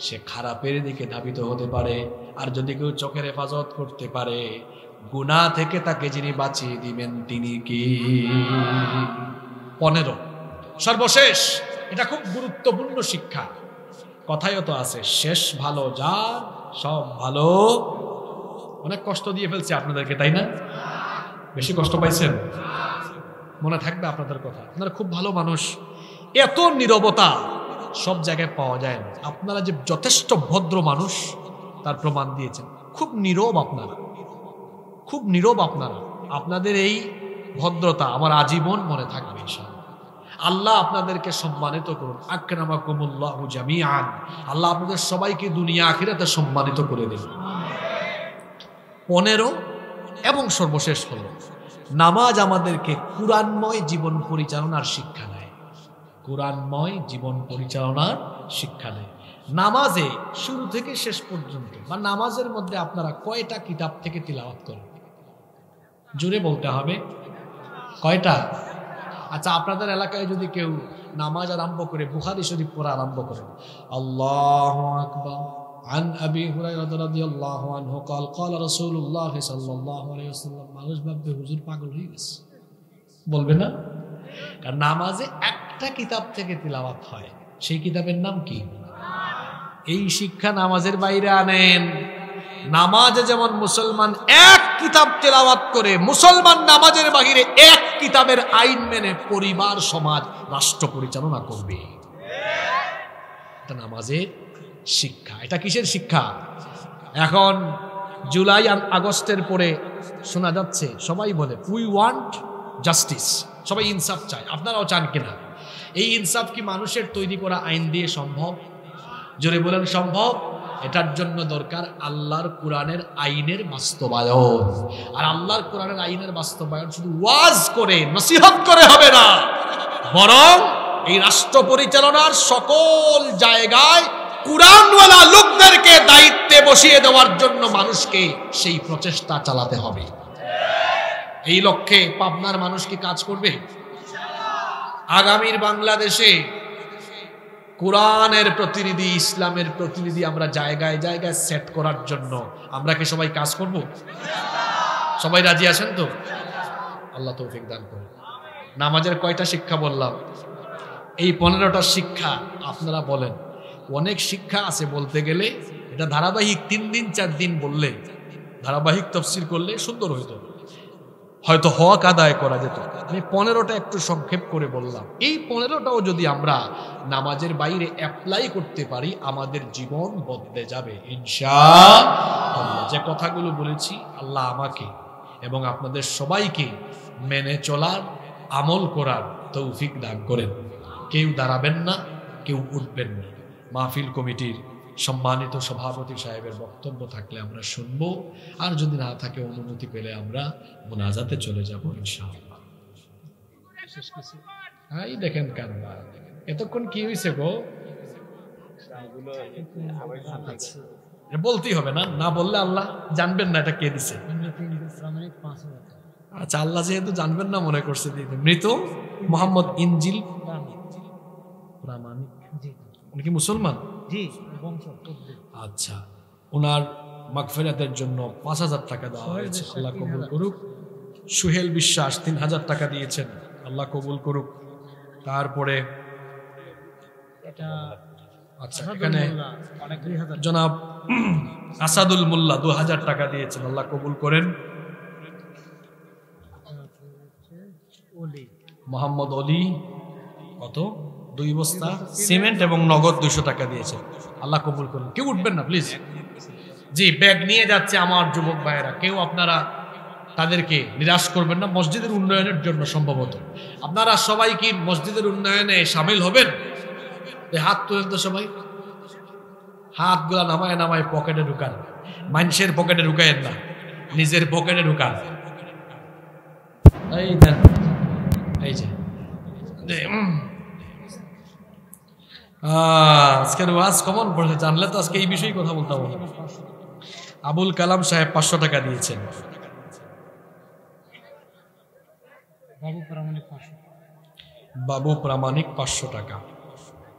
সে খারাপের দিকে ধাবিত হতে পারে। আর যদি কেউ চোখের হেফাজত করতে পারে, গুনাহ থেকে তাকে যিনি বাঁচিয়ে দিবেন তিনি কি? 15 সর্বশেষ, এটা খুব গুরুত্বপূর্ণ শিক্ষা। কথায়ও তো আছে, শেষ ভালো যার সব ভালো। অনেক কষ্ট দিয়ে ফেলছে আপনাদেরকে, তাই না? বেশি কষ্ট পাইছেন? মনে থাকবে আপনাদের কথা, আপনারা খুব ভালো মানুষ। এত নীরবতা সব জায়গায় পাওয়া যায় না। আপনারা যে যথেষ্ট ভদ্র মানুষ তার প্রমাণ দিয়েছেন। খুব নীরব আপনারা, খুব নীরব আপনারা। আপনাদের এই ভদ্রতা আমার আজীবন মনে থাকবে ইনশাআল্লাহ। আল্লাহ আপনাদেরকে সম্মানিত করুন। আকরামাকুমুল্লাহু জামিআন। আল্লাহ আপনাদের সবাইকে দুনিয়া আখিরাতে সম্মানিত করে দিন। 15 এবং সর্বশেষ হলো, নামাজ আমাদেরকে কুরআনময় জীবন পরিচালনার শিক্ষা দেয়। কুরআনময় জীবন পরিচালনার শিক্ষা দেয়। নামাজে শুরু থেকে শেষ পর্যন্ত, বা নামাজের মধ্যে আপনারা কয়টা কিতাব থেকে তিলাওয়াত করেন? জোরে বলতে হবে, কয়টা? আচ্ছা, আপনাদের এলাকায় যদি কেউ নামাজ আরম্ভ করে বুখারী শরীফ পড়া আরম্ভ করে, আল্লাহু আকবার عن أبي هريرة رضي الله عنه قال قال رسول الله صلى الله عليه وسلم মানুষ ভাববে হুজুর পাগল হয়ে গেছে বলবে না কারণ নামাজে একটা কিতাব থেকে তিলাওয়াত হয় সেই কিতাবের নাম কি এই শিক্ষা নামাজের বাইরে আনেন নামাজে যেমন মুসলমান এক কিতাব তেলাওয়াত করে মুসলমান নামাজের বাইরে এক কিতাবের আইন মেনে পরিবার সমাজ রাষ্ট্র পরিচালনা করবে এটা নামাজের শিক্ষা এটা কিসের শিক্ষা এখন জুলাই আগস্টের পরে শোনা যাচ্ছে সবাই বলে উই ওয়ান্ট জাস্টিস সবাই ইনসাফ চায় আপনারাও চান কিনা এই ইনসাফ কি মানুষের তৈরি করা আইন দিয়ে সম্ভব জোরে বলেন সম্ভব এটার জন্য দরকার আল্লাহর কোরআনের আইনের বাস্তবায়ন আর আল্লাহর কোরআনের আইনের বাস্তবায়ন শুধু ওয়াজ করে নসিহত করে হবে না বরং এই রাষ্ট্র পরিচালনার সকল জায়গায় কোরআনওয়ালা লোকদেরকে দায়িত্বে বসিয়ে দেওয়ার জন্য মানুষকে সেই প্রচেষ্টা চালাতে হবে এই লক্ষ্যে পাবনার মানুষ কি কাজ করবে আগামীর বাংলাদেশে কোরআনের প্রতিনিধি ইসলামের প্রতিনিধি আমরা জায়গায় জায়গায় সেট করার জন্য আমরা কি সবাই কাজ করব সবাই রাজি আছেন তো আল্লাহ তৌফিক দান করুন নামাজের কয়টা শিক্ষা বললাম এই 15টা শিক্ষা আপনারা বলেন অনেক শিক্ষা আছে বলতে গেলে এটা ধারাবাহিক 3 দিন 4 দিন বললে ধারাবাহিক তাফসীর করলে সুন্দর হইতো হয়তো হক আদায় করা যেত আমি 15টা একটু সংক্ষেপ করে বললাম এই 15টাও যদি আমরা নামাজের বাইরে অ্যাপ্লাই করতে পারি আমাদের জীবন বদলে যাবে ইনশাআল্লাহ যে কথাগুলো বলেছি আল্লাহ আমাকে এবং আপনাদের সবাইকে মেনে চলার আমল করার তৌফিক দান করেন কেউ দাঁড়াবেন না কেউ উঠবেন না মাহফিল কমিটির সম্মানিত সভাপতি সাহেবের বক্তব্য থাকলে আমরা শুনবো আর যদি না থাকে অনুমতি পেলে আমরা মুনাজাতে চলে যাব ইনশাআল্লাহ এই দেখেন কান্না এতক্ষণ কি হয়েছে গো বলতেই হবে না না বললে আল্লাহ জানবেন না এটা কে দিছে আচ্ছা আল্লাহ যেহেতু জানবেন না মনে করছে দিতে মৃত মোহাম্মদ ইনজিল প্রামাণিক উনি কি মুসলমান আচ্ছা ওনার মাগফিরাতের জন্য 5000 টাকা দেওয়া হয়েছে আল্লাহ কবুল করুক সুহেল বিশ্বাস 3000 টাকা দিয়েছেন আল্লাহ কবুল করুক তারপরে আচ্ছা এখানে জনাব আসাদুল মোল্লা 2000 টাকা দিয়েছেন আল্লাহ কবুল করেন মোহাম্মদ অলি কত 2 বস্তা সিমেন্ট এবং নগদ 200 টাকা দিয়েছে আল্লাহ কবুল করুন কেউ উঠবেন না প্লিজ জি ব্যাগ নিয়ে যাচ্ছে আমার যুবক ভাইয়েরা কেউ আপনারা তাদেরকে নিরাশ করবেন না মসজিদের উন্নয়নের জন্য সম্ভবত আপনারা সবাই কি মসজিদের উন্নয়নে শামিল হবেন হাত তুলেন তো সবাই হাতগুলা নামায় নামায় পকেটে ঢুকান মানুষের পকেটে ঢুকায়েন না নিজের পকেটে ঢুকান এই দেন এই যে আজকের ওয়াজ কমন পড়ছে জানলে তো আজকে এই বিষয়ে কথা বলতে হবে আবুল কালাম সাহেব 500 টাকা দিয়েছেন বাবু প্রামাণিক 500 টাকা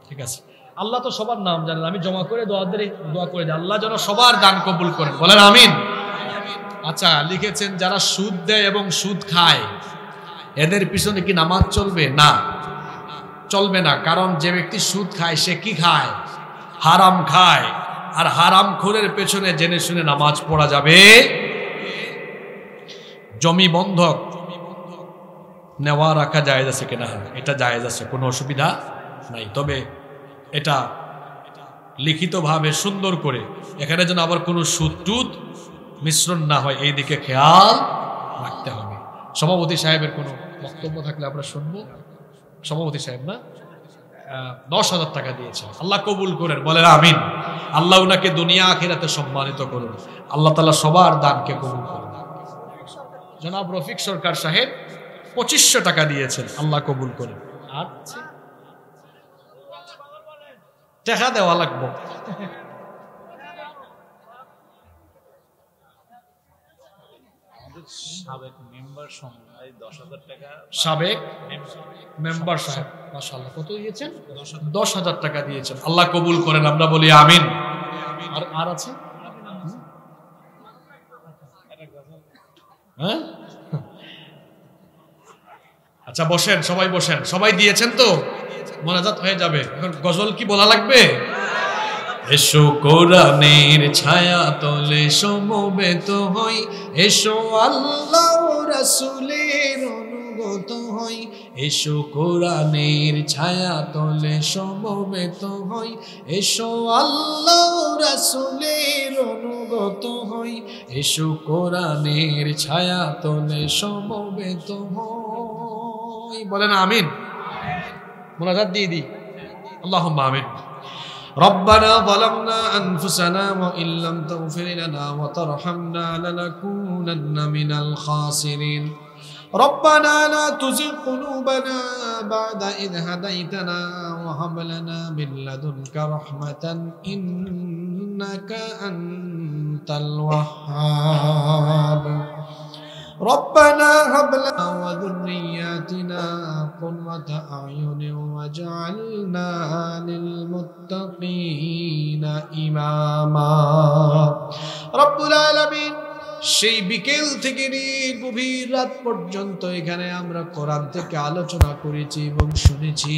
ঠিক আছে আল্লাহ তো সবার নাম জানেন আমি জমা করে দোয়া করে দিই আল্লাহ যেন সবার দান কবুল করেন বলেন আমিন আচ্ছা লিখেছেন যারা সুদ দেয় এবং সুদ খায় এদের পিছনে কি নামাজ চলবে না চলবে না কারণ যে ব্যক্তি সুদ খায় সে কি খায় হারাম খায় আর হারাম খোরের পেছনে জেনে শুনে নামাজ পড়া যাবে জমি বন্ধক নেওয়া রাখা জায়েজ আছে কিনা এটা জায়েজ আছে কোনো অসুবিধা নাই তবে এটা লিখিতভাবে সুন্দর করে এখানে যেন আবার কোনো সুদ টুদ মিশ্রণ না হয় এই দিকে খেয়াল রাখতে হবে সভাপতি সাহেবের কোনো বক্তব্য থাকলে আমরা শুনবো সভাপতি সাহেব না 10,000 টাকা দিয়েছেন আল্লাহ কবুল করেন বলেন আমিন আল্লাহ উনাকে দুনিয়া আখিরাতে সম্মানিত করুন আল্লাহ তাআলা সবার দানকে কবুল করুন জনাব রফিক সরকার সাহেব 2500 টাকা দিয়েছেন আল্লাহ কবুল করেন আর টাকা দেওয়া লাগবে সাবেক মেম্বার সময় 10,000 টাকা সাবেক মেম্বার সাহেব মাশাআল্লাহ কত দিয়েছেন 10,000 টাকা দিয়েছেন আল্লাহ কবুল করেন আমরা বলি আমিন আর আছে হ্যাঁ আচ্ছা বসেন, সবাই বসেন, সবাই দিয়েছেন তো মোনাজাত হয়ে যাবে। এখন গজল কি বলা লাগবে? এসো কোরআনের ছায়া তলে সমবেত হই, এসো আল্লাহ রাসূলের অনুগত হই, এসো কোরআনের ছায়া তলে সমবেত হই, এসো আল্লাহ রাসূলের অনুগত হই, এসো কোরআনের ছায়া তলে সমবেত হই। বলেন আমিন। মোনাজাত দিয়ে দিই, আল্লাহুম্মা আমিন। ربنا ظلمنا أنفسنا وإن لم تغفر لنا وترحمنا لنكونن من الخاسرين ربنا لا تزغ قلوبنا بعد إذ هديتنا وهب لنا من لدنك رحمة إنك أنت الوهاب ربنا هب لنا وذرياتنا قرة أعين واجعلنا للمتقين إماما رب العالمين। সেই বিকেল থেকে নিয়ে গভীর রাত পর্যন্ত এখানে আমরা কোরআন থেকে আলোচনা করেছি এবং শুনেছি।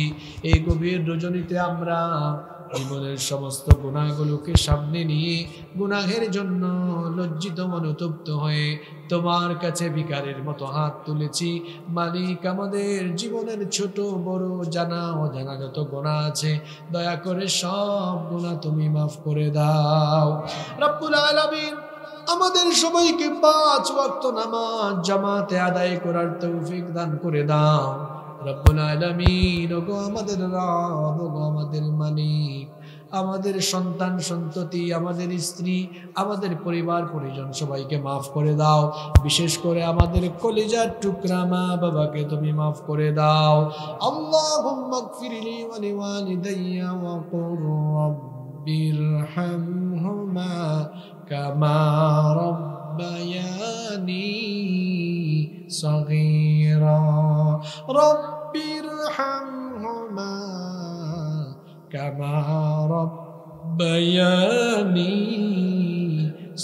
এই গভীর রজনীতে আমরা জীবনের সমস্ত গুনাহগুলোকে সামনে নিয়ে গুনাহের জন্য লজ্জিত অনুতপ্ত হয়ে তোমার কাছে ভিখারির মতো হাত তুলেছি। মালিক, আমাদের জীবনের ছোট বড় জানা অজানা যত গুনাহ আছে দয়া করে সব গুনাহ তুমি মাফ করে দাও রব্বুল আলামিন। আমাদের সবাইকে 5 ওয়াক্ত নামাজ জামাতে আদায় করার তৌফিক দান করে দাও রব্বুল আলামিন। ওগো আমাদের রব, ওগো আমাদের মালিক, আমাদের সন্তান সন্ততি, আমাদের স্ত্রী, আমাদের পরিবার পরিজন সবাইকে মাফ করে দাও। বিশেষ করে আমাদের কলিজার টুকরা মা বাবাকে তুমি মাফ করে দাও। আল্লাহুম্মা গফিরলি ওয়া লিওয়ালিদাইয়া ওয়া কুর রাব্বিরহামহুমা কামা রাব্বায়ানি সগীরা রাব্বিরহামহুমা কামা রাব্বায়ানি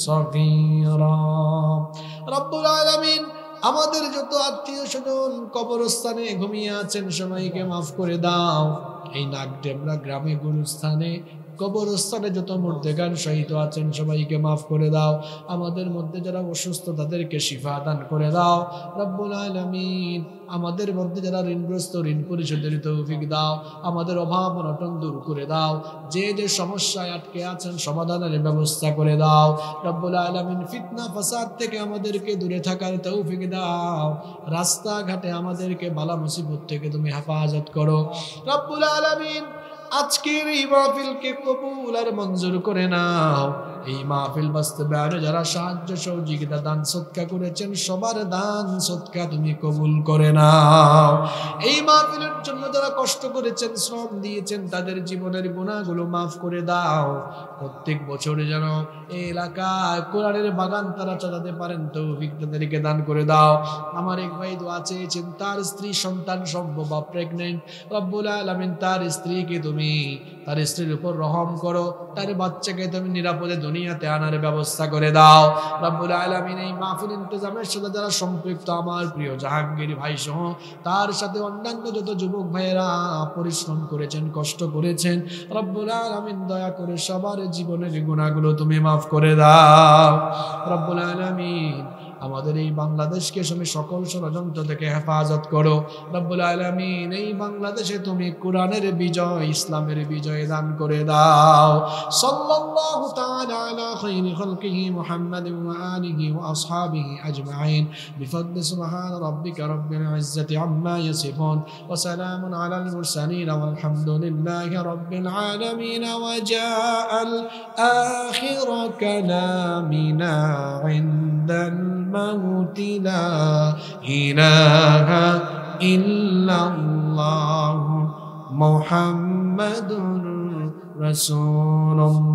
সগীরা। রব্বুল আলামিন, আমাদের যত আত্মীয় স্বজন কবরস্থানে ঘুমিয়ে আছেন সবাইকে মাফ করে দাও। এই নাগডেমরা গ্রামে গুরুস্থানে কবরস্থানে যত মুর্দেগান শহীদ আছেন সবাইকে মাফ করে দাও। আমাদের মধ্যে যারা অসুস্থ তাদেরকে শিফা দান করে দাও রব্বুল আলামিন। আমাদের মধ্যে যারা ঋণগ্রস্ত ঋণ পরিশোধের তৌফিক দাও। আমাদের অভাব অনটন দূর করে দাও। যে যে সমস্যায় আটকে আছেন সমাধানের ব্যবস্থা করে দাও রব্বুল আলামিন। ফিতনা ফাসাদ থেকে আমাদেরকে দূরে থাকার তৌফিক দাও। রাস্তাঘাটে আমাদেরকে বালা মুসিবত থেকে তুমি হেফাজত করো রব্বুল আলামিন। আজকের এই মাহফিলকে কবুল আর মঞ্জুর করে নাও। এই মাহফিল বাস্তবায়নে যারা সাহায্য সহযোগিতা দান সদকা করেছেন সবার দান সদকা তুমি কবুল করে নাও। এই মাহফিলের জন্য যারা কষ্ট করেছেন শ্রম দিয়েছেন তাদের জীবনের গুনাহগুলো মাফ করে দাও। প্রত্যেক বছরে যেন এই এলাকায় কোরআনের বাগান তারা চালাতে পারেন তৌফিক তাদেরকে দান করে দাও। আমার এক ভাই দোয়া চেয়েছেন, তার স্ত্রী সন্তান সম্ভব বা প্রেগনেন্ট রব্বুল আলামিন, তার স্ত্রীকে তুমি তার স্ত্রীর উপর রহম করো, তার বাচ্চাকে তুমি নিরাপদে দুনিয়াতে আনার ব্যবস্থা করে দাও রব্বুল আলামিন। এই মাহফিল ইন্তজামের সাথে যারা সম্পৃক্ত আমার প্রিয় জাহাঙ্গীর ভাই সহ তার সাথে অন্যান্য যত যুবক ভাইয়েরা পরিশ্রম করেছেন কষ্ট করেছেন রব্বুল আলামিন, দয়া করে সবার জীবনের গুনাহগুলো তুমি মাফ করে দাও রব্বুল আলামিন। আমাদের এই বাংলাদেশকে তুমি সকল ষড়যন্ত্র থেকে হেফাজত করো রব্বুল আলামিন। এই বাংলাদেশে তুমি কোরআনের বিজয় ইসলামের বিজয় দান করে দাও। সাল্লাল্লাহু তাআলা আলা খায়রি খালকিহি মুহাম্মাদিন ওয়া আলিহি ওয়া আসহাবিহি আজমাইন বিফadli সুবহান রাব্বিকা রাব্বিল ইজ্জাতি আম্মা ইয়াসিফুন ওয়া সালামুন আলাল মুরসালিন ওয়ালহামদুলিল্লাহি রাব্বিল আলামিন। ওয়া জাআল আখিরা কালামিনা ইনদাল الموت لا إله إلا الله محمد رسول الله।